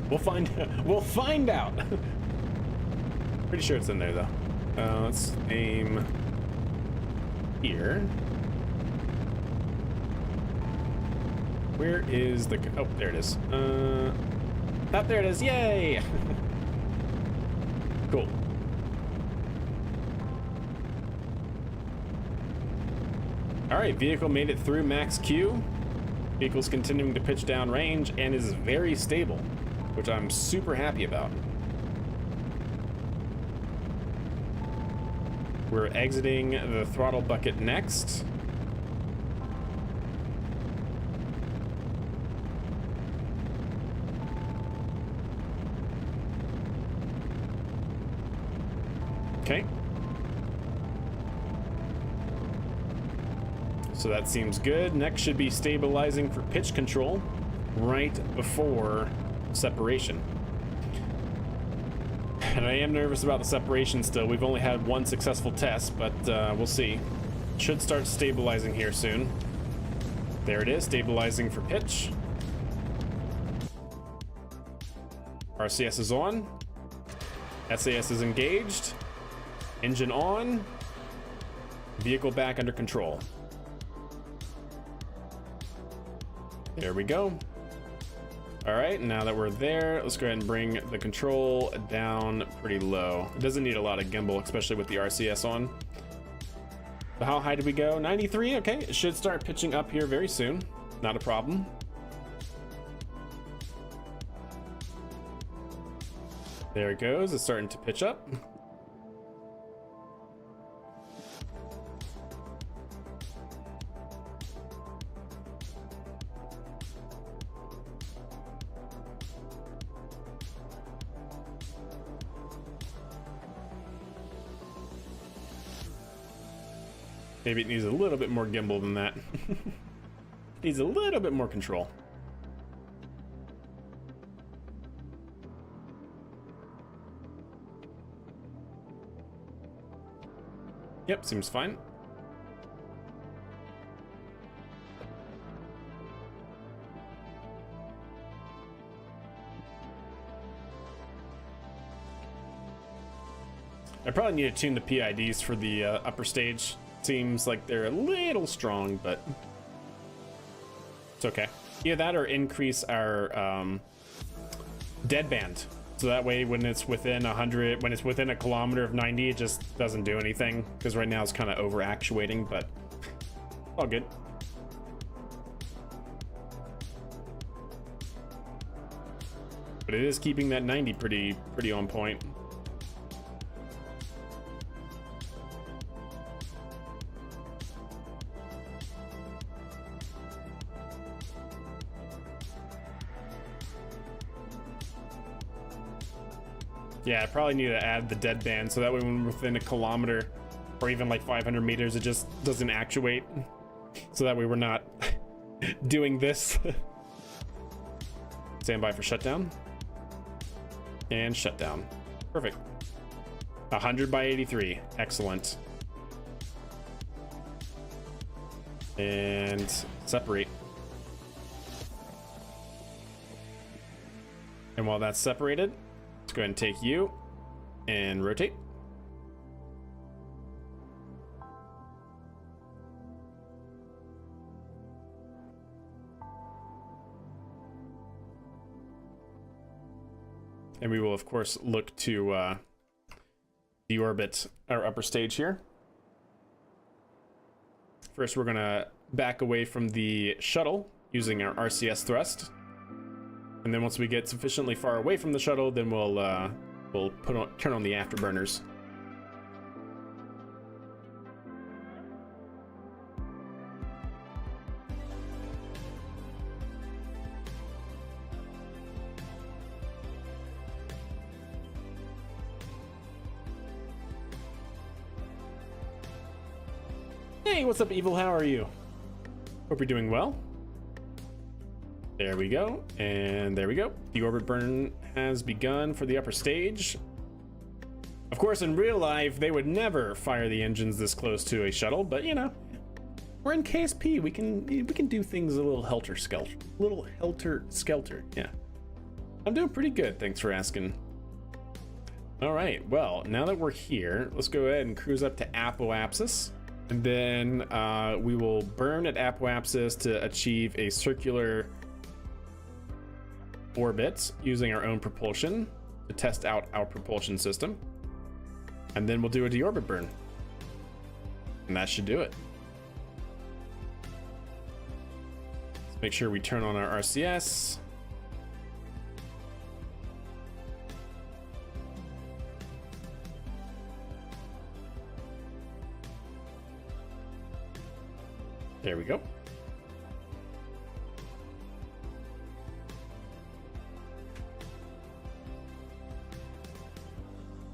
[SPEAKER 1] We'll find out. Pretty sure it's in there though. Let's aim here. Where is the... Oh, there it is. Oh, there it is. Yay! Cool. All right, vehicle made it through max Q. Vehicle's continuing to pitch down range and is very stable, which I'm super happy about. We're exiting the throttle bucket next. Okay. So that seems good. Next should be stabilizing for pitch control right before separation. And I am nervous about the separation still. We've only had one successful test, but we'll see. Should start stabilizing here soon. There it is, stabilizing for pitch. RCS is on. SAS is engaged. Engine on. Vehicle back under control. There we go. All right, now that we're there, let's go ahead and bring the control down pretty low. It doesn't need a lot of gimbal, especially with the RCS on. So how high did we go? 93, okay. It should start pitching up here very soon. Not a problem. There it goes, it's starting to pitch up. Maybe it needs a little bit more gimbal than that. Needs a little bit more control. Yep, seems fine. I probably need to tune the PIDs for the upper stage. Seems like they're a little strong, but it's okay. Either that or increase our deadband. So that way when it's within 100, when it's within a kilometer of 90, it just doesn't do anything. Because right now it's kind of over actuating, but all good. But it is keeping that 90 pretty on point. Yeah, I probably need to add the deadband so that way when we're within a kilometer or even like 500 meters, it just doesn't actuate. So that way we're not doing this. Stand by for shutdown. And shutdown. Perfect. 100 by 83. Excellent. And separate. And while that's separated, let's go ahead and take you and rotate. And we will, of course, look to deorbit our upper stage here. First, we're going to back away from the shuttle using our RCS thrust. And then once we get sufficiently far away from the shuttle, then we'll turn on the afterburners. Hey, what's up, Evil? How are you? Hope you're doing well. There we go, and there we go. The orbit burn has begun for the upper stage. Of course, in real life, they would never fire the engines this close to a shuttle, but you know, we're in KSP. We can do things a little helter-skelter. Little helter-skelter, yeah. I'm doing pretty good, thanks for asking. All right, well, now that we're here, let's go ahead and cruise up to apoapsis. And then we will burn at apoapsis to achieve a circular orbit using our own propulsion to test out our propulsion system. And then we'll do a deorbit burn. And that should do it. Let's make sure we turn on our RCS. There we go.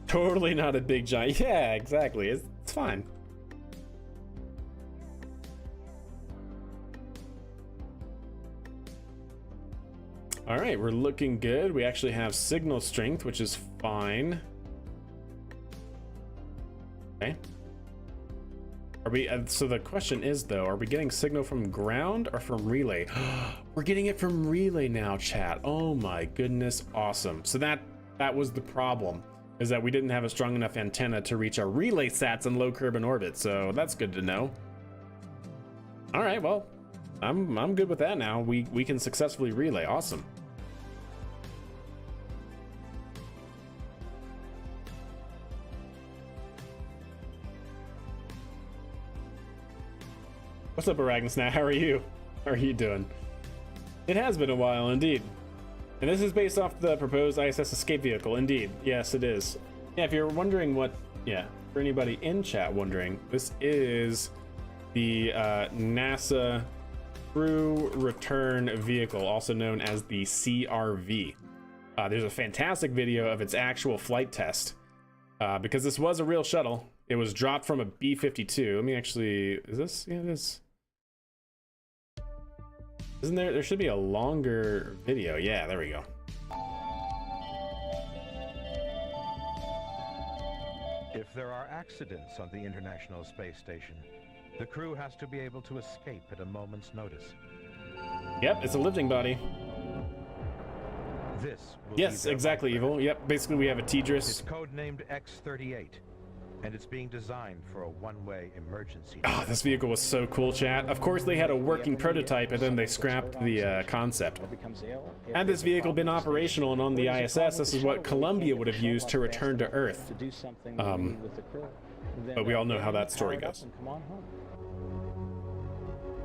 [SPEAKER 1] Totally not a big giant. Yeah, exactly. It's fine. All right, we're looking good. We actually have signal strength, which is fine. Okay. Are we, so the question is though, are we getting signal from ground or from relay? We're getting it from relay now, chat. Oh my goodness, awesome. So that was the problem, is that we didn't have a strong enough antenna to reach our relay sats in low Kerbin orbit. So that's good to know. All right, well, I'm good with that now. We can successfully relay. Awesome. What's up, Aragnes? Now, how are you? How are you doing? It has been a while, indeed. And this is based off the proposed ISS escape vehicle, indeed. Yes, it is. Yeah, if you're wondering what, yeah, for anybody in chat wondering, this is the NASA Crew Return Vehicle, also known as the CRV. There's a fantastic video of its actual flight test, because this was a real shuttle. It was dropped from a B-52. Let me actually, is this? Yeah, it is. Isn't there? There should be a longer video. Yeah, there we go.
[SPEAKER 2] If there are accidents on the International Space Station, the crew has to be able to escape at a moment's notice.
[SPEAKER 1] Yep, it's a lifting body.
[SPEAKER 2] This will
[SPEAKER 1] Yes, exactly, Evil. Yep, basically we have a Tidris.
[SPEAKER 2] It's codenamed X-38, and it's being designed for a one-way emergency.
[SPEAKER 1] Oh, this vehicle was so cool, chat. Of course, they had a working prototype, and then they scrapped the concept. Had this vehicle been operational and on the ISS, this is what Columbia would have used to return to Earth. But we all know how that story goes.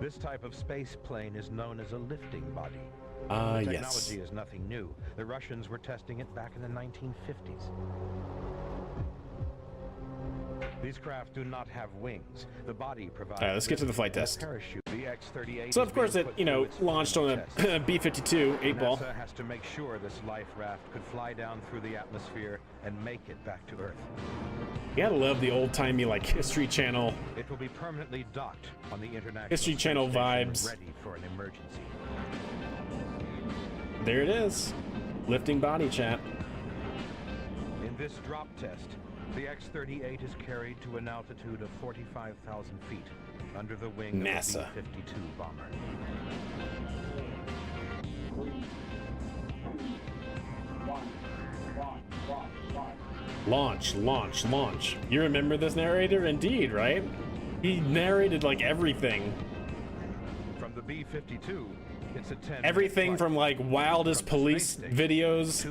[SPEAKER 2] This type of space plane is known as a lifting body.
[SPEAKER 1] Yes.
[SPEAKER 2] Technology is nothing new. The Russians were testing it back in the 1950s. These craft do not have wings. The body provides.
[SPEAKER 1] All right, let's get to the flight test.
[SPEAKER 2] The X-38
[SPEAKER 1] so of course it, you know, launched on a B-52 8-ball.
[SPEAKER 2] NASA has to make sure this life raft could fly down through the atmosphere and make it back to Earth.
[SPEAKER 1] You gotta love the old-timey like History Channel.
[SPEAKER 2] It will be permanently docked on the International
[SPEAKER 1] History Channel vibes.
[SPEAKER 2] Ready for an emergency.
[SPEAKER 1] There it is. Lifting body, chat.
[SPEAKER 2] In this drop test, the X-38 is carried to an altitude of 45,000 feet under the wing
[SPEAKER 1] NASA.
[SPEAKER 2] of the B-52 bomber.
[SPEAKER 1] Launch, launch, launch. You remember this narrator? Indeed, right? He narrated like everything.
[SPEAKER 2] From the B-52, it's a 10
[SPEAKER 1] everything from like wildest police videos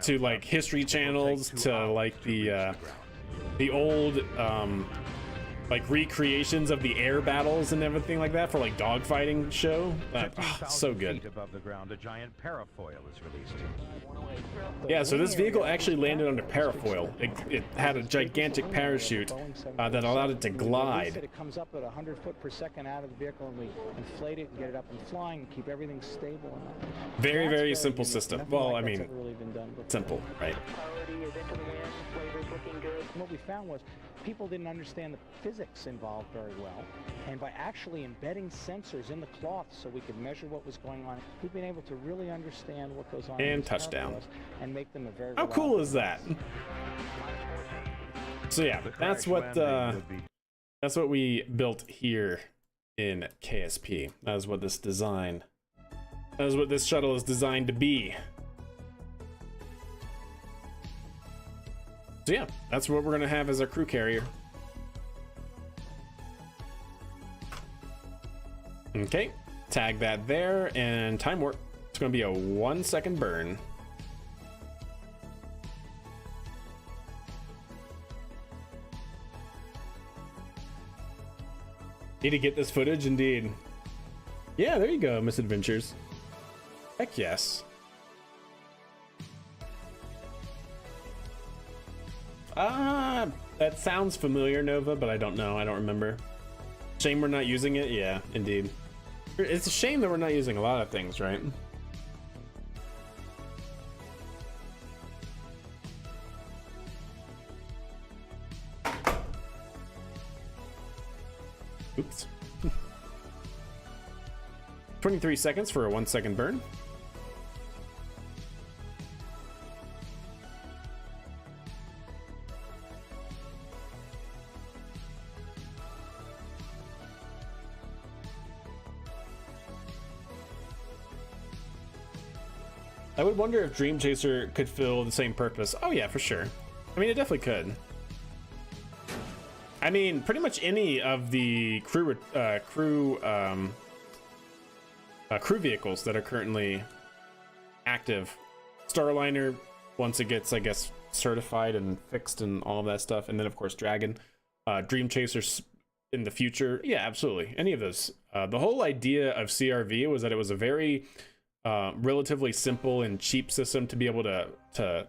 [SPEAKER 1] to like history channels to like the old like recreations of the air battles and everything like that for like dogfighting show. So good.
[SPEAKER 2] Above the ground, a giant parafoil is released.
[SPEAKER 1] Yeah, so this vehicle actually landed on a parafoil. It had a gigantic parachute that allowed it to glide.
[SPEAKER 3] It comes up at 100 foot per second out of the vehicle, and we inflate it and get it up and flying and keep everything stable.
[SPEAKER 1] Very, very simple system. Well, I mean, simple, right?
[SPEAKER 3] And what we found was people didn't understand the physics involved very well, and by actually embedding sensors in the cloth so we could measure what was going on, we've been able to really understand what goes on.
[SPEAKER 1] And touchdown.
[SPEAKER 3] And make them a very.
[SPEAKER 1] How cool is that? So yeah, that's what we built here in KSP. That is what this design. That is what this shuttle is designed to be. So yeah, that's what we're gonna have as our crew carrier. Okay, tag that there, and time warp. It's gonna be a 1 second burn. Need to get this footage, indeed. Yeah, there you go, Misadventures. Heck yes. That sounds familiar, Nova, but I don't know. I don't remember. Shame we're not using it. Yeah, indeed. It's a shame that we're not using a lot of things, right? Oops. 23 seconds for a 1 second burn. I would wonder if Dream Chaser could fill the same purpose. Oh yeah, for sure. I mean, it definitely could. I mean, pretty much any of the crew vehicles that are currently active. Starliner, once it gets, I guess, certified and fixed and all of that stuff, and then of course Dragon, Dream Chasers in the future. Yeah, absolutely. Any of those. The whole idea of CRV was that it was a very relatively simple and cheap system to be able to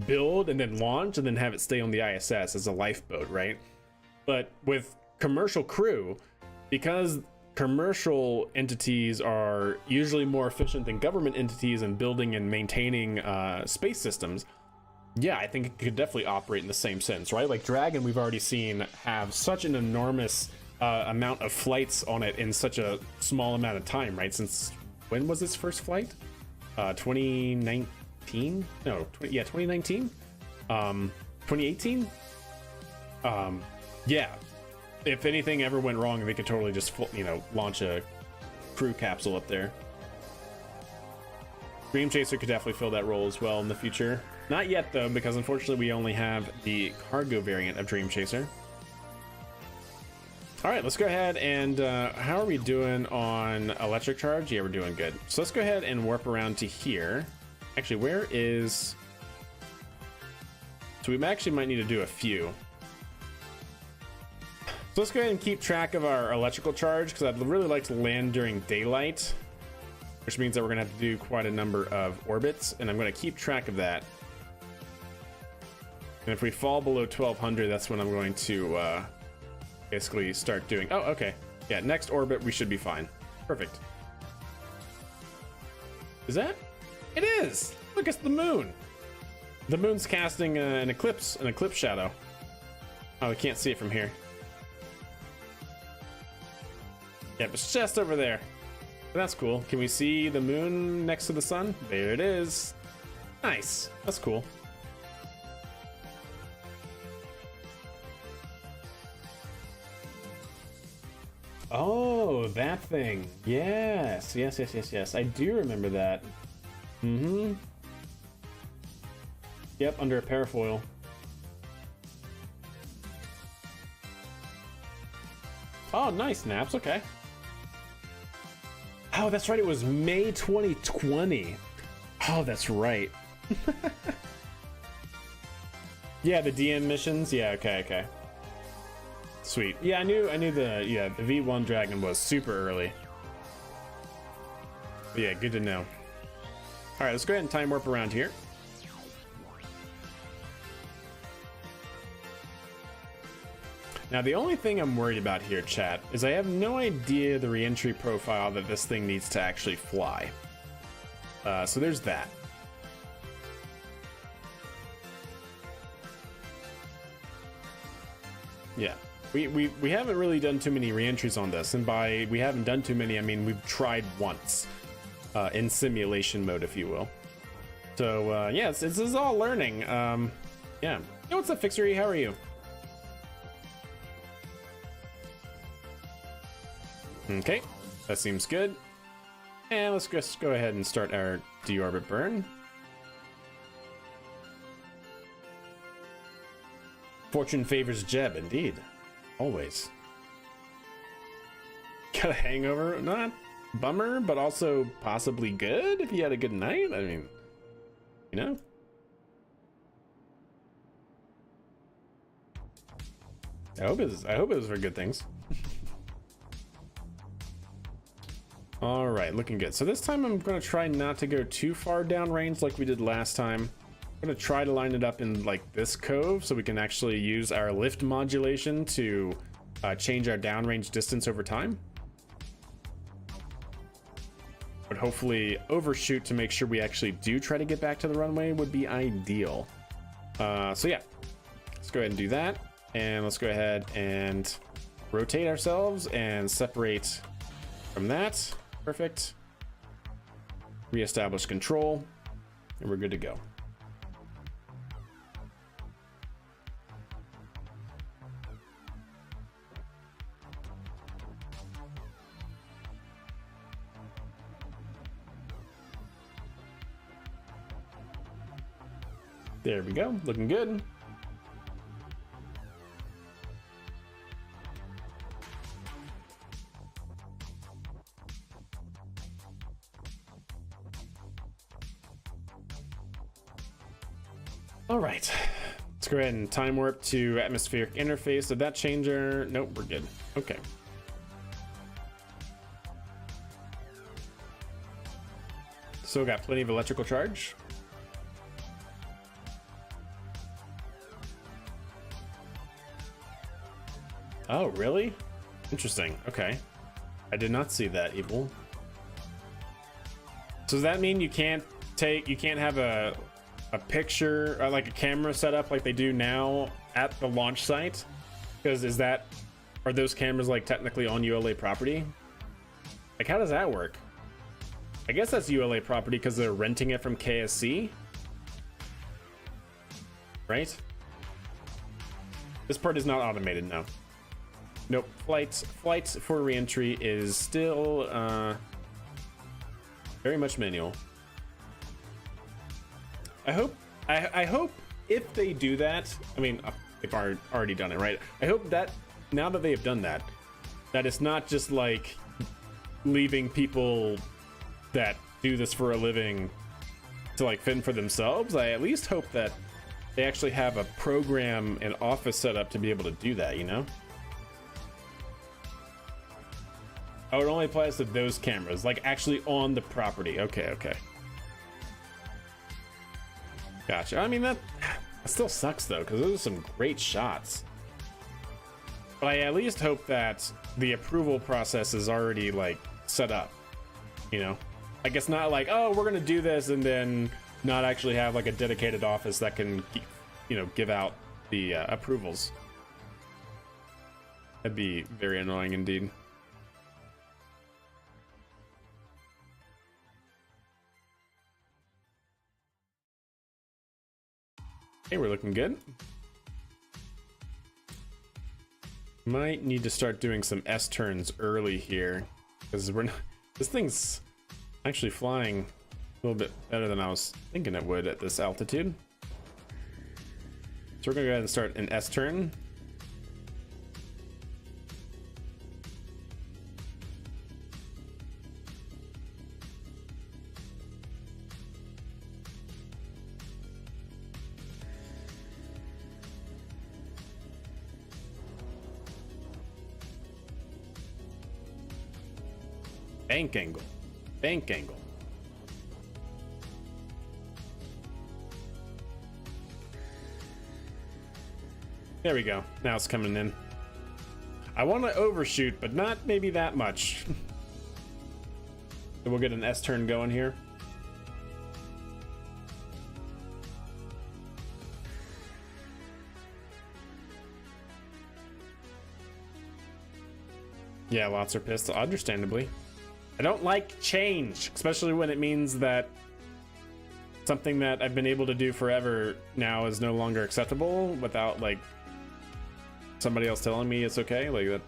[SPEAKER 1] build and then launch and then have it stay on the ISS as a lifeboat, right? But with commercial crew, because commercial entities are usually more efficient than government entities in building and maintaining space systems, Yeah, I think it could definitely operate in the same sense, right? Like Dragon, we've already seen have such an enormous amount of flights on it in such a small amount of time, right? Since when was its first flight? 2019? No, 2019? 2018? Yeah. If anything ever went wrong, they could totally just, you know, launch a crew capsule up there. Dream Chaser could definitely fill that role as well in the future. Not yet, though, because unfortunately we only have the cargo variant of Dream Chaser. All right, let's go ahead and how are we doing on electric charge? Yeah, we're doing good. So let's go ahead and warp around to here. Actually, where is... So we actually might need to do a few. So let's go ahead and keep track of our electrical charge, because I'd really like to land during daylight, which means that we're gonna have to do quite a number of orbits, and I'm gonna keep track of that. And if we fall below 1200, that's when I'm going to basically start doing... Oh, okay. Yeah, next orbit, we should be fine. Perfect. Is that? It is! Look, it's the moon! The moon's casting an eclipse shadow. Oh, we can't see it from here. Yep, it's just over there. That's cool. Can we see the moon next to the sun? There it is. Nice. That's cool. Oh, that thing. Yes. Yes. I do remember that. Mm-hmm. Yep, under a parafoil. Oh, nice, Naps. Okay. Oh, that's right. It was May 2020. Oh, that's right. Yeah, the DM missions. Yeah, okay. Sweet. Yeah, I knew the V1 Dragon was super early. But yeah, good to know. All right, let's go ahead and time warp around here. Now, the only thing I'm worried about here, chat, is I have no idea the reentry profile that this thing needs to actually fly. So there's that. Yeah, we haven't really done too many reentries on this, and by we haven't done too many, I mean we've tried once in simulation mode, if you will. So yeah, this is all learning. Yeah. Hey, what's up, Fixery? How are you? Okay, that seems good. And let's just go ahead and start our deorbit burn. Fortune favors Jeb, indeed. Always. Got a hangover? Not bummer, but also possibly good if you had a good night. I mean, you know? I hope it was for good things. All right, looking good. So this time I'm going to try not to go too far downrange like we did last time. I'm going to try to line it up in like this cove so we can actually use our lift modulation to change our downrange distance over time. But hopefully overshoot to make sure we actually do try to get back to the runway would be ideal. So yeah, let's go ahead and do that. And let's go ahead and rotate ourselves and separate from that. Perfect. Reestablish control, and we're good to go. There we go, looking good. All right, let's go ahead and time warp to atmospheric interface. Did that change our... Nope, we're good. Okay. Still got plenty of electrical charge. Oh, really? Interesting. Okay. I did not see that, Evil. So does that mean you can't have a a picture, like a camera setup like they do now at the launch site? Because are those cameras like technically on ULA property? Like, how does that work? I guess that's ULA property because they're renting it from KSC, right? This part is not automated now. Nope. Flights for reentry is still very much manual. I hope if they do that, I mean, they've already done it, right? I hope that now that they have done that, that it's not just like leaving people that do this for a living to like fend for themselves. I at least hope that they actually have a program and office set up to be able to do that, you know? Oh, it only applies to those cameras, like actually on the property. Okay. Gotcha. I mean, that still sucks though, because those are some great shots. But I at least hope that the approval process is already like set up, you know? Like, it's not like, oh, we're gonna do this and then not actually have like a dedicated office that can, you know, give out the approvals. That'd be very annoying indeed. Hey, we're looking good. Might need to start doing some S turns early here, because we're not, this thing's actually flying a little bit better than I was thinking it would at this altitude. So we're gonna go ahead and start an S turn. Bank angle. Bank angle. There we go. Now it's coming in. I want to overshoot, but not maybe that much. So we'll get an S turn going here. Yeah, lots are pissed, understandably. I don't like change, especially when it means that something that I've been able to do forever now is no longer acceptable without like somebody else telling me it's okay, like that.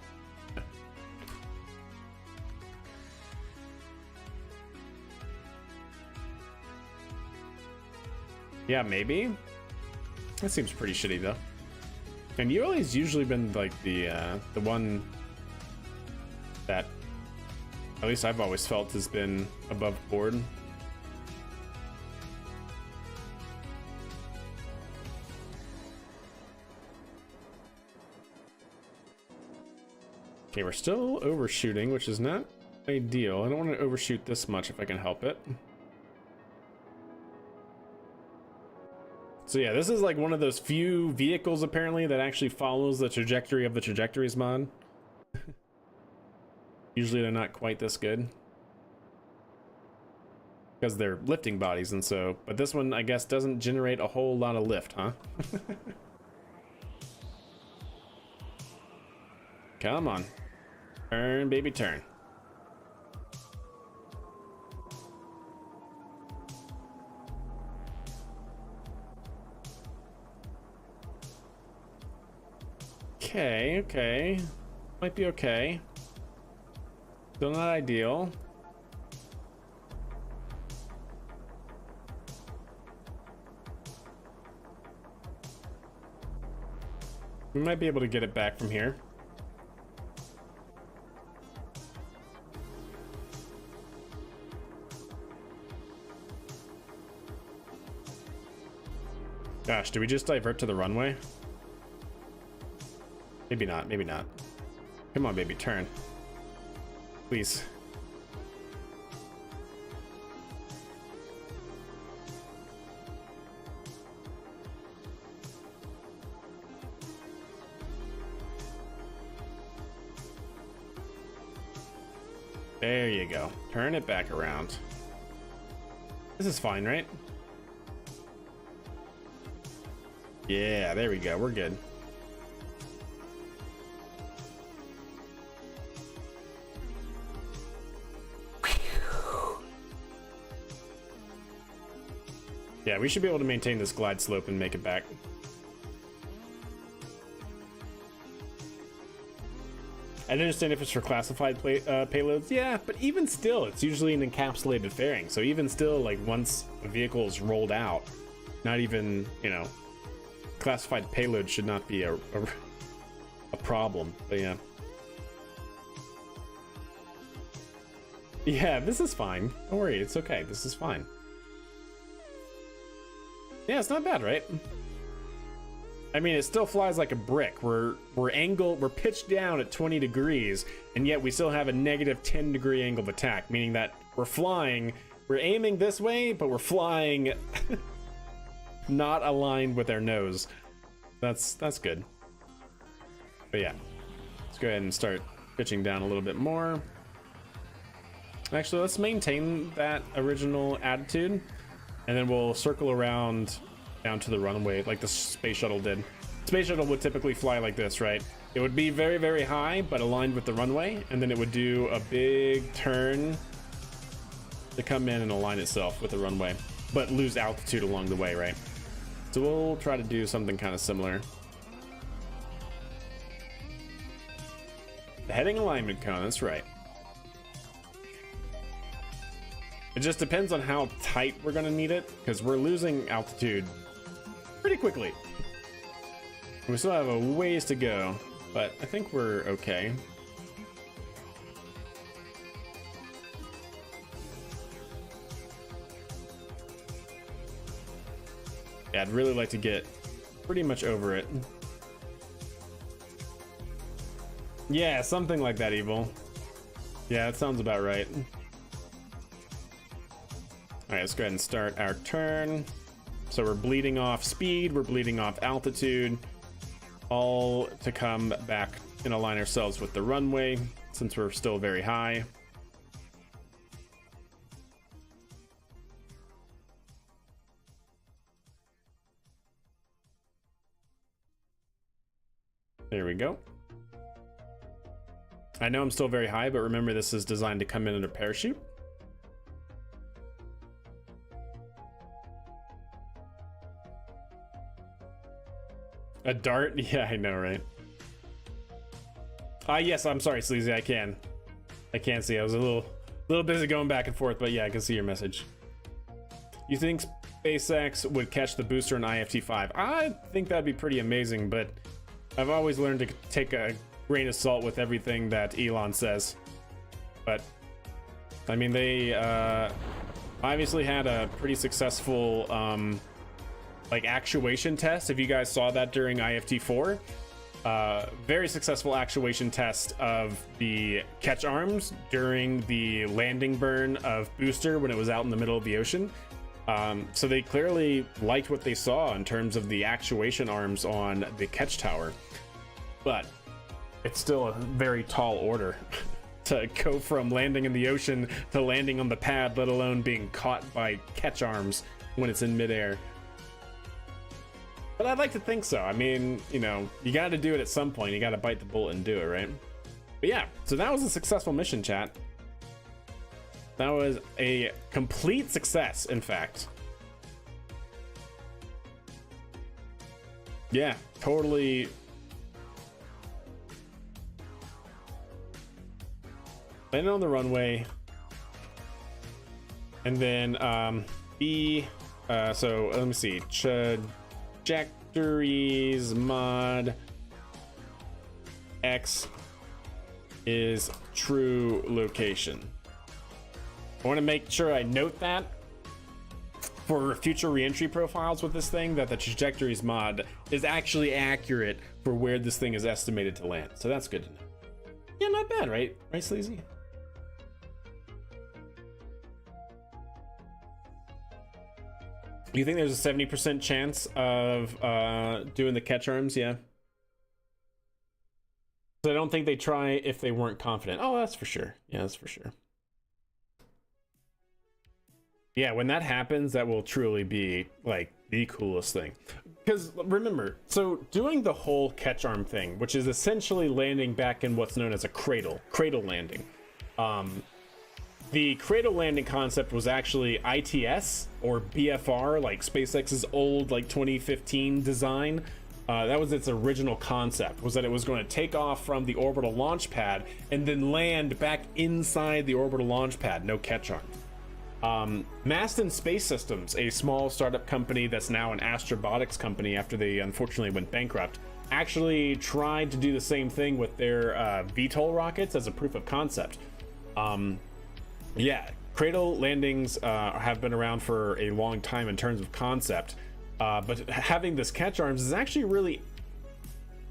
[SPEAKER 1] Yeah, maybe. That seems pretty shitty though. And ULA's usually been like the one that at least I've always felt has been above board. Okay, we're still overshooting, which is not ideal. I don't want to overshoot this much if I can help it. So yeah, this is like one of those few vehicles apparently that actually follows the trajectory of the trajectories mod. Usually they're not quite this good because they're lifting bodies, and so, but this one I guess doesn't generate a whole lot of lift, huh? Come on, turn baby turn. Okay, might be okay. Still not ideal. We might be able to get it back from here. Gosh, do we just divert to the runway? Maybe not, maybe not. Come on, baby, turn. Please. There you go. Turn it back around. This is fine, right? Yeah, there we go. We're good. Yeah, we should be able to maintain this glide slope and make it back. I understand if it's for classified payloads, yeah, but even still, it's usually an encapsulated fairing. So even still, like once a vehicle is rolled out, not even, you know, classified payload should not be a problem. But yeah. Yeah, this is fine. Don't worry, it's okay. This is fine. Yeah, it's not bad, right? I mean, it still flies like a brick. We're pitched down at 20 degrees, and yet we still have a negative 10 degree angle of attack, meaning that we're aiming this way, but we're flying not aligned with our nose. That's good. But yeah, let's go ahead and start pitching down a little bit more. Actually, let's maintain that original attitude, and then we'll circle around down to the runway like the space shuttle did. Space shuttle would typically fly like this, right? It would be very, very high, but aligned with the runway, and then it would do a big turn to come in and align itself with the runway, but lose altitude along the way, right? So we'll try to do something kind of similar. The heading alignment cone, that's right. It just depends on how tight we're gonna need it, because we're losing altitude pretty quickly. We still have a ways to go, but I think we're okay. Yeah, I'd really like to get pretty much over it. Yeah, something like that, Evil. Yeah, that sounds about right. All right, let's go ahead and start our turn. So we're bleeding off speed, we're bleeding off altitude, all to come back and align ourselves with the runway since we're still very high. There we go. I know I'm still very high, but remember this is designed to come in under parachute. A dart? Yeah, I know, right? Yes, I'm sorry, Sleazy, I can see. I was a little busy going back and forth, but yeah, I can see your message. You think SpaceX would catch the booster in IFT-5? I think that'd be pretty amazing, but I've always learned to take a grain of salt with everything that Elon says. But I mean, they obviously had a pretty successful like actuation test. If you guys saw that during IFT4, very successful actuation test of the catch arms during the landing burn of booster when it was out in the middle of the ocean. So they clearly liked what they saw in terms of the actuation arms on the catch tower, but it's still a very tall order to go from landing in the ocean to landing on the pad, let alone being caught by catch arms when it's in midair. But I'd like to think so. I mean, you know, you got to do it at some point. You got to bite the bullet and do it, right? But yeah, so that was a successful mission, chat. That was a complete success, in fact. Yeah, totally. Landed on the runway. And then, so let me see. Trajectories mod X is true location. I want to make sure I note that for future reentry profiles with this thing, that the trajectories mod is actually accurate for where this thing is estimated to land. So that's good to know. Yeah, not bad, right? Right, Sleazy? You think there's a 70% chance of doing the catch arms? Yeah. So I don't think they try if they weren't confident. Oh, that's for sure. Yeah, that's for sure. Yeah, when that happens, that will truly be like the coolest thing. because remember, so doing the whole catch arm thing, which is essentially landing back in what's known as a cradle landing. The cradle landing concept was actually ITS or BFR, like SpaceX's old like 2015 design. That was its original concept, was that it was going to take off from the orbital launch pad and then land back inside the orbital launch pad, no catch arm. Maston Space Systems, a small startup company that's now an astrobotics company after they unfortunately went bankrupt, actually tried to do the same thing with their VTOL rockets as a proof of concept. Yeah, cradle landings have been around for a long time in terms of concept, but having this catch arms is actually really,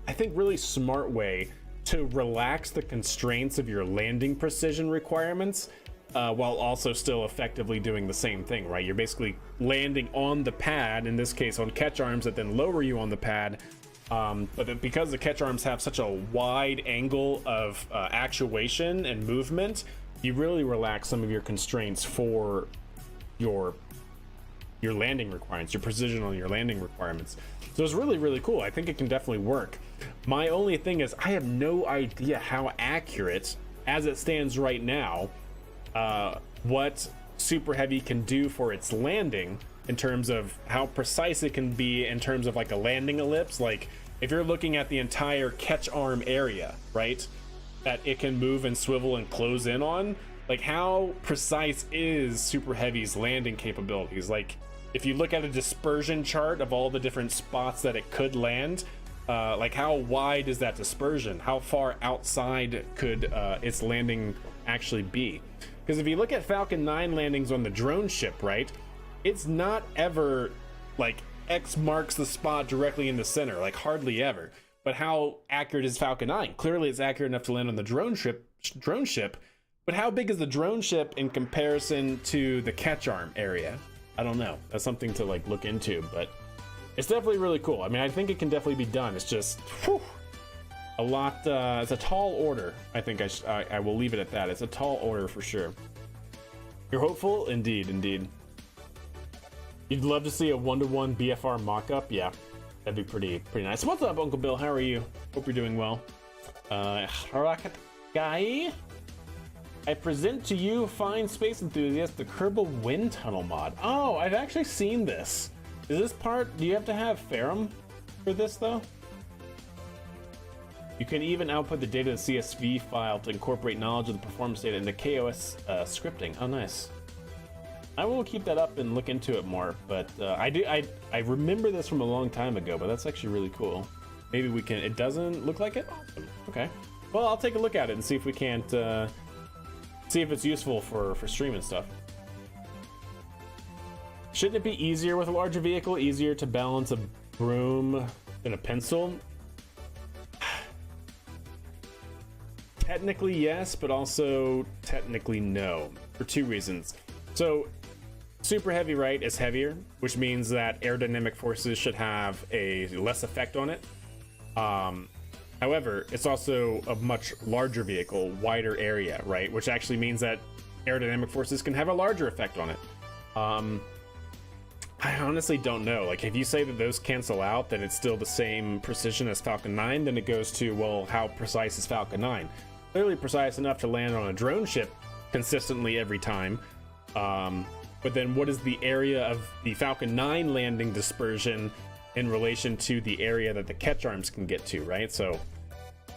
[SPEAKER 1] I think, really smart way to relax the constraints of your landing precision requirements, while also still effectively doing the same thing, right? You're basically landing on the pad, in this case on catch arms that then lower you on the pad, but because the catch arms have such a wide angle of actuation and movement, you really relax some of your constraints for your landing requirements, your precision on your landing requirements. So it's really, really cool. I think it can definitely work. My only thing is I have no idea how accurate, as it stands right now, what Super Heavy can do for its landing in terms of how precise it can be in terms of like a landing ellipse. Like if you're looking at the entire catch arm area, right, that it can move and swivel and close in on, like how precise is Super Heavy's landing capabilities? Like if you look at a dispersion chart of all the different spots that it could land, like how wide is that dispersion? How far outside could its landing actually be? Because if you look at Falcon 9 landings on the drone ship, right, it's not ever like X marks the spot directly in the center, like hardly ever. But how accurate is Falcon 9? Clearly it's accurate enough to land on the drone ship, but how big is the drone ship in comparison to the catch arm area? I don't know. That's something to like look into, but it's definitely really cool. I mean, I think it can definitely be done. It's just a lot. It's a tall order. I think I will leave it at that. It's a tall order for sure. You're hopeful? Indeed, indeed. You'd love to see a 1-to-1 BFR mock-up? Yeah, that'd be pretty nice. What's up, Uncle Bill? How are you? Hope you're doing well. Rocket Guy, I present to you, fine space enthusiast, the Kerbal Wind Tunnel mod. Oh, I've actually seen this. Is this part, do you have to have Ferrum for this though? You can even output the data to the CSV file to incorporate knowledge of the performance data into KOS scripting. Oh, nice. I will keep that up and look into it more, but I remember this from a long time ago, but that's actually really cool. Maybe we can, it doesn't look like it? Awesome. Okay. Well, I'll take a look at it and see if we can't, see if it's useful for stream and stuff. Shouldn't it be easier with a larger vehicle, easier to balance a broom than a pencil? Technically yes, but also technically no, for two reasons. So Super Heavy, right, is heavier, which means that aerodynamic forces should have a less effect on it. However, it's also a much larger vehicle, wider area, right, which actually means that aerodynamic forces can have a larger effect on it. I honestly don't know. Like, if you say that those cancel out, then it's still the same precision as Falcon 9, then it goes to, well, how precise is Falcon 9? Clearly precise enough to land on a drone ship consistently every time. But then what is the area of the Falcon 9 landing dispersion in relation to the area that the catch arms can get to, right? So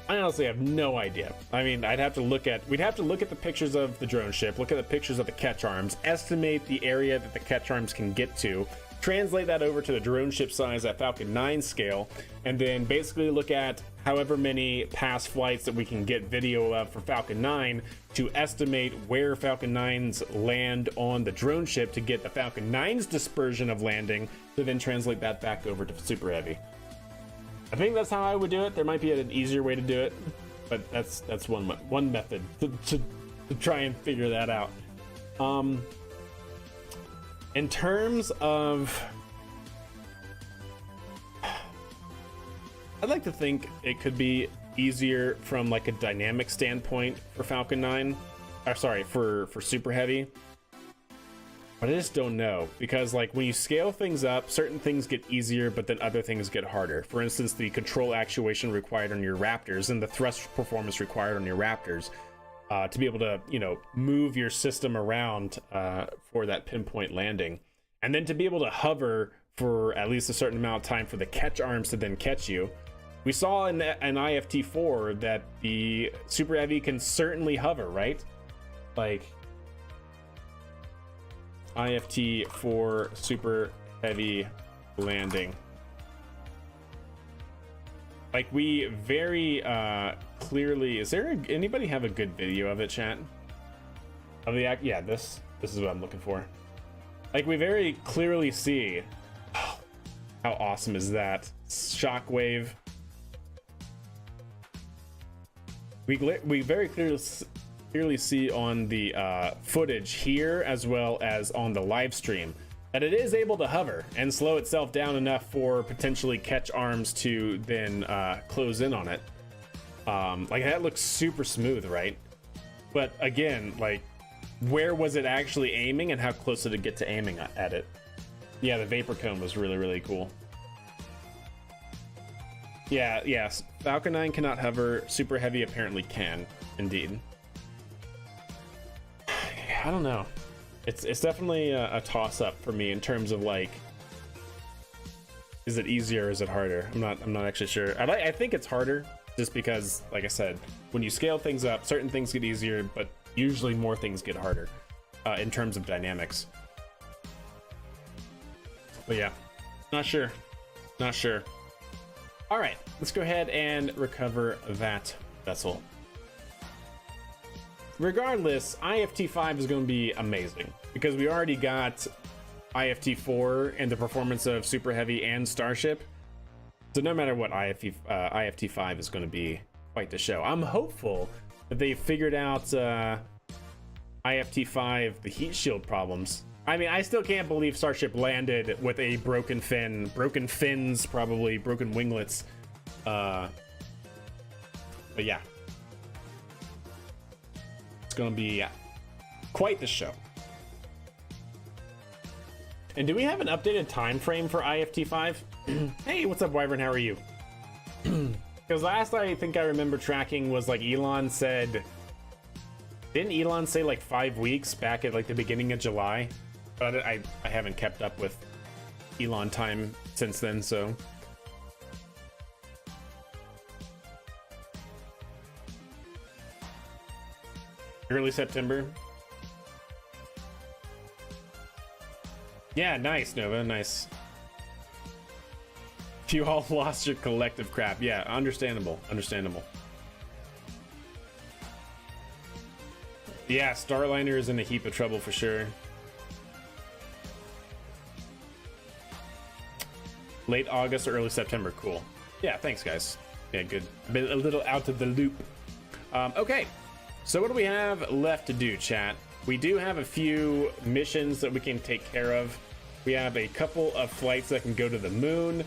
[SPEAKER 1] I honestly have no idea. I mean, we'd have to look at the pictures of the drone ship, look at the pictures of the catch arms, estimate the area that the catch arms can get to, translate that over to the drone ship size at Falcon 9 scale, and then basically look at however many past flights that we can get video of for Falcon 9 to estimate where Falcon 9s land on the drone ship to get the Falcon 9's dispersion of landing, to then translate that back over to Super Heavy. I think that's how I would do it. There might be an easier way to do it, but that's one method to try and figure that out. In terms of, I'd like to think it could be easier from like a dynamic standpoint for Falcon 9, or sorry, for Super Heavy. But I just don't know, because like when you scale things up, certain things get easier, but then other things get harder. For instance, the control actuation required on your Raptors and the thrust performance required on your Raptors to be able to, you know, move your system around for that pinpoint landing. And then to be able to hover for at least a certain amount of time for the catch arms to then catch you. We saw in IFT4 that the Super Heavy can certainly hover, right? Like IFT4 Super Heavy landing. Like we very clearly, is there anybody have a good video of it, chat? Of the act? Yeah, this is what I'm looking for. Like we very clearly see, oh, how awesome is that? Shockwave. We very clearly see on the footage here, as well as on the live stream, that it is able to hover and slow itself down enough for potentially catch arms to then close in on it. Like that looks super smooth, right? But again, like where was it actually aiming and how close did it get to aiming at it? Yeah, the vapor cone was really cool. Yeah, yes, Falcon 9 cannot hover. Super Heavy apparently can, indeed. I don't know. It's definitely a toss-up for me in terms of like, is it easier or is it harder? I'm not actually sure. I think it's harder just because, like I said, when you scale things up, certain things get easier, but usually more things get harder in terms of dynamics. But yeah, not sure. All right, let's go ahead and recover that vessel. Regardless, IFT5 is going to be amazing because we already got IFT4 and the performance of Super Heavy and Starship. So no matter what, IFT5 is going to be quite the show. I'm hopeful that they figured out IFT5, the heat shield problems. I mean, I still can't believe Starship landed with a broken fins, probably broken winglets. But yeah, it's gonna be quite the show. And do we have an updated time frame for IFT5? Hey, what's up, Wyvern? How are you? Because last I think I remember tracking was like Elon said. Didn't Elon say like 5 weeks back at like the beginning of July? But I haven't kept up with Elon time since then, so. Early September. Yeah, nice, Nova, nice. You all lost your collective crap. Yeah, understandable. Yeah, Starliner is in a heap of trouble for sure. Late August or early September, cool. Yeah, thanks guys. Yeah, good. Been a little out of the loop. Okay, so what do we have left to do, chat? We do have a few missions that we can take care of. We have a couple of flights that can go to the moon.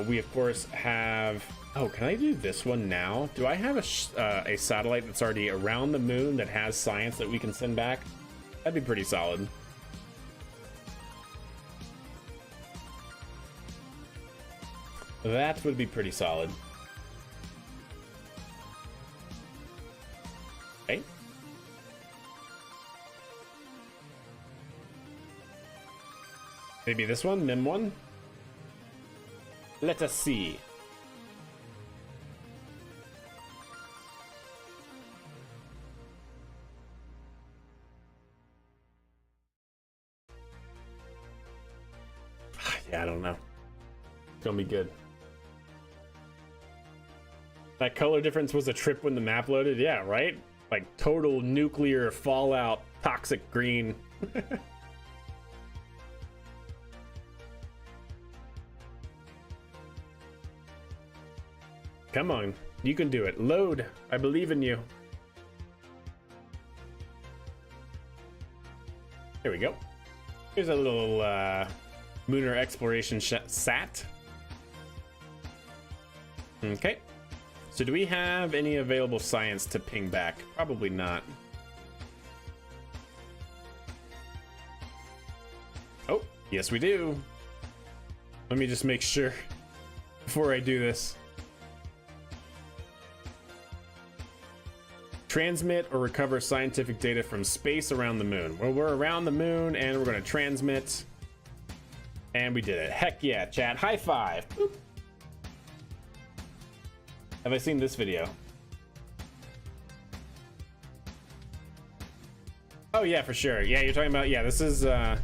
[SPEAKER 1] We of course have, oh, can I do this one now? Do I have a satellite that's already around the moon that has science that we can send back? That'd be pretty solid. That would be pretty solid. Okay. Maybe this one, Mim one? Let us see. Yeah, I don't know. It's gonna be good. That color difference was a trip when the map loaded. Yeah, right? Like total nuclear fallout, toxic green. Come on, you can do it. Load. I believe in you. Here we go. Here's a little lunar exploration sat. Okay. So do we have any available science to ping back? Probably not. Oh, yes we do. Let me just make sure before I do this. Transmit or recover scientific data from space around the moon. Well, we're around the moon and we're going to transmit. And we did it. Heck yeah, chat. High five. Boop. Have I seen this video? Oh yeah, for sure. Yeah, you're talking about, yeah, this is the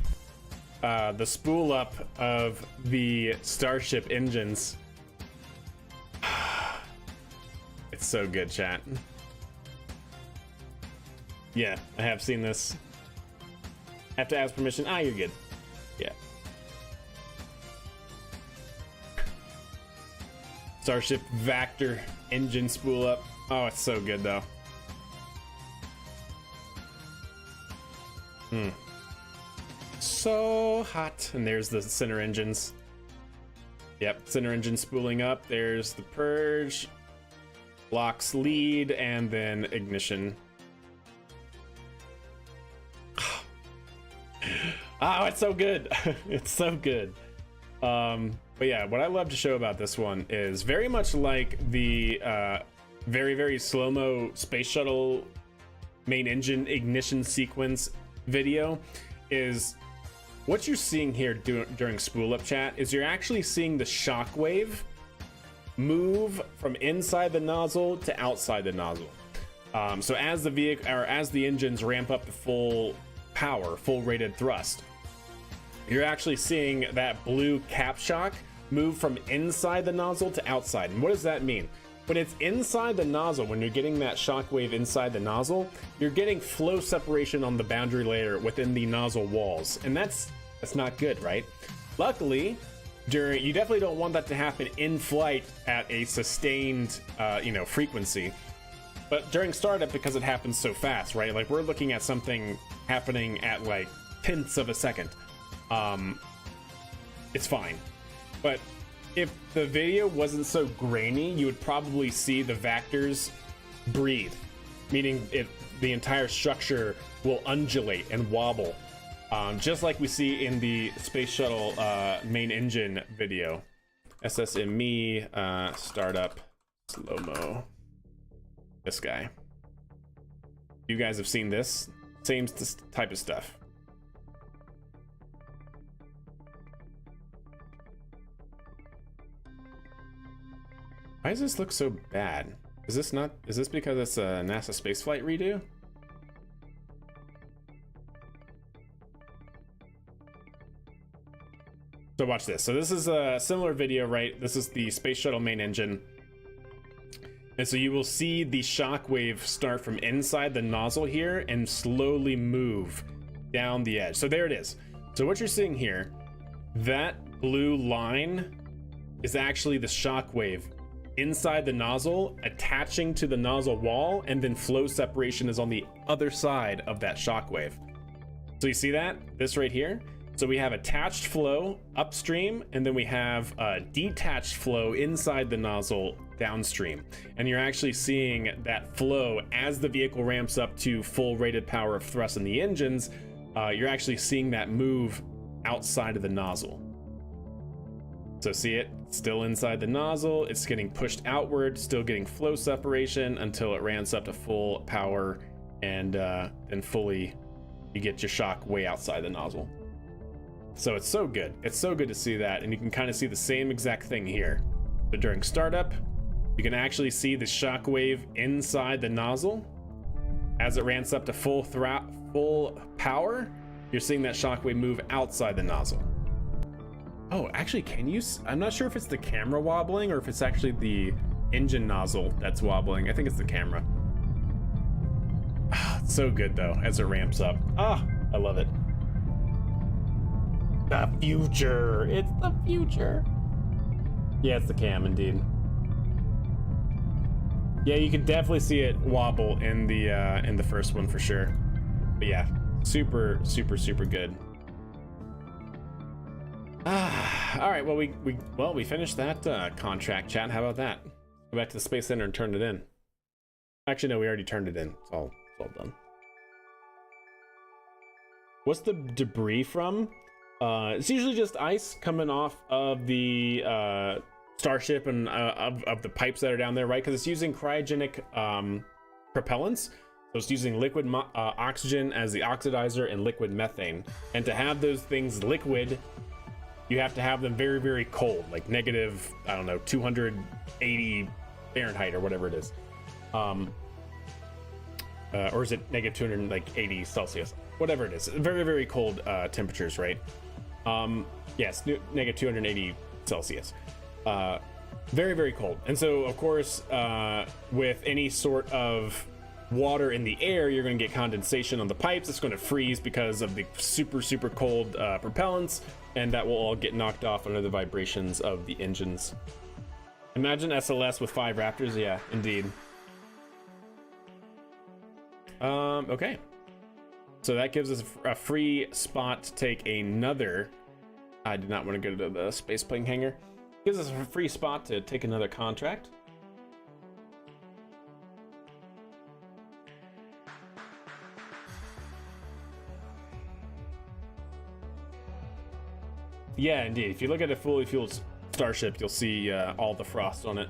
[SPEAKER 1] spool up of the Starship engines. It's so good, chat. Yeah, I have seen this. Have to ask permission. Ah, you're good. Yeah. Starship Vector engine spool up. Oh, it's so good though. So hot. And there's the center engines. Yep, center engine spooling up. There's the purge, locks lead, and then ignition. Oh, it's so good. It's so good. But yeah, what I love to show about this one is very much like the very slow-mo space shuttle main engine ignition sequence video, is what you're seeing here during spool up, chat, is you're actually seeing the shockwave move from inside the nozzle to outside the nozzle. So as the vehicle, or as the engines ramp up to full power, full rated thrust, you're actually seeing that blue cap shock move from inside the nozzle to outside. And what does that mean? When it's inside the nozzle, when you're getting that shock wave inside the nozzle, you're getting flow separation on the boundary layer within the nozzle walls. And that's not good, right? Luckily, you definitely don't want that to happen in flight at a sustained, frequency. But during startup, because it happens so fast, right? Like, we're looking at something happening at like tenths of a second. It's fine. But if the video wasn't so grainy, you would probably see the vectors breathe, meaning the entire structure will undulate and wobble, just like we see in the space shuttle main engine video. SSME startup slow-mo. This guy. You guys have seen this same type of stuff. Why does this look so bad? Is this because it's a NASA spaceflight redo? So watch this. So this is a similar video, right? This is the space shuttle main engine. And so you will see the shockwave start from inside the nozzle here and slowly move down the edge. So there it is. So what you're seeing here, that blue line is actually the shockwave inside the nozzle attaching to the nozzle wall, and then flow separation is on the other side of that shockwave. So you see that? This right here? So we have attached flow upstream, and then we have detached flow inside the nozzle downstream. And you're actually seeing that flow as the vehicle ramps up to full rated power of thrust in the engines. You're actually seeing that move outside of the nozzle. So see it still inside the nozzle, it's getting pushed outward, still getting flow separation until it ramps up to full power, and then fully you get your shock way outside the nozzle. So it's so good. It's so good to see that, and you can kind of see the same exact thing here. But during startup, you can actually see the shock wave inside the nozzle. As it ramps up to full power, you're seeing that shock wave move outside the nozzle. Oh, actually, can you? I'm not sure if it's the camera wobbling or if it's actually the engine nozzle that's wobbling. I think it's the camera. It's so good though as it ramps up. I love it. The future. It's the future. Yeah, it's the cam indeed. Yeah, you can definitely see it wobble in the first one for sure. But yeah, super good. All right, well we finished that contract, chat. How about that? Go back to the Space Center and turn it in. Actually, no, we already turned it in. It's all done. What's the debris from? It's usually just ice coming off of the starship and of the pipes that are down there, right? Because it's using cryogenic propellants. So it's using liquid oxygen as the oxidizer and liquid methane. And to have those things liquid, you have to have them very, very cold, like negative, I don't know, 280 Fahrenheit or whatever it is. Or is it negative 280 Celsius? Whatever it is. Very, very cold temperatures, right? Yes, negative 280 Celsius. Very, very cold. And so, of course, with any sort of water in the air, you're going to get condensation on the pipes. It's going to freeze because of the super, super cold propellants, and that will all get knocked off under the vibrations of the engines. Imagine SLS with 5 Raptors. Yeah, indeed. Okay. So that gives us a free spot to take another. I did not want to go to the space plane hangar. Gives us a free spot to take another contract. Yeah, indeed. If you look at a fully fueled starship, you'll see all the frost on it.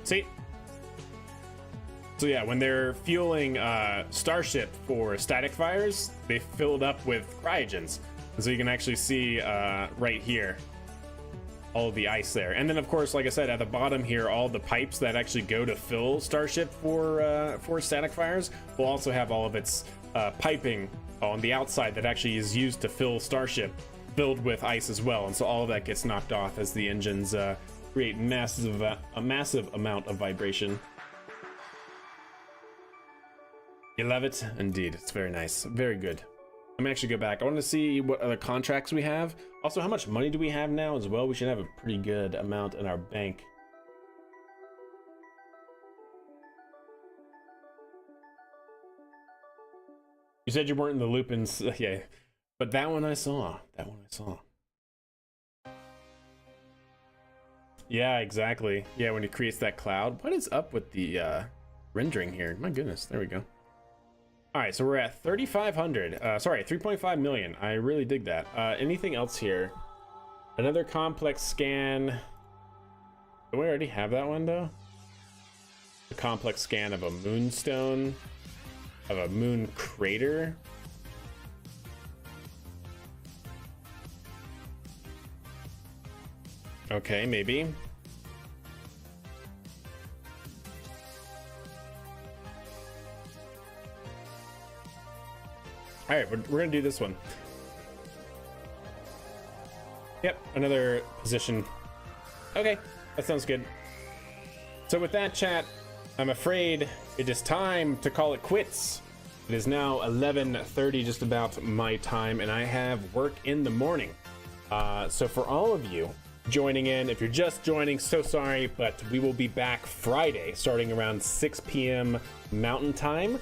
[SPEAKER 1] See? So yeah, when they're fueling Starship for static fires, they fill it up with cryogens. And so you can actually see right here, all of the ice there. And then of course, like I said, at the bottom here, all the pipes that actually go to fill Starship for static fires will also have all of its piping on the outside that actually is used to fill Starship filled with ice as well. And so all of that gets knocked off as the engines create a massive amount of vibration. You love it? Indeed, it's very nice. Very good. Let me actually go back. I want to see what other contracts we have. Also, how much money do we have now as well? We should have a pretty good amount in our bank. You said you weren't in the Lupins. Yeah, but that one I saw. That one I saw. Yeah, exactly. Yeah, when it creates that cloud. What is up with the rendering here? My goodness, there we go. All right, so we're at 3,500. Sorry, 3.5 million. I really dig that. Anything else here? Another complex scan. Do we already have that one though? A complex scan of a moonstone, of a moon crater. Okay, maybe. All right, we're gonna do this one. Yep, another position. Okay, that sounds good. So with that, chat, I'm afraid it is time to call it quits. It is now 11:30, just about my time, and I have work in the morning. So for all of you joining in, if you're just joining, so sorry, but we will be back Friday, starting around 6 p.m. Mountain Time.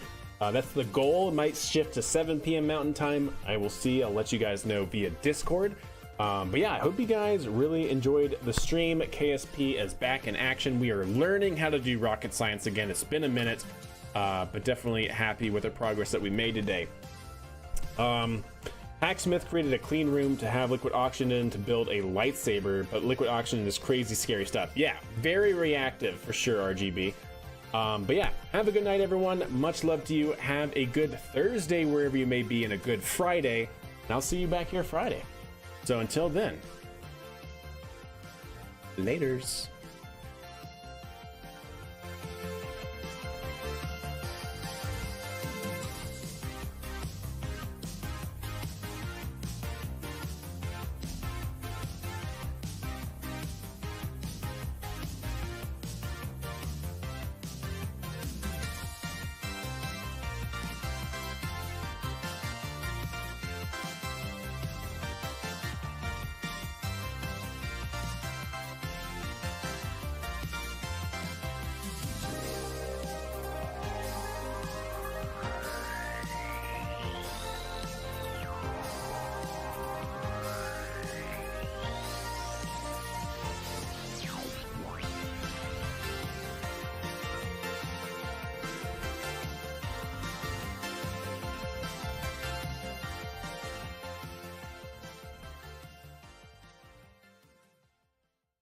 [SPEAKER 1] That's the goal. It might shift to 7 p.m. Mountain Time. I will see. I'll let you guys know via Discord. But yeah, I hope you guys really enjoyed the stream. KSP is back in action. We are learning how to do rocket science again. It's been a minute, but definitely happy with the progress that we made today. Hacksmith created a clean room to have liquid oxygen in to build a lightsaber, but liquid oxygen is crazy scary stuff. Yeah, very reactive for sure, RGB. But yeah, have a good night, everyone. Much love to you. Have a good Thursday wherever you may be, and a good Friday. And I'll see you back here Friday. So until then, laters.